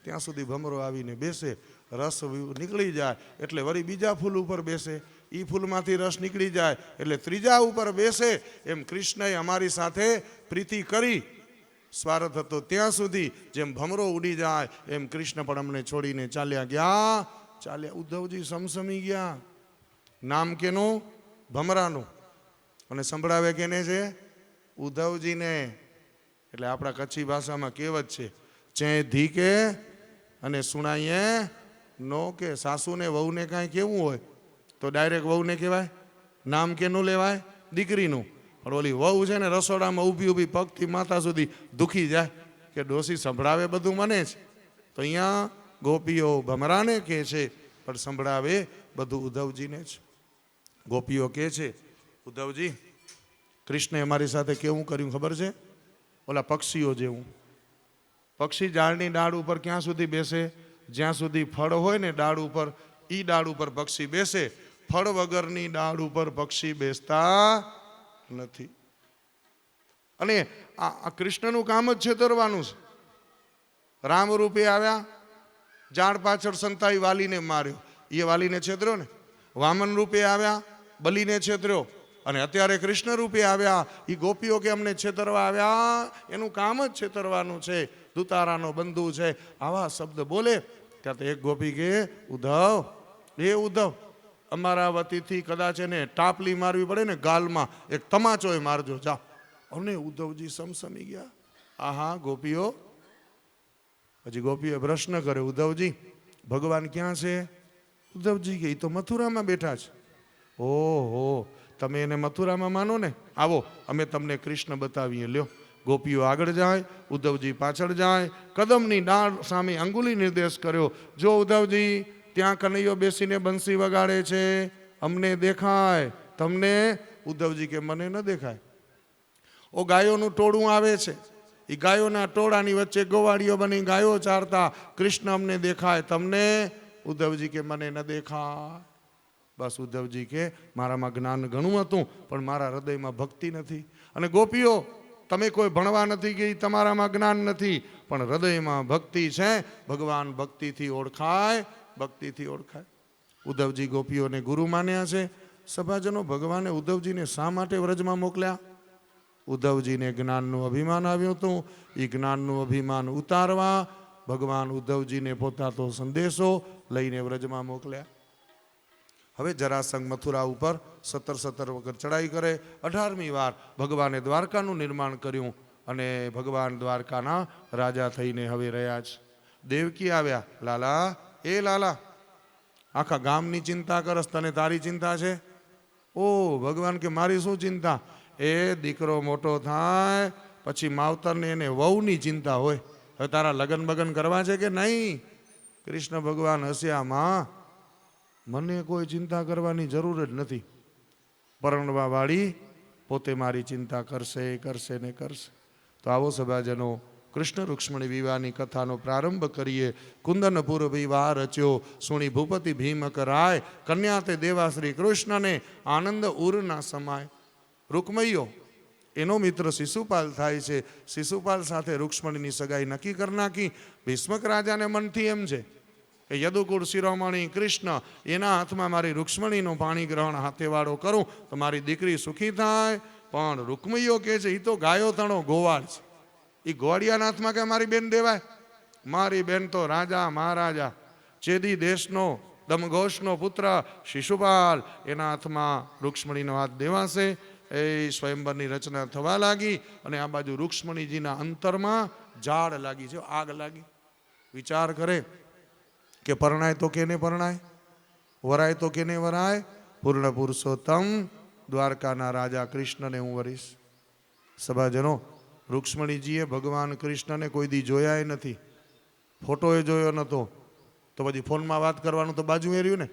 ત્યાં સુધી ભમરો આવીને બેસે રસ નીકળી જાય એટલે વળી બીજા ફૂલ ઉપર બેસે એ ફૂલમાંથી રસ નીકળી જાય એટલે ત્રીજા ઉપર બેસે એમ કૃષ્ણએ અમારી સાથે પ્રીતિ કરી સ્વાર્થ હતો ત્યાં સુધી જેમ ભમરો ઉડી જાય એમ કૃષ્ણ પણ અમને છોડીને ચાલ્યા ઉદ્ધવજી સમસમી ગયા નામ કેનું ભમરાનું અને સંભળાવે કેને છે ઉદ્ધવજીને એટલે આપણા કચ્છી ભાષામાં કહેવત છે ચે ધીકે અને સુણાઈએ નો કે સાસુને વહુને કાંઈ કેવું હોય તો ડાયરેક્ટ વહુને કહેવાય નામ કેનું લેવાય દીકરીનું પણ ઓલી વહુ છે ને રસોડામાં ઊભી ઊભી પગથી માથા સુધી દુખી જાય કે ડોસી સંભળાવે બધું મને જ તો અહીંયા ગોપીઓ ભમરાને કહે છે પણ સંભળાવે બધું ઉદ્ધવજીને જ ગોપીઓ કહે છે ઉદ્ધવજી કૃષ્ણે અમારી સાથે કેવું કર્યું ખબર છે ઓલા પક્ષીઓ જેવું પક્ષી ઝાડની ડાળ ઉપર ક્યાં સુધી બેસે જ્યાં સુધી ફળ હોય ને ડાળ ઉપર એ ડાળ ઉપર પક્ષી બેસે ફળ વગરની ડાળ ઉપર પક્ષી બેસતા નથી અને આ કૃષ્ણનું કામ જ છેતરવાનું છે રામ રૂપે આવ્યા ઝાડ પાછળ સંતાઈ વાલીને માર્યો એ વાલીને છેતર્યો ને વામન રૂપે આવ્યા બલીને છેતર્યો અને અત્યારે કૃષ્ણ રૂપે આવ્યા એ ગોપીઓ કે અમને છેતરવા આવ્યા એનું કામ જ છેતરવાનું છે દુતારાનો બંધુ છે આવા શબ્દ બોલે ત્યાં તો એક ગોપી કે ઉદ્ધવ અમારા વતીથી કદાચ એને ટાપલી મારવી પડે ને ગાલમાં એક તમાચોય મારજો જા અને ઉદ્ધવજી સમસમી ગયા આહા ગોપીઓ પછી ગોપીએ પ્રશ્ન કર્યો ઉદ્ધવજી ભગવાન ક્યાં છે ઉદ્ધવજી કે એ તો મથુરામાં બેઠા છે ઓહો તમે એને મથુરામાં માનો ને આવો અમે તમને કૃષ્ણ બતાવીએ લ્યો ગોપીઓ આગળ જાય, ઉદ્ધવજી પાછળ જાય. કદમની ડાળ સામે અંગુલી નિર્દેશ કર્યો, જો ઉદ્ધવજી ત્યાં કનૈયો બેસીને બંસી વગાડે છે, અમને દેખાય, તમને? ઉદ્ધવજી કે મને ન દેખાય. ઓ ગાયોનું ટોળું આવે છે, એ ગાયોના ટોળાની વચ્ચે ગોવાળીઓ બની ગાયો ચારતા, કૃષ્ણ અમને દેખાય, તમને? ઉદ્ધવજી કે મને ન દેખાય. બસ ઉદ્ધવજી કે મારામાં જ્ઞાન ઘણું હતું, પણ મારા હૃદયમાં ભક્તિ નથી. અને ગોપીઓ, તમે કોઈ ભણવા નથી ગઈ, તમારામાં જ્ઞાન નથી, પણ હૃદયમાં ભક્તિ છે. ભગવાન ભક્તિથી ઓળખાય, ભક્તિથી ઓળખાય. ઉદ્ધવજી ગોપીઓને ગુરુ માન્યા છે. સભાજનો, ભગવાને ઉદ્ધવજીને શા માટે વ્રજમાં મોકલ્યા? ઉદ્ધવજીને જ્ઞાનનું અભિમાન આવ્યું હતું. એ જ્ઞાનનું અભિમાન ઉતારવા ભગવાન ઉદ્ધવજીને પોતાનો સંદેશો લઈને વ્રજમાં મોકલ્યા. હવે જરાસંઘ મથુરા ઉપર 17 વખત ચડાઈ કરે. 18મી વાર ભગવાને દ્વારકાનું નિર્માણ કર્યું અને ભગવાન દ્વારકાના રાજા થઈને હવે રહ્યા છે. દેવકી આવ્યા, લાલા, એ લાલા, આખા ગામની ચિંતા કરસ, તને તારી ચિંતા છે? ઓ ભગવાન કે મારી શું ચિંતા? એ દીકરો મોટો થાય પછી માવતરને એને વહુની ચિંતા હોય. હવે તારા લગ્ન બગન કરવા છે કે નહીં? કૃષ્ણ ભગવાન હસ્યા, માં મને કોઈ ચિંતા કરવાની જરૂર જ નથી. પરણવા વાળી પોતે મારી ચિંતા કરશે, કરશે ને કરશે. તો આવો સભાજનો, કૃષ્ણ રૂક્ષ્મણી વિવાહની કથાનો પ્રારંભ કરીએ. કુંદનપુર વિવાહ રચ્યો, સુણી ભૂપતિ ભીમક રાય, કન્યા તે દેવા શ્રી કૃષ્ણને, આનંદ ઉર ના સમાય. રૂકમૈયો એનો મિત્ર શિશુપાલ થાય છે. શિશુપાલ સાથે રૂક્ષ્મણીની સગાઈ નક્કી કરી નાખી. ભીષ્મક રાજાને મનથી એમ છે કે યદુકુળ શિરોમણી કૃષ્ણ, એના હાથમાં મારી રૂક્ષ્મણીનું પાણી ગ્રહણ હાથેવાળો કરું તો મારી દીકરી સુખી થાય. પણ રૂકમૈયો કહે છે, એ તો ગાયો તણો ગોવાળ છે, એ ગોવાળિયાના હાથમાં કે મારી બેન દેવાય? મારી બેન તો રાજા મહારાજા ચેદી દેશનો દમઘોષનો પુત્ર શિશુપાલ, એના હાથમાં રૂક્ષ્મણીનો હાથ દેવાશે. એ સ્વયંવરની રચના થવા લાગી અને આ બાજુ રૂક્ષ્મણીજીના અંતરમાં ઝાડ લાગી છે, આગ લાગી. વિચાર કરે કે પરણાય તો કેને પરણાય, વરાય તો કેને વરાય? પૂર્ણ પુરુષોત્તમ દ્વારકાના રાજા કૃષ્ણને હું વરીશ. સભાજનો, રૂક્ષ્મણીજીએ ભગવાન કૃષ્ણને કોઈ દી જોયા નથી, ફોટોએ જોયો નહોતો, તો પછી ફોનમાં વાત કરવાનું તો બાજુ રહ્યું ને.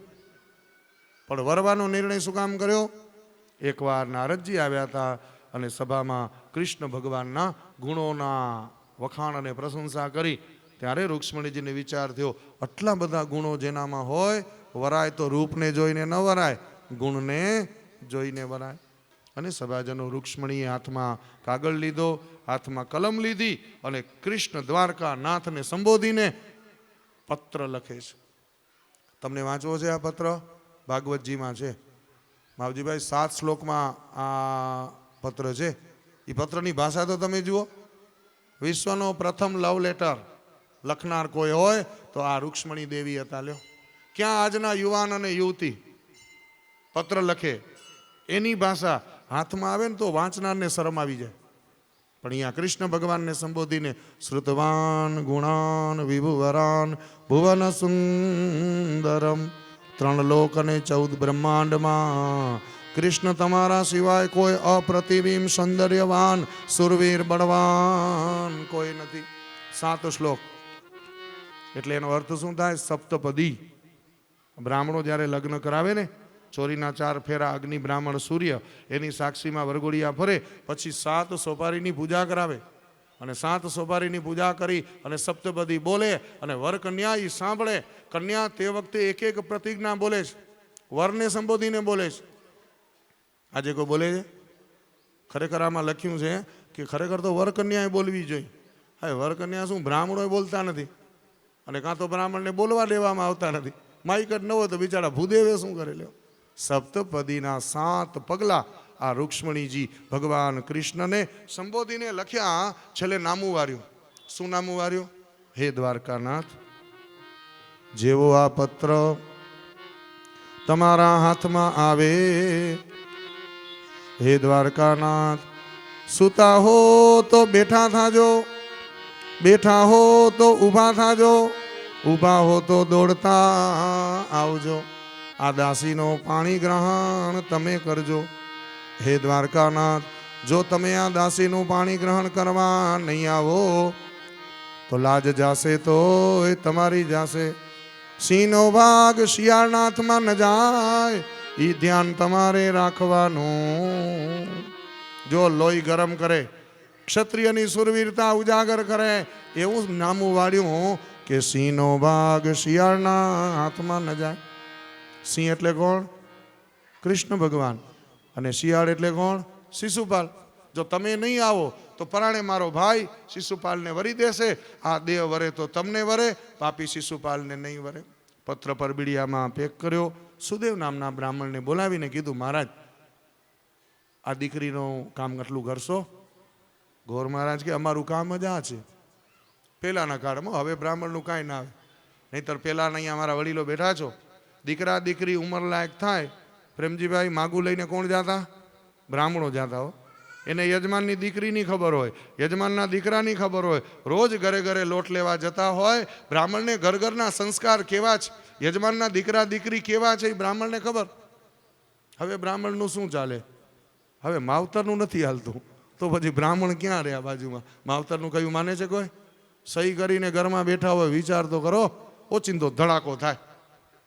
પણ વરવાનો નિર્ણય શું કામ કર્યો? એકવાર નારદજી આવ્યા હતા અને સભામાં કૃષ્ણ ભગવાનના ગુણોના વખાણ અને પ્રશંસા કરી. ત્યારે રૂક્ષ્મણીજીને વિચાર થયો, આટલા બધા ગુણો જેનામાં હોય, વરાય તો રૂપને જોઈને ન વરાય, ગુણને જોઈને વરાય. અને સભાજનો, રૂક્ષ્મણીએ હાથમાં કાગળ લીધો, હાથમાં કલમ લીધી અને કૃષ્ણ દ્વારકા નાથને સંબોધીને પત્ર લખે છે. તમને વાંચવો છે આ પત્ર? ભાગવતજીમાં છે. માવજીભાઈ 7 શ્લોકમાં આ પત્ર છે. એ પત્રની ભાષા તો તમે જુઓ. વિશ્વનો પ્રથમ લવ લેટર લખનાર કોઈ હોય તો આ રૂક્ષ્મણી દેવી હતા. લ્યો, ક્યાં આજના યુવાન અને યુવતી પત્ર લખે, એની ભાષા હાથમાં આવે ને તો વાંચનારને શરમ આવી જાય. પણ અહીંયા કૃષ્ણ ભગવાનને સંબોધીને શ્રુતવાન ગુણાન વિભુવરાન ભુવન સુંદરમ, 3 લોક અને 14 બ્રહ્માંડમાં કૃષ્ણ તમારા સિવાય કોઈ અપ્રતિબિંબ સૌંદર્યવાન સુરવીર બળવાન કોઈ નથી. 7 શ્લોક એટલે એનો અર્થ શું થાય? સપ્તપદી. બ્રાહ્મણો જ્યારે લગ્ન કરાવે ને, ચોરીના 4 ફેરા અગ્નિ બ્રાહ્મણ સૂર્ય એની સાક્ષીમાં વરઘોડિયા ફરે, પછી 7 સોપારીની પૂજા કરાવે અને 7 સોપારીની પૂજા કરી અને સપ્તપદી બોલે અને વર કન્યા એ સાંભળે. કન્યા તે વખતે એક એક પ્રતિજ્ઞા બોલે છે, વરને સંબોધીને બોલે છે. આજે કોઈ બોલે છે? ખરેખર આમાં લખ્યું છે કે ખરેખર તો વર કન્યાએ બોલવી જોઈએ. હા, વર કન્યા શું, બ્રાહ્મણો બોલતા નથી અને કાં તો બ્રાહ્મણને બોલવા દેવામાં આવતા નથી. માઇક જ ન હોય તો બિચારા ભૂદેવે શું કરે? લ્યો, સપ્તપદીના 7 પગલા આ રૂક્ષ્મણીજી ભગવાન કૃષ્ણને સંબોધીને લખ્યા. છેલ્લે નામું વાર્યું. શું નામું વાર્યું? હે દ્વારકાનાથ, જેવો આ પત્ર તમારા હાથમાં આવે, હે દ્વારકાનાથ, સૂતા હો તો બેઠા થાજો, બેઠા હો તો ઊભા થાજો, ઊભા હો તો દોડતા આવજો. આ દાસીનો પાણી ગ્રહણ તમે કરજો. હે દ્વારકાનાથ, જો તમે આ દાસીનું પાણી ગ્રહણ કરવા નહીં આવો તો લાજ જાશે તો એ તમારી જાશે. સિંહનો ભાગ શિયાળના હાથમાં ન જાય, ઈ ધ્યાન તમારે રાખવાનું. જો લોહી ગરમ કરે, ક્ષત્રિયની સુરવીરતા ઉજાગર કરે, એવું નામું વાળ્યું કે સિંહનો ભાગ શિયાળના હાથમાં ન જાય. સિંહ એટલે કોણ? કૃષ્ણ ભગવાન. અને શિયાળ એટલે કોણ? શિશુપાલ. જો તમે નહીં આવો તો પરાણે મારો ભાઈ શિશુપાલને વરી દેશે. આ દેહ વરે તો તમને વરે, પાપી શિશુપાલને નહીં વરે. પત્ર પર બીડિયામાં પેક કર્યો. સુદેવ નામના બ્રાહ્મણને બોલાવીને કીધું, મહારાજ આ દીકરીનું કામ આટલું કરશો? ગોર મહારાજ કે અમારું કામ જ આ છે. પહેલાના કાળમાં, હવે બ્રાહ્મણનું કાંઈ ના આવે. નહીંતર પહેલાના અહીંયા અમારા વડીલો બેઠા છો, દીકરા દીકરી ઉંમર લાયક થાય, પ્રેમજીભાઈ માગું લઈને કોણ જાતા? બ્રાહ્મણો જાતા હો. એને યજમાનની દીકરીની ખબર હોય, યજમાનના દીકરાની ખબર હોય, રોજ ઘરે ઘરે લોટ લેવા જતા હોય. બ્રાહ્મણને ઘર ઘરના સંસ્કાર કેવા છે, યજમાનના દીકરા દીકરી કેવા છે એ બ્રાહ્મણને ખબર. હવે બ્રાહ્મણનું શું ચાલે? હવે માવતરનું નથી હાલતું, તો પછી બ્રાહ્મણ ક્યાં રહ્યા બાજુમાં? માવતરનું કયું માને છે કોઈ? સહી કરીને ઘરમાં બેઠા હોય, વિચાર તો કરો, ઓચિંતો ધડાકો થાય.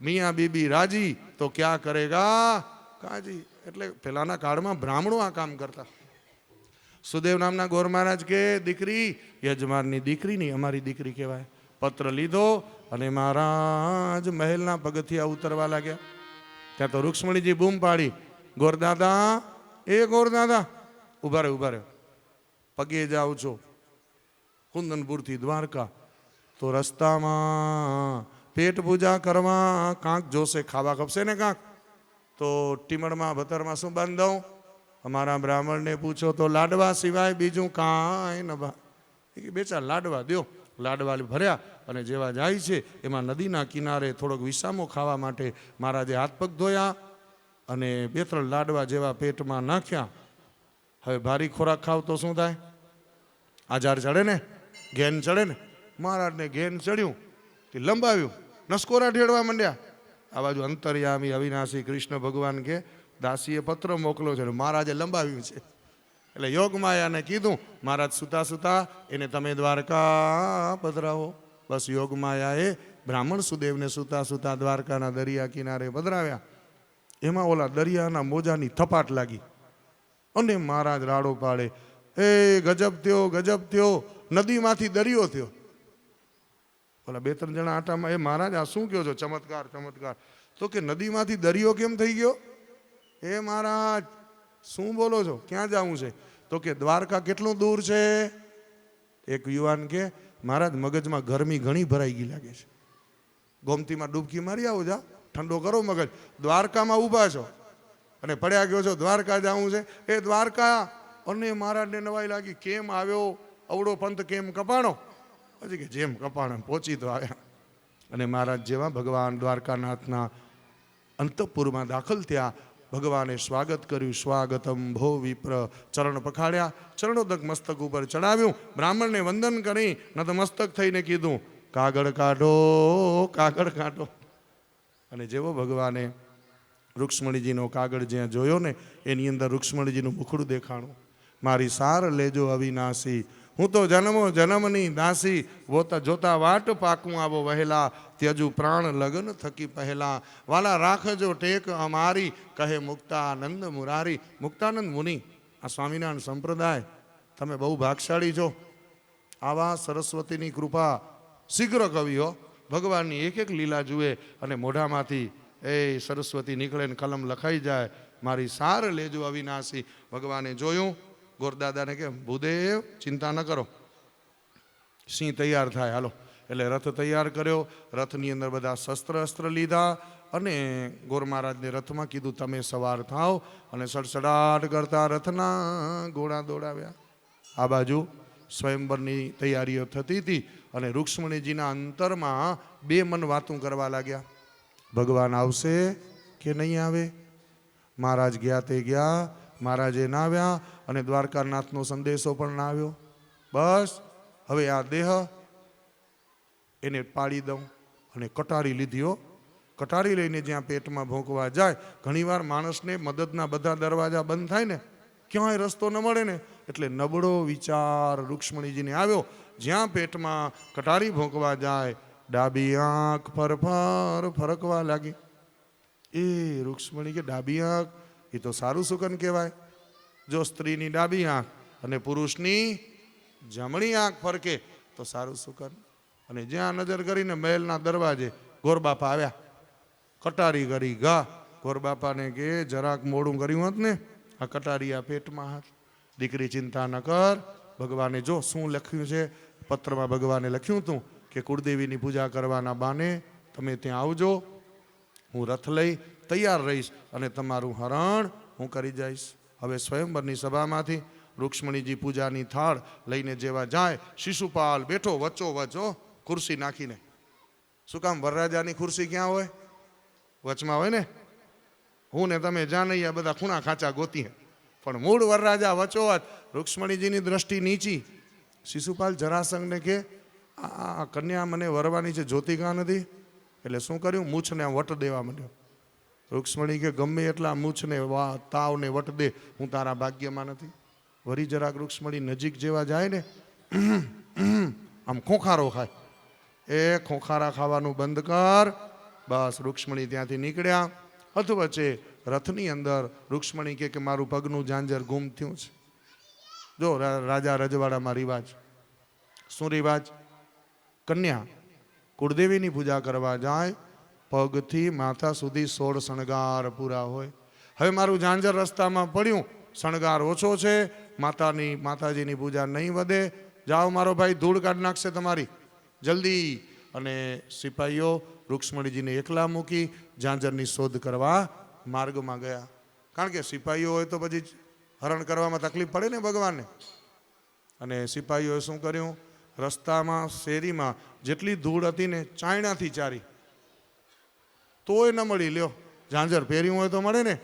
મિયા બીબી રાજી તો ક્યાં કરેગા કાજી. એટલે પહેલાના કાળમાં બ્રાહ્મણો આ કામ કરતા. સુદેવ નામના ગોર મહારાજ કે દીકરી યજમાનની દીકરી નહીં, અમારી દીકરી કહેવાય. પત્ર લીધો અને મહારાજ મહેલના પગથિયા ઉતરવા લાગ્યા. ત્યાં તો રૂક્ષ્મણીજી બૂમ પાડી, ગોરદાદા, એ ગોરદાદા, ઉભા રહ્યો, ઉભા રહ્યો, પગે જાઉં છો કુંદનપુરથી દ્વારકા. તો રસ્તામાં પેટ પૂજા કરવા કાંક જોશે, ખાવા ખપશે ને કાંક. તો ટીમણમાં ભતરમાં શું બાંધવું? અમારા બ્રાહ્મણને પૂછો તો લાડવા સિવાય બીજું કાંઈ ન બા. બે ચાર લાડવા દો. લાડવા ભર્યા અને જેવા જાય છે એમાં નદીના કિનારે થોડોક વિસામો ખાવા માટે મહારાજે હાથ પગ ધોયા અને 2-3 લાડવા જેવા પેટમાં નાખ્યા. હવે ભારી ખોરાક ખાવ તો શું થાય? આજાર ચડે ને, ઘેન ચડે ને. મહારાજને ઘેન ચડ્યું તે લંબાવ્યું, નસકોરા ઢેડવા માંડ્યા. આ બાજુ અંતર્યામી અવિનાશી કૃષ્ણ ભગવાન કે દાસીએ પત્ર મોકલ્યો છે, મહારાજે લંબાવ્યું છે. એટલે યોગમાયાને કીધું, મહારાજ સુતા સુતા એને તમે દ્વારકા પધરાવો. બસ યોગમાયાએ બ્રાહ્મણ સુદેવને સુતા સુતા દ્વારકાના દરિયા કિનારે પધરાવ્યા. એમાં ઓલા દરિયાના મોજાની થપાટ લાગી અને મહારાજ રાડો પાડે, એ ગજબ થયો, ગજબ થયો, નદીમાંથી દરિયો થયો. ઓલા 2-3 જણા આટામાં, એ મહારાજ આ શું કહો છો? ચમત્કાર, ચમત્કાર. તો કે નદીમાંથી દરિયો કેમ થઈ ગયો? એ મહારાજ શું બોલો છો? ક્યાં જવું છે? તો કે દ્વારકા કેટલું દૂર છે? એક યુવાન કે મહારાજ મગજમાં ગરમી ઘણી ભરાઈ ગઈ લાગે છે, ગોમતીમાં ડૂબકી મારી આવો, જા ઠંડો કરો મગજ. દ્વારકામાં ઊભા છો અને પડ્યા ગયો છો, દ્વારકા જવું છે. એ દ્વારકા. અને મહારાજને નવાઈ લાગી, કેમ આવ્યો અવડો પંથ, કેમ કપાણો? પછી કે જેમ કપાણો પહોંચી તો આવ્યા. અને મહારાજ જેવા ભગવાન દ્વારકાનાથના અંતઃપુરમાં દાખલ થયા, ભગવાને સ્વાગત કર્યું. સ્વાગતમ ભો વિપ્ર. ચરણ પખાડ્યા, ચરણોદક મસ્તક ઉપર ચડાવ્યું, બ્રાહ્મણને વંદન કરી નતમસ્તક થઈને કીધું, કાગળ કાઢો, કાગળ કાઢો. અને જેવો ભગવાને રૂક્ષ્મણીજીનો કાગળ જ્યાં જોયો ને એની અંદર રૂક્ષ્મણીજીનું મુખડું દેખાણું. મારી સાર લેજો અવિનાશી, હું તો જન્મો જન્મની દાસી, વોતા જોતા વાટ પાકું આવો વહેલા, ત્યજુ પ્રાણ લગન થકી પહેલા, વાલા રાખજો ટેક અમારી, કહે મુક્તાનંદ મુરારી. મુક્તાનંદ મુનિ, આ સ્વામિનારાયણ સંપ્રદાય, તમે બહુ ભાગશાળી છો. આવા સરસ્વતીની કૃપા. શીઘ્ર કવિઓ ભગવાનની એક એક લીલા જુએ અને મોઢામાંથી એ સરસ્વતી નીકળે ને કલમ લખાઈ જાય. મારી સાર લેજો અવિનાશી. ભગવાને જોયું, ગોરદાદાને કે ભૂદેવ ચિંતા ન કરો, સિંહ તૈયાર થાય, હાલો. એટલે રથ તૈયાર કર્યો. રથની અંદર બધા શસ્ત્ર અસ્ત્ર લીધા અને ગોર મહારાજને રથમાં કીધું, તમે સવાર થાવ. અને સડસડાટ કરતા રથના ઘોડા દોડાવ્યા. આ બાજુ સ્વયંવરની તૈયારીઓ થતી હતી અને રૂક્ષ્મણીજીના અંતરમાં 2 મન વાતું કરવા લાગ્યા, ભગવાન આવશે કે નહીં આવે. મહારાજ ગયા તે ગયા, મહારાજે ના આવ્યા અને દ્વારકાનાથનો સંદેશો પણ ના આવ્યો. બસ હવે આ દેહ એને પાડી દઉં. અને કટારી લીધી હો. કટારી લઈને જ્યાં પેટમાં ભોંકવા જાય, ઘણીવાર માણસને મદદના બધા દરવાજા બંધ થાય ને, ક્યાંય રસ્તો ન મળે ને એટલે નબળો વિચાર રૂક્ષ્મણીજીને આવ્યો. જ્યાં પેટમાં કટારી ભોંકવા જાય, ડાબી આંખ ફરફર ફરકવા લાગી. એ રૂક્ષ્મણી કે ડાબી આંખ એ તો સારું સુકન કહેવાય. જો સ્ત્રીની ડાબી આંખ અને પુરુષની જમણી આંખ ફરકે તો સારું સુકન. અને જ્યાં નજર કરીને મહેલના દરવાજે ગોરબાપા આવ્યા, કટારી કરી ગા. ગોરબાપાને કે જરાક મોડું કર્યું હોત ને, આ કટારી આ પેટમાં હાથ. દીકરી ચિંતા ન કર, ભગવાને જો શું લખ્યું છે પત્રમાં. ભગવાને લખ્યું હતું કે કુળદેવીની પૂજા કરવાના બાને તમે ત્યાં આવજો, હું રથ લઈ તૈયાર રહીશ અને તમારું હરણ હું કરી જઈશ. હવે સ્વયંવરની સભામાંથી રૂક્ષ્મણીજી પૂજાની થાળ લઈને જેવા જાય, શિશુપાલ બેઠો વચ્ચો ખુરશી નાખીને. શું કામ? વરરાજાની ખુરશી ક્યાં હોય? વચમાં હોય ને. હું ને તમે જાનૈયા બધા ખૂણા ખાંચા ગોતીએ, પણ મૂળ વરરાજા વચોવચ. રૂક્ષ્મણીજીની દ્રષ્ટિ નીચી. શિશુપાલ જરાસંઘને કે આ કન્યા મને વરવાની છે, જોતી કાં નથી? એટલે શું કર્યું? મૂછને વટ દેવા માંડ્યો. રૂક્ષ્મણી કે ગમે એટલા મૂછને તાવને વટ દે, હું તારા ભાગ્યમાં નથી. વરી જરાક રૂક્ષ્મણી નજીક જેવા જાય ને, આમ ખોખારો ખાય. એ ખોખારા ખાવાનું બંધ કર. બસ રૂક્ષ્મણી ત્યાંથી નીકળ્યા. અધવચ્ચે રથની અંદર રૂક્ષ્મણી કે મારું પગનું ઝાંઝર ગુમ થયું છે. જો રાજા રજવાડામાં રિવાજ. શું રિવાજ? કન્યા કુળદેવીની પૂજા કરવા જાય, પગથી માથા સુધી 16 શણગાર પૂરા હોય. હવે મારું ઝાંઝર રસ્તામાં પડ્યું, શણગાર ઓછો છે, માતાજીની પૂજા નહીં વધે, જાઓ મારો ભાઈ ધૂળ કાઢી નાખશે તમારી, જલ્દી. અને સિપાહીઓ રૂક્ષ્મણીજીને એકલા મૂકી ઝાંઝરની શોધ કરવા માર્ગમાં ગયા. કારણ કે સિપાહીઓ હોય તો પછી હરણ કરવામાં તકલીફ પડે ને ભગવાનને. અને સિપાહીઓએ શું કર્યું? રસ્તામાં શેરીમાં જેટલી ધૂળ હતી ને ચાયણાથી ચારી, તોય ન મળી. લ્યો, ઝાંઝર પહેર્યું હોય તો મળે ને.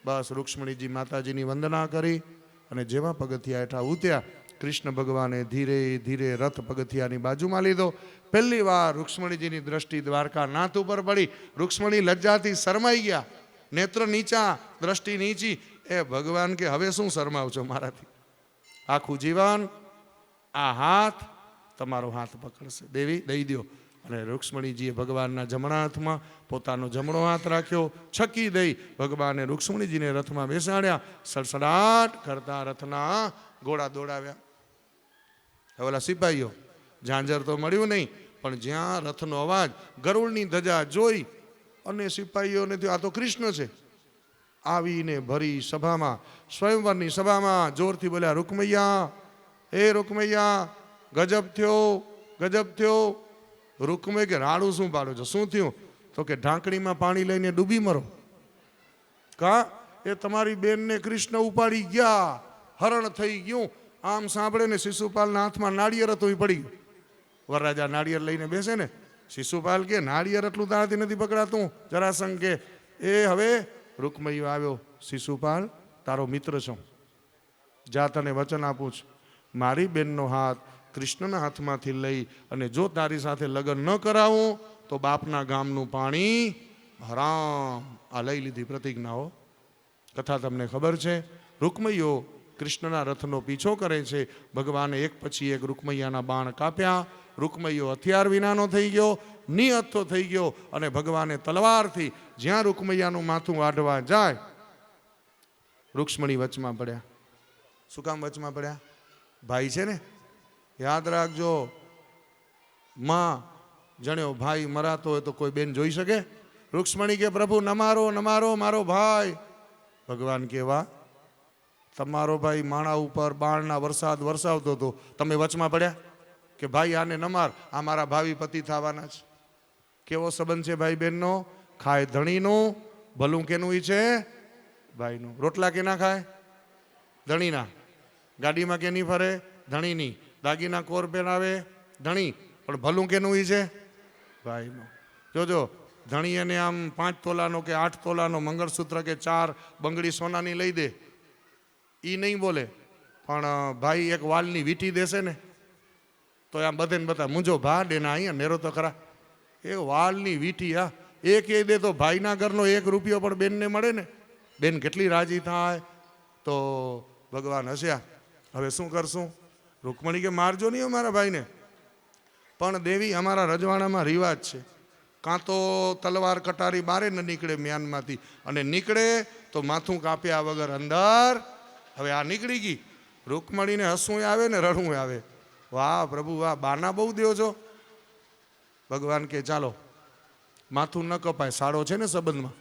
બસ રૂક્ષ્મણીજી માતાજીની વંદના કરી અને જેવા પગથિયા હેઠા ઉતર્યા, કૃષ્ણ ભગવાને ધીરે ધીરે રથ પગથિયાની બાજુમાં લીધો. પહેલી વાર રૂક્ષ્મણીજીની દ્રષ્ટિ દ્વારકા નાથ ઉપર પડી. રૂક્ષ્મણી લજ્જાથી શરમાઈ ગયા, નેત્ર નીચા, દ્રષ્ટિ નીચી. એ ભગવાન કે હવે શું શરમાવશો મારાથી? આખું જીવન આ હાથ તમારો હાથ પકડશે, દેવી દઈ દો. અને રૂક્ષ્મણીજીએ ભગવાનના જમણા હાથમાં પોતાનો જમણો હાથ રાખ્યો, છકી દઈ ભગવાને રૂક્ષ્મણીજીને રથમાં બેસાડ્યા. સડસડાટ કરતા રથના ઘોડા દોડાવ્યા. હવે ઓલા સિપાહીઓ ઝાંઝર તો મળ્યું નહીં, પણ જ્યાં રથનો અવાજ, ગરુડની ધજા જોઈ અને સિપાહીઓને થયું આ તો કૃષ્ણ છે. આવીને ભરી સભામાં, સ્વયંવરની સભામાં જોરથી બોલ્યા, રૂકમૈયા, એ રૂકમૈયા, ગજબ થયો, ગજબ થયો. રૂકમે કે રાડું શું પાડો છો? શું થયું? તો કે ઢાંકણીમાં પાણી લઈને ડૂબી મરો. કા? એ તમારી બેનને કૃષ્ણ ઉપાડી ગયા, હરણ થઈ ગયું. આમ સાંભળે ને શિશુપાલના હાથમાં નાળિયેર હતું, એ પડી ગયું. વરરાજા નાળિયેર લઈને બેસે ને, શિશુપાલ કે નાળિયેર એટલું તારાથી નથી પકડાતું. જરાસંઘ કે એ હવે રૂકમૈયો આવ્યો, શિશુપાલ તારો મિત્ર છું, જા તને વચન આપું છું, મારી બેનનો હાથ કૃષ્ણના હાથમાંથી લઈ અને જો તારી સાથે લગ્ન ન કરાવું તો બાપના ગામનું પાણી હરામ. આ લઈ લીધી પ્રતિજ્ઞાઓ. કથા તમને ખબર છે. રૂકમૈયો કૃષ્ણના રથનો પીછો કરે છે. ભગવાને એક પછી એક રૂકમૈયાના બાણ કાપ્યા. રૂકમૈયો હથિયાર વિનાનો થઈ ગયો, નિહત્થો થઈ ગયો. અને ભગવાને તલવારથી જ્યાં રૂકમૈયાનું માથું વાઢવા જાય, રૂક્ષ્મણી વચમાં પડ્યા. શું કામ વચમાં પડ્યા? ભાઈ છે ને, યાદ રાખજો. માં જણ્યો ભાઈ મરાતો હોય તો કોઈ બેન જોઈ શકે? રૂક્ષ્મણી કે પ્રભુ નમારો નમારો મારો ભાઈ. ભગવાન કેવા, તમારો ભાઈ માણા ઉપર બાણના વરસાદ વરસાવતો હતો, તમે વચમાં પડ્યા કે ભાઈ આને નમાર, આ મારા ભાવિ પતિ થવાના છે. કેવો સંબંધ છે ભાઈ બહેનનો? ખાય ધણીનું, ભલું કેનું છે? ભાઈનું. રોટલા કેના ખાય? ધણીના. ગાડીમાં કેની ફરે? ધણીની. દાગીના કોર પહેરાવે? ધણી. પણ ભલું કેનું છે? ભાઈનું. જોજો, ધણી એને આમ 5 તોલાનો કે 8 તોલાનો મંગળસૂત્ર કે 4 બંગડી સોનાની લઈ દે, એ નહીં બોલે. પણ ભાઈ એક વાલની વીંટી દેશે ને તો આમ બધે ને બધા મૂંઝો ભા ડેના અહીંયા નેરો તો ખરા. એ વાલની વીંટી, હા, એ કહી દે તો ભાઈના ઘરનો 1 રૂપિયો પણ બેનને મળે ને. બેન કેટલી રાજી થાય. તો ભગવાન હસ્યા. હવે શું કરશું? રૂકમણી કે મારજો નહીં અમારા ભાઈને. પણ દેવી, અમારા રજવાડામાં રિવાજ છે, કાં તો તલવાર કટારી બારે ન નીકળે મ્યાનમાંથી, અને નીકળે તો માથું કાપ્યા વગર અંદર. હવે આ નીકળી ગઈ. રૂકમણીને હસવું આવે ને રડવું આવે. વાહ પ્રભુ વાહ, બાના બહુ દ્યો છો. ભગવાન કે ચાલો, માથું ન કપાય, સાડો છે ને સંબંધમાં,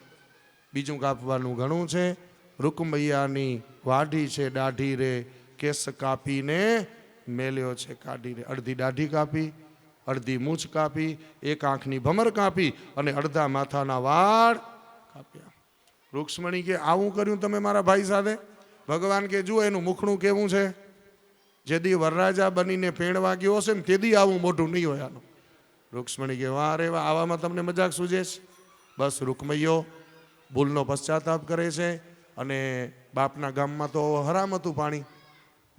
બીજું કાપવાનું ઘણું છે. રૂકમૈયાની વાઢી છે દાઢી રે, કેસ કાપીને મેલ્યો છે કાઢી રે. અડધી દાઢી કાપી, અડધી મૂછ કાપી, એક આંખની ભમર કાપી અને અડધા માથાના વાળ કાપ્યા. રૂક્ષ્મણી કે આવું કર્યું તમે મારા ભાઈ સાથે? ભગવાન કે જુઓ એનું મુખડું કેવું છે. જેદી વરરાજા બનીને પેણવા ગયો હશે ને તેદી આવું મોઢું નહીં હોય આનું. રૂક્ષ્મણી કે વાહ રે વાહ, આવામાં તમને મજાક સૂજે છે? બસ રૂકમૈયો ભૂલનો પશ્ચાતાપ કરે છે. અને બાપના ગામમાં તો હરામ હતું પાણી.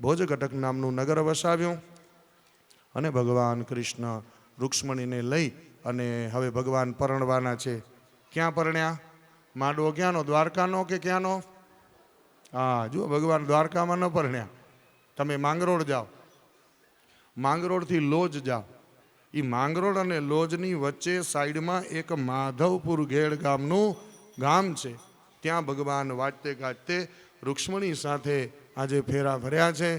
ભોજઘટક નામનું નગર વસાવ્યું અને ભગવાન કૃષ્ણ રૂક્ષ્મણીને લઈ અને હવે ભગવાન પરણવાના છે. ક્યાં પરણ્યા? માંડવો ક્યાંનો? દ્વારકાનો કે ક્યાંનો? હા જુઓ, ભગવાન દ્વારકામાં ન પરણ્યા. તમે માંગરોળ જાઓ, માંગરોળથી લોજ જાઓ. એ માંગરોળ અને લોજની વચ્ચે સાઈડમાં એક માધવપુર ઘેડ ગામનું ગામ છે. ત્યાં ભગવાન વાજતે ગાજતે રૂક્ષ્મણી સાથે આજે ફેરા ભર્યા છે.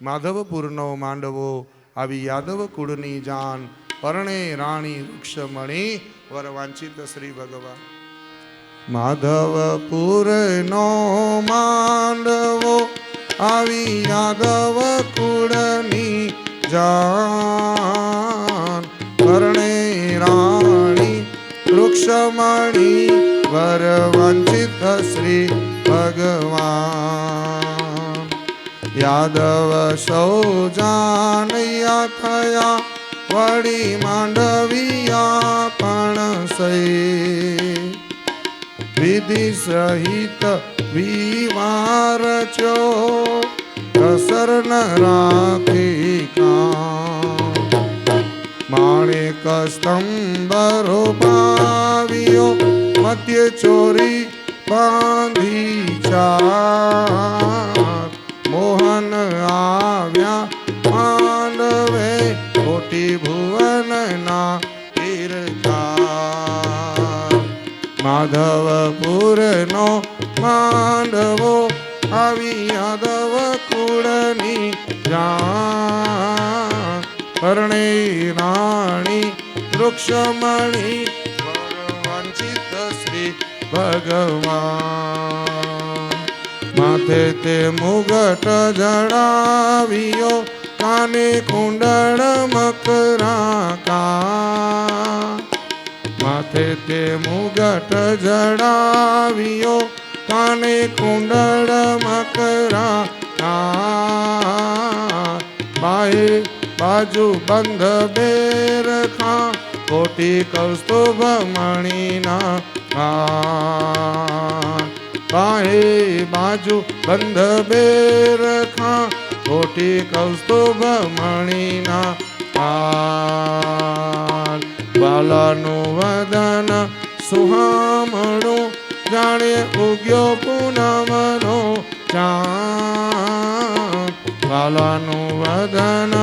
માધવપુરનો માંડવો આવી યાદવ કુળની જાન, પરણે રાણી રૂક્ષ્મણી વરવાંચિત શ્રી ભગવાન. માધવપુરનો માંડવો આવી યાદવ કુળની જાન, પરણે રાણી રૂક્ષ્મણી વરવાંચિત શ્રી ભગવાન. યાદવ સૌ જાનૈયા થયા, વળી માંડવિયા પણ સઈ. વિધિ સહિત વિવાર ચો, કસર ન રાખી કાં. માણેક સ્તંભરો પાવ્યો, મધ્ય ચોરી બાંધી ચાર. મોહન આવ્યા માંડવે, કોટી ભુવનના તીર્થા. માધવપુરનો માંડવો આવી યાદવ કુળની જાન, પરણે રાણી રૂક્ષ્મણી વરવાંચિત શ્રી ભગવાન. માથે તે મુગટ જડાવ્યો, કાને કુંડળ મકરાકા. માથે તે મુગટ જડાવ્યો, કાને કુંડળ મકરાકા. બાહે બાજુ બંધ બેરખા, કોટી કૌસ્તુભ મણીના કાન. બાહે બાજુ બંધ બેરખા, કોટી કૌસ્તુભ મણીના કાન. બાલાનું વદન સુહામણું, જાણે ઉગ્યો પૂનમનો ચાંદ. બાલાનું વદન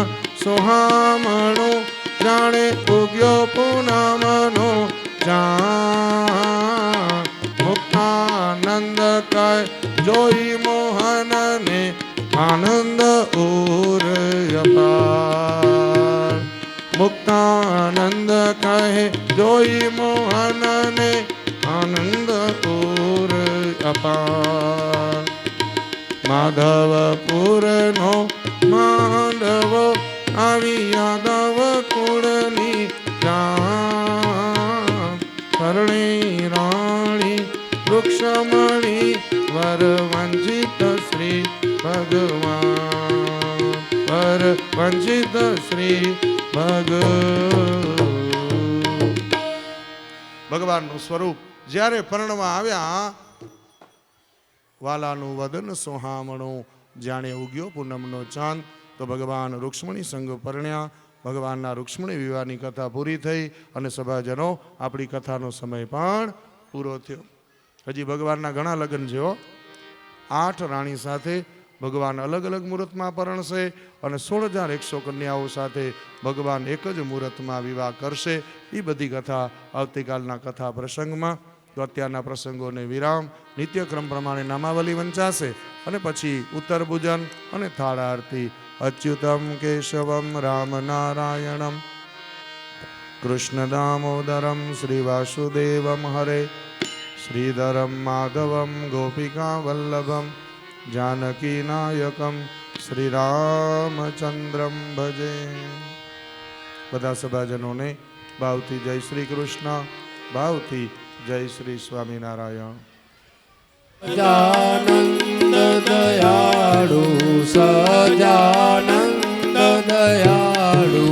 સુહામણું, જાણે ઉગ્યો પૂનમનો ચાંદ. મુક્તાનંદ કહે જોઈ મોહનને, આનંદ ઉર અપાર. મુક્તાનંદ કહે જોઈ મોહનને, આનંદ ઉર અપાર. માધવપુરનો માંડવો આવી યાદવ કુળની જાન, પરણે રાણી રૂક્ષ્મણી વરવાંચિત શ્રી ભગવાન. વરવાંચિત શ્રી ભગવાનનું સ્વરૂપ જ્યારે પરણવા આવ્યા, વાલાનું વદન સોહામણું, જાણે ઉગ્યો પૂનમનો ચાંદ. તો ભગવાન રૂક્ષ્મણી સંગ પરણ્યા. ભગવાનના રૂક્ષ્મણી વિવાહની કથા પૂરી થઈ અને સભાજનો આપણી કથાનો સમય પણ પૂરો થયો. હજી ભગવાનના ઘણા લગ્ન છે. 8 રાણી સાથે ભગવાન અલગ અલગ મુહૂર્તમાં પરણશે અને 16,100 કન્યાઓ સાથે ભગવાન એક જ મુહૂર્તમાં વિવાહ કરશે. એ બધી કથા આવતીકાલના કથા પ્રસંગમાં. તો અત્યારના પ્રસંગોને વિરામ. નિત્યક્રમ પ્રમાણે નામાવલી વંચાશે અને પછી ઉત્તર પૂજન અને થાળ આરતી. અચ્યુતમ કેશવમ રામ નારાયણમ કૃષ્ણ દામોદરમ શ્રી વાસુદેવમ હરે શ્રીધરમ માધવમ ગોપિકા વલ્લભમ જાનકી નાયકમ શ્રી રામચંદ્રમ ભજે. બધા સભાજનોને ભાવથી જય શ્રી કૃષ્ણ, ભાવથી જય શ્રી સ્વામિનારાયણ. સજાનંદ દયાળુ સજાનંદ દયાળુ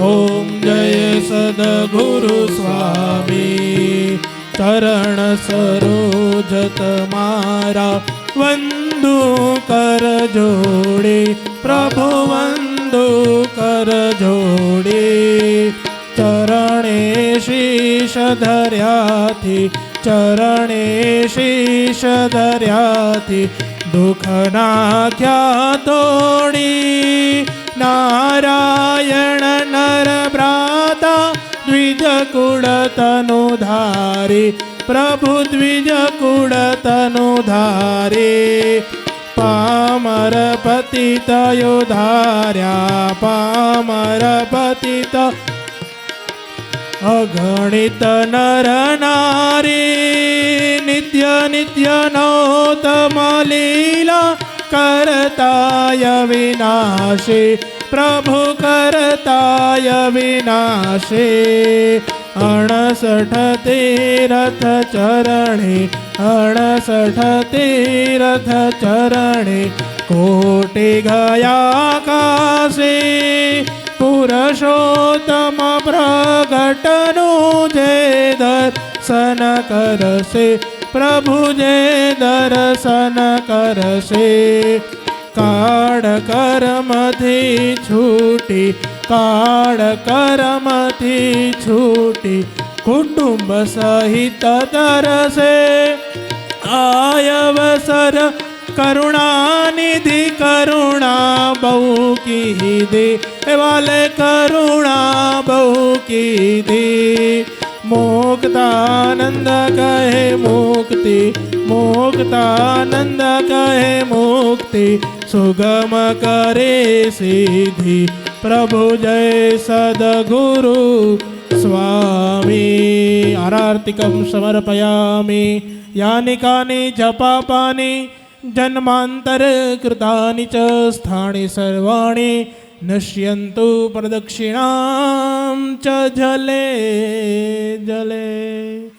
ઓમ જય સદગુરુ સ્વામી ચરણ સરોજ તમારા વંદુ કર જોડે પ્રભુ વંદુ કર જોડે ચરણે શીશ ધર્યાથી ચરણે શીશ ધર્યાથી દુઃખ નાખ્યા તોડી નારાયણ નર ભ્રાતા દ્વિજ કુળ તનુ ધારી પ્રભુ દ્વિજ કુળ તનુ ધારી પામર પતિત યોધાર્યા પામર પતિત અગણિત નર નારી નિત્ય નિત્ય નૌતમ લીલા કરતાય વિનાશી પ્રભુ કરતાય વિનાશી 68 તીરથ ચરણે 68 તીરથ ચરણે કોટી ગયા કાશી પુરુષોત્તમ પ્રગટનું જે દર્શન કરશે પ્રભુ જે દર્શન કરશે કાળ કર્મથી છૂટી કાળ કર્મથી છૂટી કુટુંબ સહિત તરસે આયવસર કરુણાનિધિ કરુણા બહુ કીધી વાલે કરુણા બહુ કીધી મુક્તાનંદ કહે મુક્તિ મુક્તાનંદ કહે મુક્તિ સુગમ કરે સિદ્ધિ પ્રભુ જય સદગુરુ સ્વામી. આરાર્તિકમ સમર્પયામિ યાનિ કાની જપાપાની જન્માંતર કૃતાની ચ સ્થાણી સર્વાણી નશ્યંતુ પ્રદક્ષિણામ ચ જલે જલે.